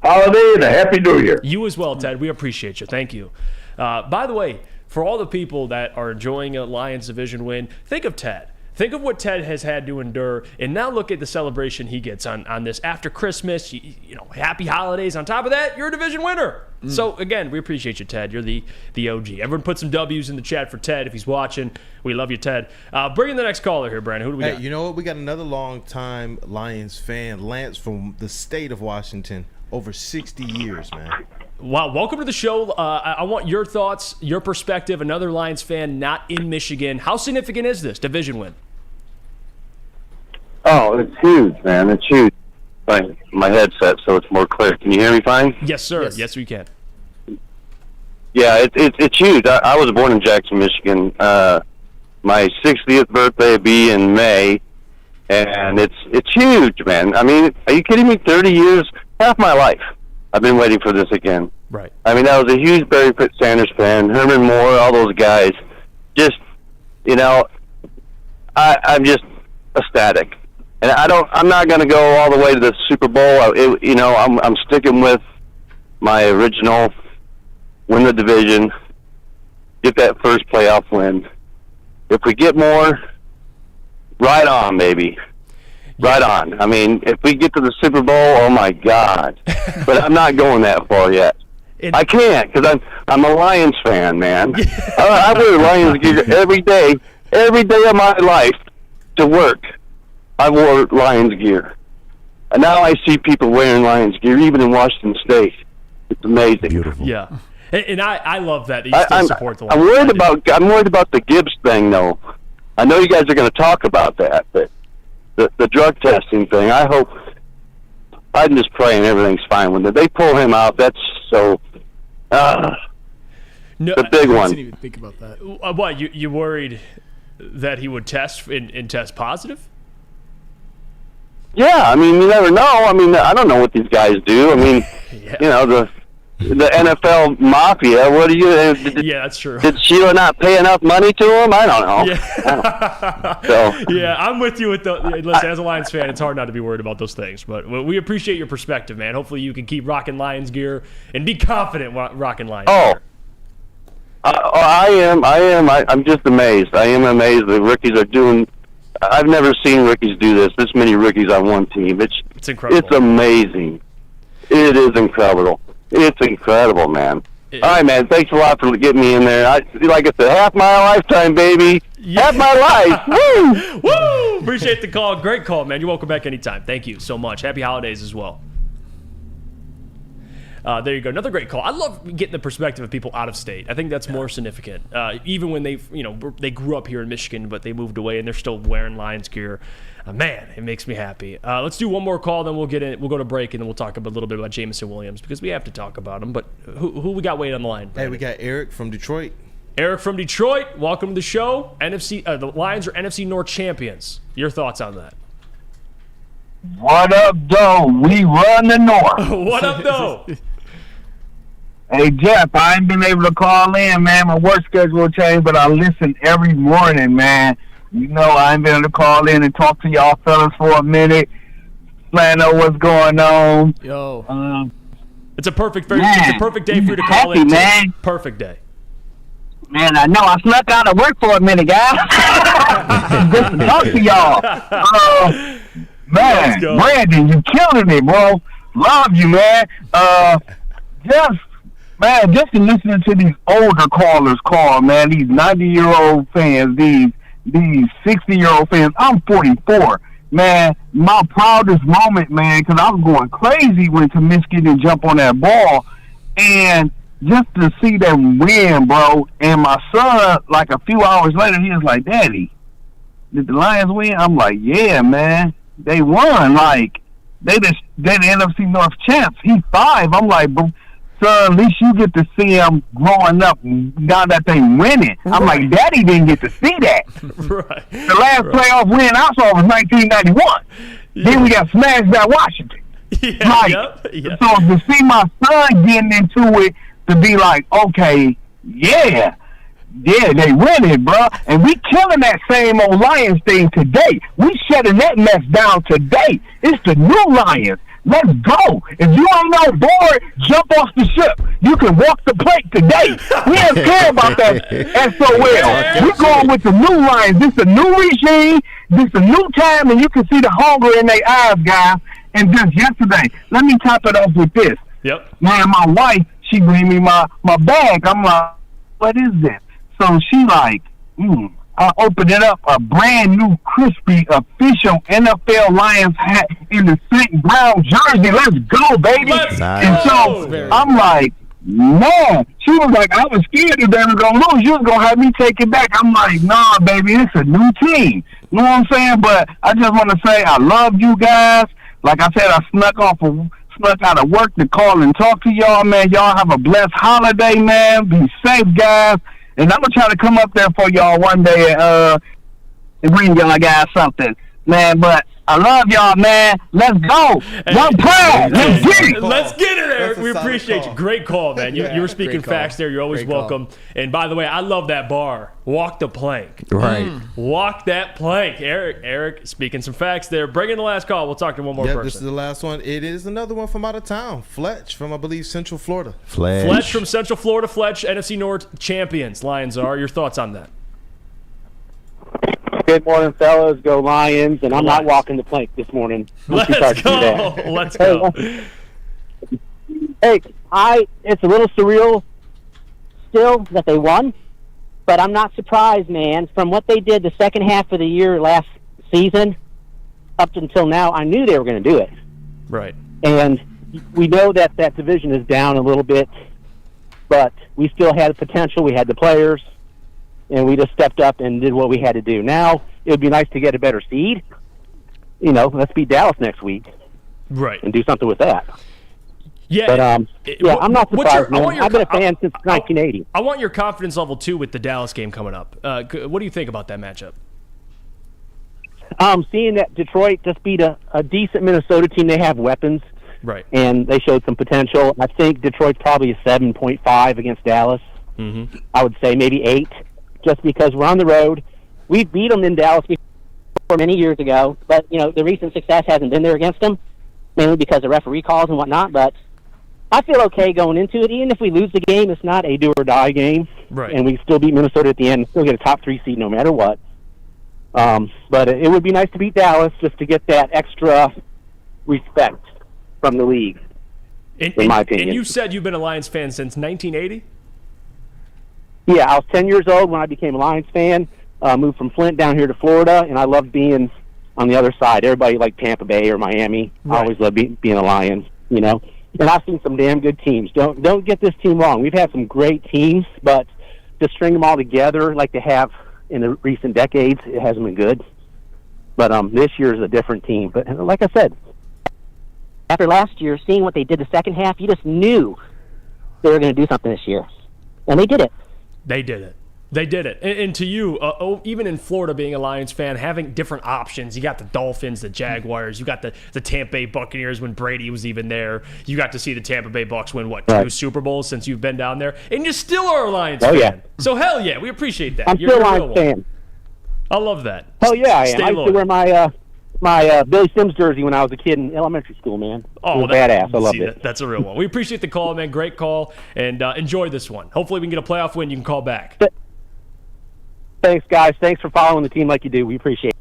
holiday and a happy new year. You as well, Ted. We appreciate you. Thank you. By the way, for all the people that are enjoying a Lions division win, think of Ted. Think of what Ted has had to endure, and now look at the celebration he gets on this after Christmas. You know, happy holidays. On top of that, you're a division winner. So, again, we appreciate you, Ted. You're the OG. Everyone put some W's in the chat for Ted if he's watching. We love you, Ted. Bring in the next caller here, Brandon. Who do we got? You know what? We got another long-time Lions fan, Lance from the state of Washington, over 60 years, man. Wow, welcome to the show. I want your thoughts, your perspective. Another Lions fan not in Michigan. How significant is this division win? Oh, it's huge, man. It's huge. My headset, so it's more clear. Can you hear me fine? Yes, sir. Yes, we can. Yeah, it's huge. I was born in Jackson, Michigan. My 60th birthday will be in May, and it's huge, man. I mean, are you kidding me? 30 years, half my life, I've been waiting for this again. Right. I mean, I was a huge Barry Fitz Sanders fan, Herman Moore, all those guys. Just, you know, I'm just ecstatic. And I'm not going to go all the way to the Super Bowl. I'm sticking with my original: win the division, get that first playoff win. If we get more, right on, baby. Right on. I mean, if we get to the Super Bowl, oh my God! But I'm not going that far yet. I can't because I'm a Lions fan, man. I wear Lions gear every day of my life to work. I wore Lions gear. And now I see people wearing Lions gear, even in Washington State. It's amazing. Beautiful. Yeah. And I love that you still support the Lions. I'm worried about the Gibbs thing, though. I know you guys are going to talk about that, but the drug testing thing, I'm just praying everything's fine with it. They pull him out, that's so... No, the big one. I didn't even think about that. What, you worried that he would test and test positive? Yeah, I mean, you never know. I mean, I don't know what these guys do. I mean, you know, the NFL mafia. What do you? Yeah, that's true. Did Sheila not pay enough money to him? I don't know. Yeah, yeah, I'm with you with the. Listen, as a Lions fan, it's hard not to be worried about those things. But we appreciate your perspective, man. Hopefully, you can keep rocking Lions gear and be confident rocking Lions gear. I am. I'm just amazed. I am amazed. The rookies are doing. I've never seen rookies do this. This many rookies on one team. It's incredible. It's amazing. It is incredible. It's incredible, man. All right, man. Thanks a lot for getting me in there. Like I said, half my lifetime, baby. Yeah. Half my life. Woo! Woo! Appreciate the call. Great call, man. You're welcome back anytime. Thank you so much. Happy holidays as well. There you go. Another great call. I love getting the perspective of people out of state. I think that's more significant. Even when they grew up here in Michigan, but they moved away and they're still wearing Lions gear. Man, it makes me happy. Let's do one more call, then we'll get in. We'll go to break, and then we'll talk a little bit about Jameson Williams because we have to talk about him. But who we got waiting on the line? Hey, we got Eric from Detroit. Eric from Detroit, welcome to the show. The Lions are NFC North champions. Your thoughts on that? What up, though? We run the North. What up, though? Hey, Jeff, I ain't been able to call in, man. My work schedule changed, but I listen every morning, man. You know, I ain't been able to call in and talk to y'all fellas for a minute. Let know what's going on. Yo. It's a perfect day for you to call in. Man. Perfect day. Man, I know. I snuck out of work for a minute, guys. Just to talk to y'all. Man, Brandon, you killing it, bro. Love you, man. Just in listening to these older callers call, man, these 90-year-old fans, these 60-year-old fans. I'm 44. Man, my proudest moment, man, because I was going crazy when Comiskey didn't jump on that ball. And just to see them win, bro. And my son, like a few hours later, he was like, Daddy, did the Lions win? I'm like, yeah, man. They won. Like, they're the NFC North champs. He's 5. I'm like, bro, son, at least you get to see them growing up now that they winning. I'm like, Daddy didn't get to see that. Right. The last playoff win I saw was 1991. Yeah. Then we got smashed by Washington. Yeah, So to see my son getting into it, to be like, okay, yeah, they winning, bro. And we killing that same old Lions thing today. We shutting that mess down today. It's the new Lions. Let's go. If you ain't on board, jump off the ship. You can walk the plank today. We don't care about that SOL. We're going with the new Lions. This is a new regime. This is a new time, and you can see the hunger in their eyes, guys. And just yesterday, let me top it off with this. Yep. Man, my wife, she bring me my bag. I'm like, what is this? So she like, I opened it up, a brand new, crispy, official NFL Lions hat in the St. Brown jersey. Let's go, baby. And so I'm like, man. She was like, I was scared that they were going to lose. You was going to have me take it back. I'm like, nah, baby, it's a new team. You know what I'm saying? But I just want to say I love you guys. Like I said, I snuck out of work to call and talk to y'all, man. Y'all have a blessed holiday, man. Be safe, guys. And I'm going to try to come up there for y'all one day and bring y'all guys something, man. But I love y'all, man. Let's go. One pride. Let's get it. Let's get it, Eric. We appreciate you. Great call, man. You were speaking facts there. You're always welcome. And by the way, I love that bar. Walk the plank. Right. Walk that plank. Eric, speaking some facts there. Bring in the last call. We'll talk to one more person. This is the last one. It is another one from out of town. Fletch from, I believe, Central Florida. Fletch from Central Florida. Fletch, NFC North champions. Lions are. Your thoughts on that? Good morning, fellas. Go Lions. And I'm not walking the plank this morning. Let's go. Let's go. Hey, it's a little surreal still that they won, but I'm not surprised, man. From what they did the second half of the year last season up until now, I knew they were going to do it. Right. And we know that that division is down a little bit, but we still had the potential. We had the players. And we just stepped up and did what we had to do. Now, it would be nice to get a better seed. You know, let's beat Dallas next week. Right. And do something with that. Yeah. But, I'm not surprised, man. I've been a fan since 1980. I want your confidence level, too, with the Dallas game coming up. What do you think about that matchup? Seeing that Detroit just beat a decent Minnesota team, they have weapons. Right. And they showed some potential. I think Detroit's probably a 7.5 against Dallas. Mm-hmm. I would say maybe 8. Just because we're on the road. We beat them in Dallas before many years ago, but, you know, the recent success hasn't been there against them, mainly because of referee calls and whatnot, but I feel okay going into it. Even if we lose the game, it's not a do-or-die game. Right. And we still beat Minnesota at the end, still get a top 3 seed no matter what. But it would be nice to beat Dallas just to get that extra respect from the league, in my opinion. And you said you've been a Lions fan since 1980? Yeah, I was 10 years old when I became a Lions fan, moved from Flint down here to Florida, and I loved being on the other side. Everybody liked Tampa Bay or Miami. Right. I always loved being a Lions, you know. And I've seen some damn good teams. Don't get this team wrong. We've had some great teams, but to string them all together like they have in the recent decades, it hasn't been good. But this year is a different team. But like I said, after last year, seeing what they did the second half, you just knew they were going to do something this year. And they did it. They did it. They did it. And to you, even in Florida, being a Lions fan, having different options, you got the Dolphins, the Jaguars, you got the Tampa Bay Buccaneers when Brady was even there. You got to see the Tampa Bay Bucs win, what, 2 Super Bowls since you've been down there? And you still are a Lions fan. Yeah. So hell yeah, we appreciate that. I'm still a Lions fan. I love that. Hell yeah, I am. Stay I used to wear my Billy Sims jersey when I was a kid in elementary school, man. Oh, it was badass. I loved it. That's a real one. We appreciate the call, man. Great call. And enjoy this one. Hopefully we can get a playoff win. You can call back. Thanks, guys. Thanks for following the team like you do. We appreciate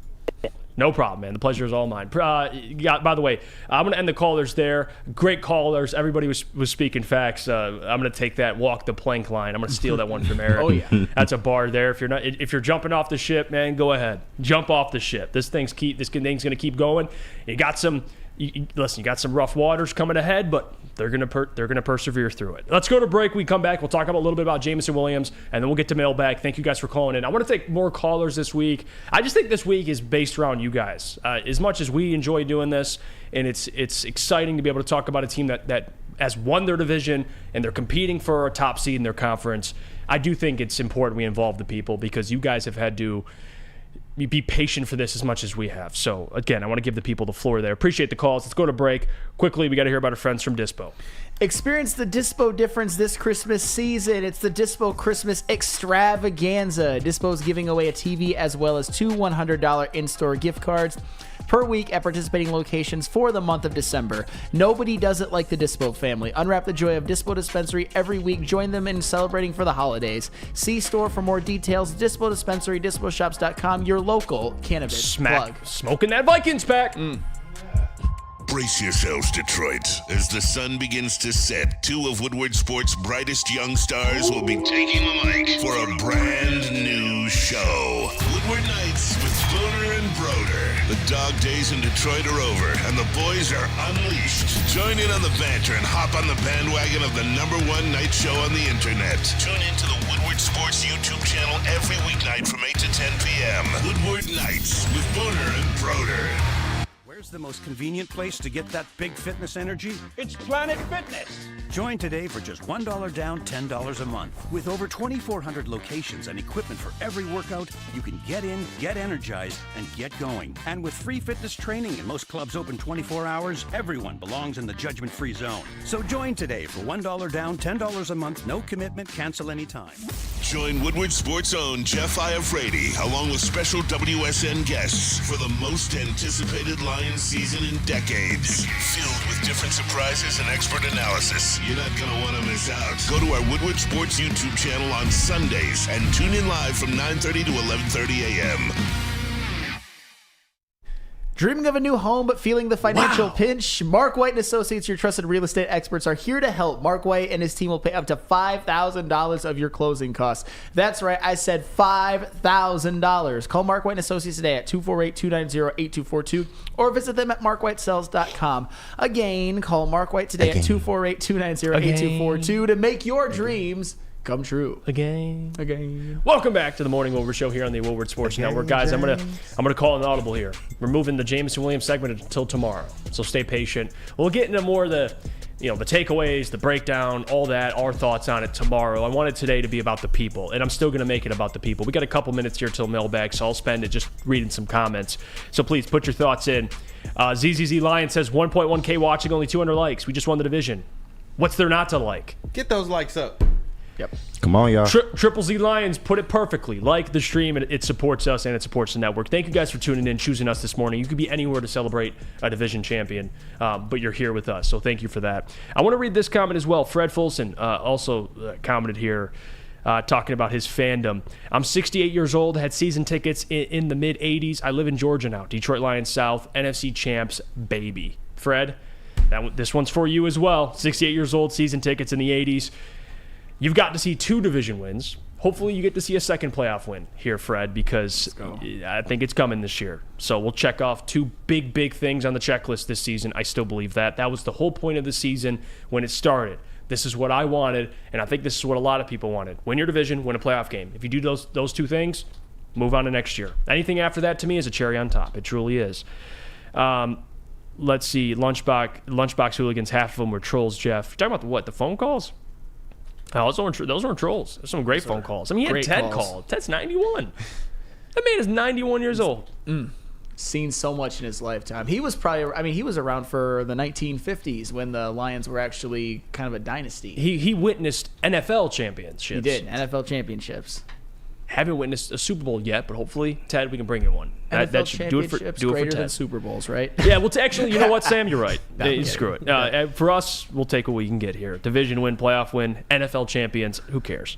it. No problem, man. The pleasure is all mine. By the way, I'm going to end the callers there. Great callers. Everybody was speaking facts. I'm going to take that walk the plank line. I'm going to steal that one from Eric. Oh, yeah. That's a bar there. If you're jumping off the ship, man, go ahead. Jump off the ship. This thing's going to keep going. You got some rough waters coming ahead, but they're gonna persevere through it. Let's go to break. We come back. We'll talk about a little bit about Jameson Williams, and then we'll get to mailbag. Thank you guys for calling in. I want to thank more callers this week. I just think this week is based around you guys. As much as we enjoy doing this, and it's exciting to be able to talk about a team that has won their division and they're competing for a top seed in their conference. I do think it's important we involve the people because you guys have had to be patient for this as much as we have. So, again, I want to give the people the floor there. Appreciate the calls. Let's go to break. Quickly, we got to hear about our friends from Dispo. Experience the Dispo difference this Christmas season. It's the Dispo Christmas Extravaganza. Dispo's giving away a TV as well as 2 $100 in-store gift cards per week at participating locations for the month of December. Nobody does it like the Dispo family. Unwrap the joy of Dispo Dispensary every week. Join them in celebrating for the holidays. See store for more details. Dispo Dispensary, disposhops.com, your local cannabis plug. Smoking that Vikings pack. Brace yourselves, Detroit. As the sun begins to set, 2 of Woodward Sports' brightest young stars will be taking the mic for a brand new show. Woodward Nights with Spooner and Broder. The dog days in Detroit are over, and the boys are unleashed. Join in on the banter and hop on the bandwagon of the #1 night show on the internet. Tune into the Woodward Sports YouTube channel every weeknight from 8 to 10 p.m. Woodward Nights with Spooner and Broder. Where's the most convenient place to get that big fitness energy? It's Planet Fitness. Join today for just $1 down, $10 a month. With over 2,400 locations and equipment for every workout, you can get in, get energized, and get going. And with free fitness training and most clubs open 24 hours, everyone belongs in the judgment-free zone. So join today for $1 down, $10 a month, no commitment, cancel anytime. Join Woodward Sports' own Jeff Iafrate, along with special WSN guests for the most anticipated Lions season in decades. Filled with different surprises and expert analysis. You're not going to want to miss out. Go to our Woodward Sports YouTube channel on Sundays and tune in live from 9:30 to 11:30 a.m. Dreaming of a new home but feeling the financial pinch? Mark White & Associates, your trusted real estate experts, are here to help. Mark White and his team will pay up to $5,000 of your closing costs. That's right, I said $5,000. Call Mark White & Associates today at 248-290-8242 or visit them at markwhitesells.com. Again, call Mark White today at 248-290-8242 to make your dreams come true. Again. Welcome back to the Morning Over Show here on the Woodward Sports Network. Guys, I'm gonna call an audible here. We're moving the Jameson Williams segment until tomorrow, so stay patient. We'll get into more of the takeaways, the breakdown, all that, our thoughts on it tomorrow. I wanted today to be about the people, and I'm still going to make it about the people. We got a couple minutes here till mailbag, so I'll spend it just reading some comments. So please put your thoughts in. ZZZ Lion says 1.1K watching, only 200 likes. We just won the division. What's there not to like? Get those likes up. Yep. Come on, y'all. Triple Z Lions put it perfectly. Like the stream, it supports us and it supports the network. Thank you guys for tuning in, choosing us this morning. You could be anywhere to celebrate a division champion, but you're here with us, so thank you for that. I want to read this comment as well. Fred Fulson also commented here. talking about his fandom. I'm 68 years old, had season tickets in the mid-'80s. I live in Georgia now. Detroit Lions South, NFC champs, baby. Fred, this one's for you as well. 68 years old, season tickets in the 80s. You've got to see 2 division wins. Hopefully you get to see a second playoff win here, Fred, because I think it's coming this year. So we'll check off 2 big things on the checklist this season. I still believe that. That was the whole point of the season when it started. This is what I wanted, and I think this is what a lot of people wanted. Win your division, win a playoff game. If you do those 2 things, move on to next year. Anything after that, to me, is a cherry on top. It truly is. Let's see. Lunchbox Hooligans, half of them were trolls, Jeff. You're talking about what, the phone calls? Oh, those weren't trolls. Those are some great phone calls. I mean, he had Ted call. Ted's 91. That man is 91 years old. Seen so much in his lifetime. He was he was around for the 1950s when the Lions were actually kind of a dynasty. He witnessed NFL championships. He did, NFL championships. Haven't witnessed a Super Bowl yet, but hopefully, Ted, we can bring you one. That should do it for Ted. Than Super Bowls, right? Yeah, well, actually, you know what, Sam? You're right. Screw it. For us, we'll take what we can get here. Division win, playoff win, NFL champions. Who cares?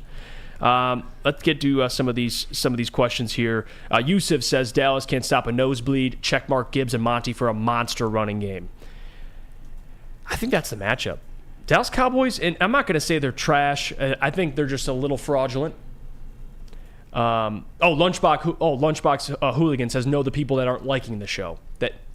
Let's get to some of these questions here. Yusuf says Dallas can't stop a nosebleed. Checkmark Gibbs and Monty for a monster running game. I think that's the matchup. Dallas Cowboys, and I'm not going to say they're trash. I think they're just a little fraudulent. Lunchbox Hooligan says no. The people that aren't liking the show.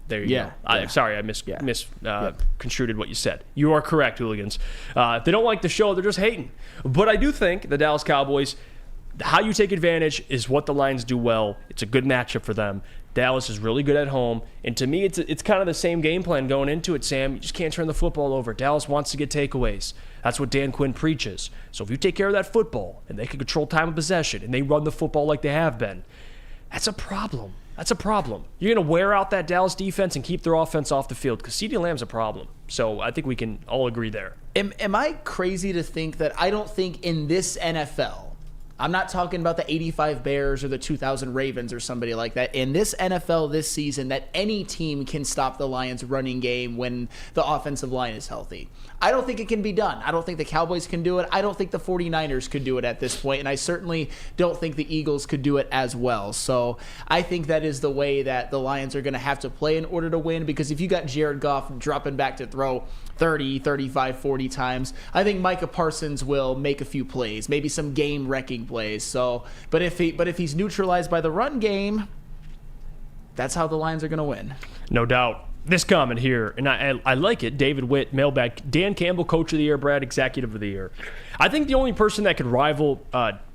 There you go. Sorry, I misconstrued what you said. You are correct, Hooligans. If they don't like the show, they're just hating. But I do think the Dallas Cowboys, how you take advantage is what the Lions do well. It's a good matchup for them. Dallas is really good at home. And to me, it's kind of the same game plan going into it, Sam. You just can't turn the football over. Dallas wants to get takeaways. That's what Dan Quinn preaches. So if you take care of that football and they can control time of possession and they run the football like they have been, that's a problem. That's a problem. You're going to wear out that Dallas defense and keep their offense off the field because CeeDee Lamb's a problem. So I think we can all agree there. Am I crazy to think that I don't think in this NFL, I'm not talking about the 85 Bears or the 2000 Ravens or somebody like that. In this NFL this season, that any team can stop the Lions' running game when the offensive line is healthy. I don't think it can be done. I don't think the Cowboys can do it. I don't think the 49ers could do it at this point, and I certainly don't think the Eagles could do it as well. So I think that is the way that the Lions are going to have to play in order to win, because if you got Jared Goff dropping back to throw 30, 35, 40 times, I think Micah Parsons will make a few plays, maybe some game-wrecking plays. So, but if he's neutralized by the run game, that's how the Lions are going to win. No doubt. This comment here, and I like it. David Witt, mailbag. Dan Campbell, Coach of the Year. Brad, Executive of the Year. I think the only person that could rival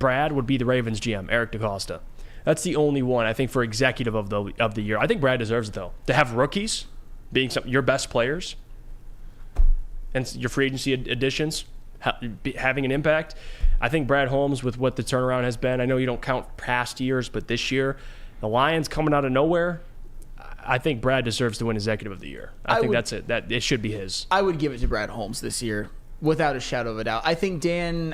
Brad would be the Ravens GM, Eric DaCosta. That's the only one, I think, for Executive of the Year. I think Brad deserves it, though. To have rookies being your best players and your free agency additions having an impact. I think Brad Holmes, with what the turnaround has been, I know you don't count past years, but this year, the Lions coming out of nowhere, I think Brad deserves to win Executive of the Year. I think that's it. That it should be his. I would give it to Brad Holmes this year, without a shadow of a doubt. I think Dan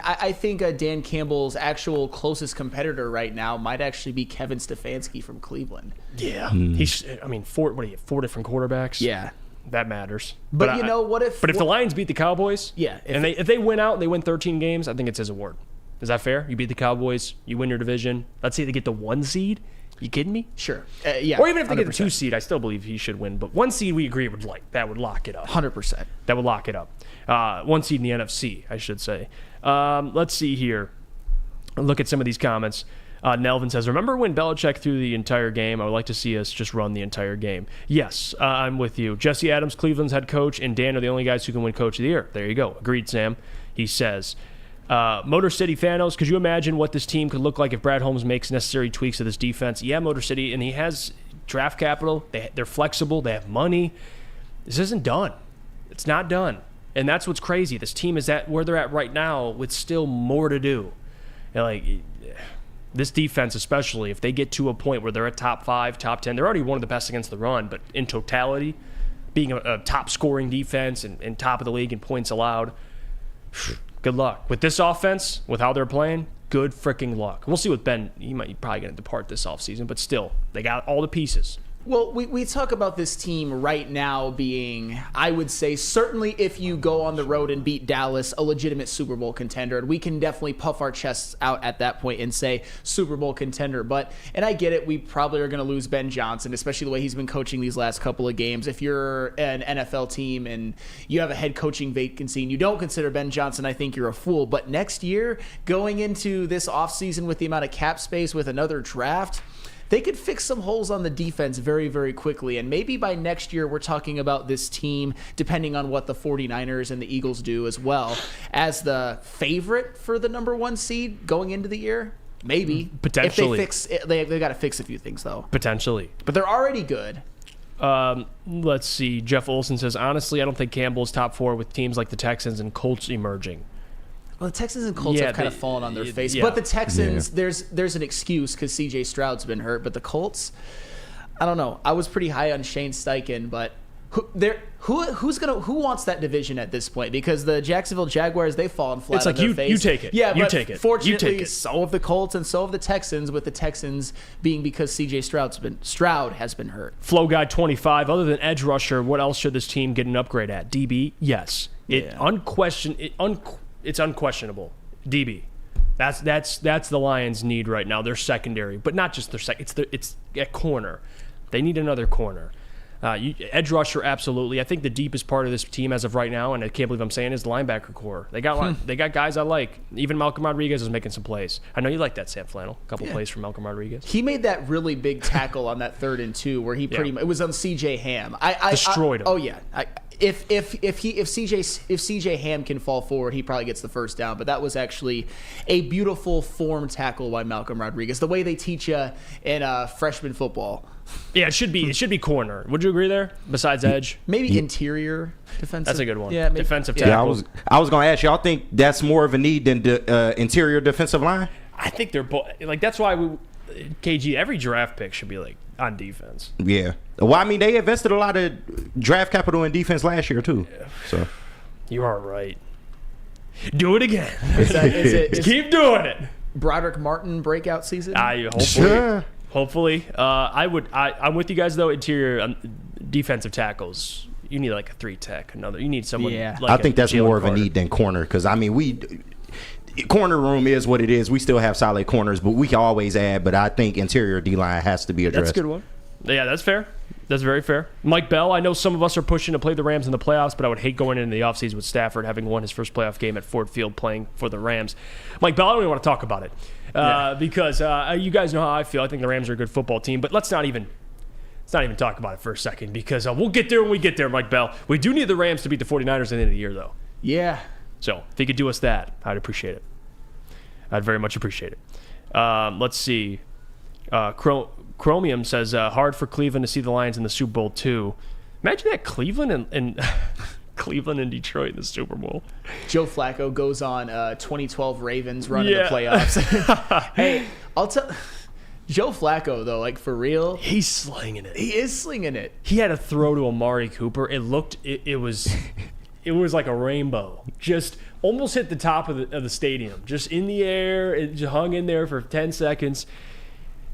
Campbell's actual closest competitor right now might actually be Kevin Stefanski from Cleveland. Yeah, he's. I mean, four different quarterbacks. Yeah. That matters. But you know, what if the Lions beat the Cowboys? Yeah. If they win out and they win 13 games, I think it's his award. Is that fair? You beat the Cowboys, you win your division. Let's say they get the 1 seed. You kidding me? Sure. Yeah. Or even if they 100%. get the 2 seed, I still believe he should win. But 1 seed, we agree would lock it up. 100%. That would lock it up. 1 seed in the NFC, I should say. Let's see here. Look at some of these comments. Nelvin says, remember when Belichick threw the entire game? I would like to see us just run the entire game. Yes, I'm with you. Jesse Adams, Cleveland's head coach, and Dan are the only guys who can win Coach of the Year. There you go. Agreed, Sam. He says, Motor City Thanos, could you imagine what this team could look like if Brad Holmes makes necessary tweaks to this defense? Yeah, Motor City, and he has draft capital. They're flexible. They have money. This isn't done. It's not done. And that's what's crazy. This team is at where they're at right now with still more to do. And this defense, especially, if they get to a point where they're at top 5, top 10, they're already one of the best against the run, but in totality, being a top-scoring defense and top of the league in points allowed, good luck. With this offense, with how they're playing, good freaking luck. We'll see with Ben. He's probably going to depart this offseason, but still, they got all the pieces. Well, we talk about this team right now being, I would say, certainly if you go on the road and beat Dallas, a legitimate Super Bowl contender. And we can definitely puff our chests out at that point and say Super Bowl contender. But, and I get it, we probably are going to lose Ben Johnson, especially the way he's been coaching these last couple of games. If you're an NFL team and you have a head coaching vacancy and you don't consider Ben Johnson, I think you're a fool. But next year, going into this offseason with the amount of cap space with another draft, they could fix some holes on the defense very, very quickly. And maybe by next year, we're talking about this team, depending on what the 49ers and the Eagles do as well, as the favorite for the number 1 seed going into the year. Maybe. Potentially. If they got to fix a few things, though. Potentially. But they're already good. Let's see. Jeff Olson says, honestly, I don't think Campbell's top 4 with teams like the Texans and Colts emerging. Well, the Texans and Colts have kind of fallen on their face. Yeah. But the Texans, there's an excuse because C.J. Stroud's been hurt. But the Colts, I don't know. I was pretty high on Shane Steichen, but who wants that division at this point? Because the Jacksonville Jaguars, they've fallen flat It's on like their you face. take it. Yeah, You but take it. Fortunately, You take it. so have the Colts and so have the Texans, with the Texans being because C.J. Stroud has been hurt. Flow Guy 25. Other than edge rusher, what else should this team get an upgrade at? DB? Yes. It's unquestionable. DB. That's the Lions' need right now. Their secondary, but not just their it's at corner. They need another corner. Edge rusher, absolutely. I think the deepest part of this team as of right now, and I can't believe I'm saying, is the linebacker core. They got guys I like. Even Malcolm Rodriguez is making some plays. I know you like that, Sam Flannel. A couple plays from Malcolm Rodriguez. He made that really big tackle on that 3rd and 2 where he pretty much, it was on C.J. Ham. I destroyed him. Oh yeah. If CJ Ham can fall forward, he probably gets the first down. But that was actually a beautiful form tackle by Malcolm Rodriguez. The way they teach you in freshman football. Yeah, it should be corner. Would you agree there? Besides edge, maybe interior defensive. That's a good one. Yeah, maybe. Defensive tackle. Yeah, I was going to ask y'all think that's more of a need than the interior defensive line? I think they're both like that's why KG every draft pick should be like on defense. Yeah. Well, I mean, they invested a lot of draft capital in defense last year too. So you are right. Do it again. Is Keep doing it. Broderick Martin breakout season. Hopefully. I'm with you guys though. Interior defensive tackles. You need like a 3 tech. You need someone. Yeah. Like I think that's Jalen more of a Carter. need than corner because I mean corner room is what it is. We still have solid corners, but we can always add. But I think interior D line has to be addressed. That's a good one. Yeah, that's fair. That's very fair. Mike Bell, I know some of us are pushing to play the Rams in the playoffs, but I would hate going into the offseason with Stafford having won his first playoff game at Ford Field playing for the Rams. Mike Bell, I don't even want to talk about it because you guys know how I feel. I think the Rams are a good football team, but let's not even talk about it for a second because we'll get there when we get there, Mike Bell. We do need the Rams to beat the 49ers at the end of the year, though. Yeah. So if he could do us that, I'd appreciate it. I'd very much appreciate it. Let's see. Chromium says, hard for Cleveland to see the Lions in the Super Bowl, too. Imagine that Cleveland and Cleveland and Detroit in the Super Bowl. Joe Flacco goes on 2012 Ravens run in the playoffs. Hey, I'll tell Joe Flacco, though, like for real. He's slinging it. He is slinging it. He had a throw to Amari Cooper. It was like a rainbow. Just almost hit the top of the stadium. Just in the air. It just hung in there for 10 seconds.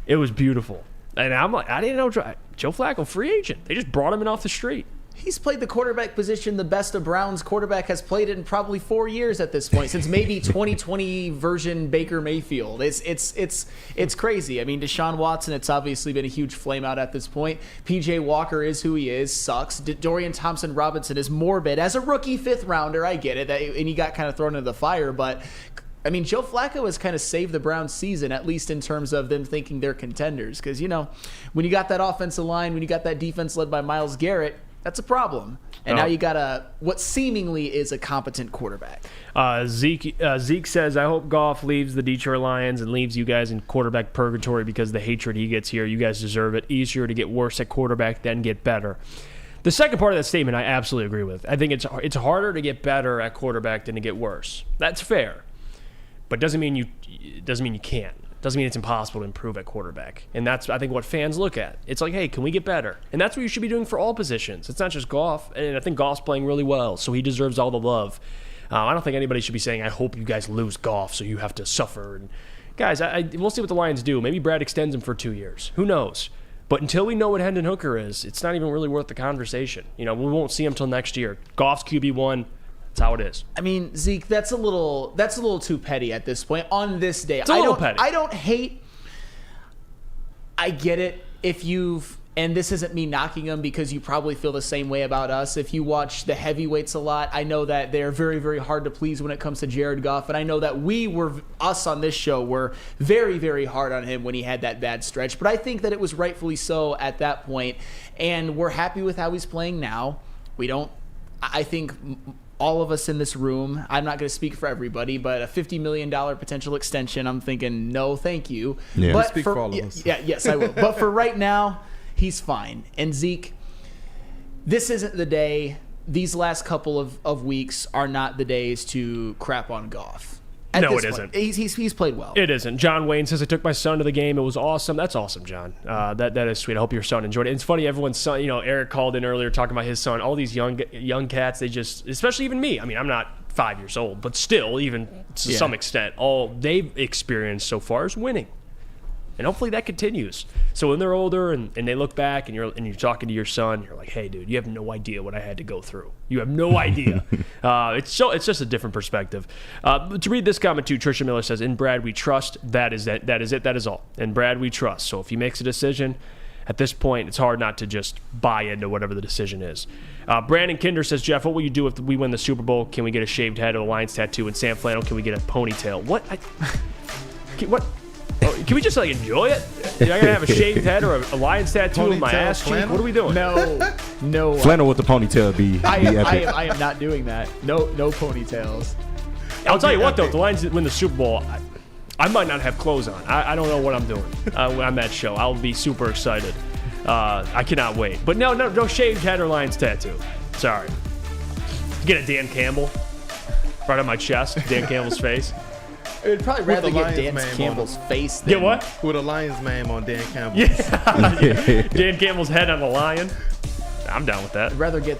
It was beautiful. And I'm like, I didn't know Joe Flacco, free agent. They just brought him in off the street. He's played the quarterback position the best of Browns quarterback has played it in probably 4 years at this point, since maybe 2020 version Baker Mayfield. It's crazy. I mean, Deshaun Watson, it's obviously been a huge flame out at this point. PJ Walker is who he is, sucks. Dorian Thompson-Robinson is morbid. As a rookie 5th rounder, I get it, and he got kind of thrown into the fire, but I mean, Joe Flacco has kind of saved the Browns season, at least in terms of them thinking they're contenders. Because, when you got that offensive line, when you got that defense led by Myles Garrett, that's a problem. And now you got what seemingly is a competent quarterback. Zeke says, I hope Goff leaves the Detroit Lions and leaves you guys in quarterback purgatory because the hatred he gets here. You guys deserve it. Easier to get worse at quarterback than get better. The second part of that statement I absolutely agree with. I think it's harder to get better at quarterback than to get worse. That's fair. But doesn't mean you can't. Doesn't mean it's impossible to improve at quarterback. And that's, I think, what fans look at. It's like, hey, can we get better? And that's what you should be doing for all positions. It's not just Goff. And I think Goff's playing really well, so he deserves all the love. I don't think anybody should be saying, I hope you guys lose Goff so you have to suffer. And guys, we'll see what the Lions do. Maybe Brad extends him for 2 years. Who knows? But until we know what Hendon Hooker is, it's not even really worth the conversation. We won't see him till next year. Goff's QB1. That's how it is. I mean, Zeke, that's a little too petty at this point. On this day, It's a little petty. I don't hate. I get it if you've. And this isn't me knocking them because you probably feel the same way about us. If you watch the heavyweights a lot, I know that they're very, very hard to please when it comes to Jared Goff. And I know that us on this show were very, very hard on him when he had that bad stretch. But I think that it was rightfully so at that point. And we're happy with how he's playing now. I think all of us in this room, I'm not going to speak for everybody, but a $50 million potential extension, I'm thinking, no, thank you. Yeah. But Speak for all of us. Yes, I will. But for right now, he's fine. And Zeke, this isn't the day. These last couple of weeks are not the days to crap on Goff. No, it isn't. He's played well. It isn't. John Wayne says, I took my son to the game. It was awesome. That's awesome, John. That is sweet. I hope your son enjoyed it. It's funny, everyone's son, Eric called in earlier talking about his son. All these young cats, they just, especially even me. I mean, I'm not 5 years old, but still, even to some extent, all they've experienced so far is winning. And hopefully that continues. So when they're older and they look back and you're talking to your son, you're like, hey, dude, you have no idea what I had to go through. You have no idea. It's just a different perspective. To read this comment too, Trisha Miller says, in Brad we trust. That is it. That is all. In Brad we trust. So if he makes a decision, at this point, it's hard not to just buy into whatever the decision is. Brandon Kinder says, Jeff, what will you do if we win the Super Bowl? Can we get a shaved head or a Lions tattoo? And Sam Flannel, can we get a ponytail? What? What? Can we just enjoy it? Am I gonna have a shaved head or a Lion's tattoo on my ass cheek? What are we doing? No. Flannel with the ponytail be epic. I am not doing that. No ponytails. I'll tell you what though, if the Lions win the Super Bowl, I might not have clothes on. I don't know what I'm doing on that show. I'll be super excited. I cannot wait. But no shaved head or Lion's tattoo. Sorry. Get a Dan Campbell right on my chest. Dan Campbell's face. I would probably rather get Dan Campbell's face than... Get what? With a Lion's name on Dan Campbell. Yeah. Dan Campbell's head on a lion. I'm down with that.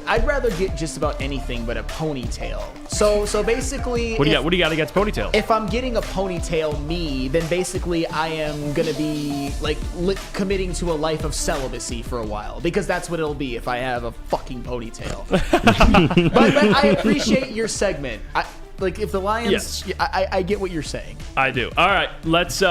I'd rather get just about anything but a ponytail. So basically... What do you got against ponytail? If I'm getting a ponytail then basically I am going to be committing to a life of celibacy for a while. Because that's what it'll be if I have a fucking ponytail. but I appreciate your segment. If the Lions... Yes. I get what you're saying. I do. All right, let's...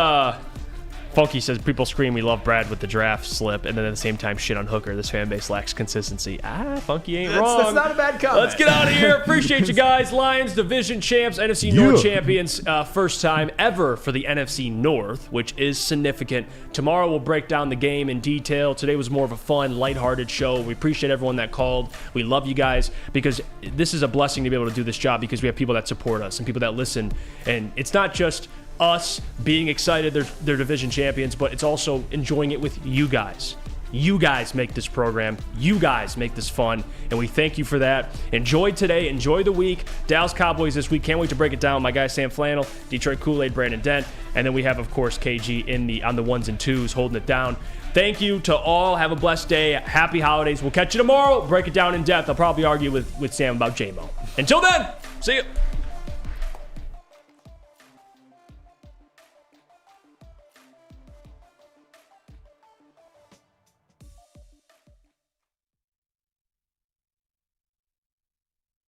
Funky says, people scream we love Brad with the draft slip, and then at the same time shit on Hooker. This fan base lacks consistency. Funky ain't wrong. That's not a bad comment. Let's get out of here. Appreciate you guys. Lions division champs, NFC North champions. First time ever for the NFC North, which is significant. Tomorrow we'll break down the game in detail. Today was more of a fun, lighthearted show. We appreciate everyone that called. We love you guys because this is a blessing to be able to do this job because we have people that support us and people that listen. And it's not just us being excited they're division champions, but it's also enjoying it with you guys. You guys make this program. You guys make this fun, and we thank you for that. Enjoy today. Enjoy the week. Dallas Cowboys this week. Can't wait to break it down. My guy Sam Flannel, Detroit Kool-Aid, Brandon Dent, and then we have, of course, KG on the ones and twos holding it down. Thank you to all. Have a blessed day. Happy holidays. We'll catch you tomorrow. Break it down in depth. I'll probably argue with Sam about J-Mo. Until then, see you.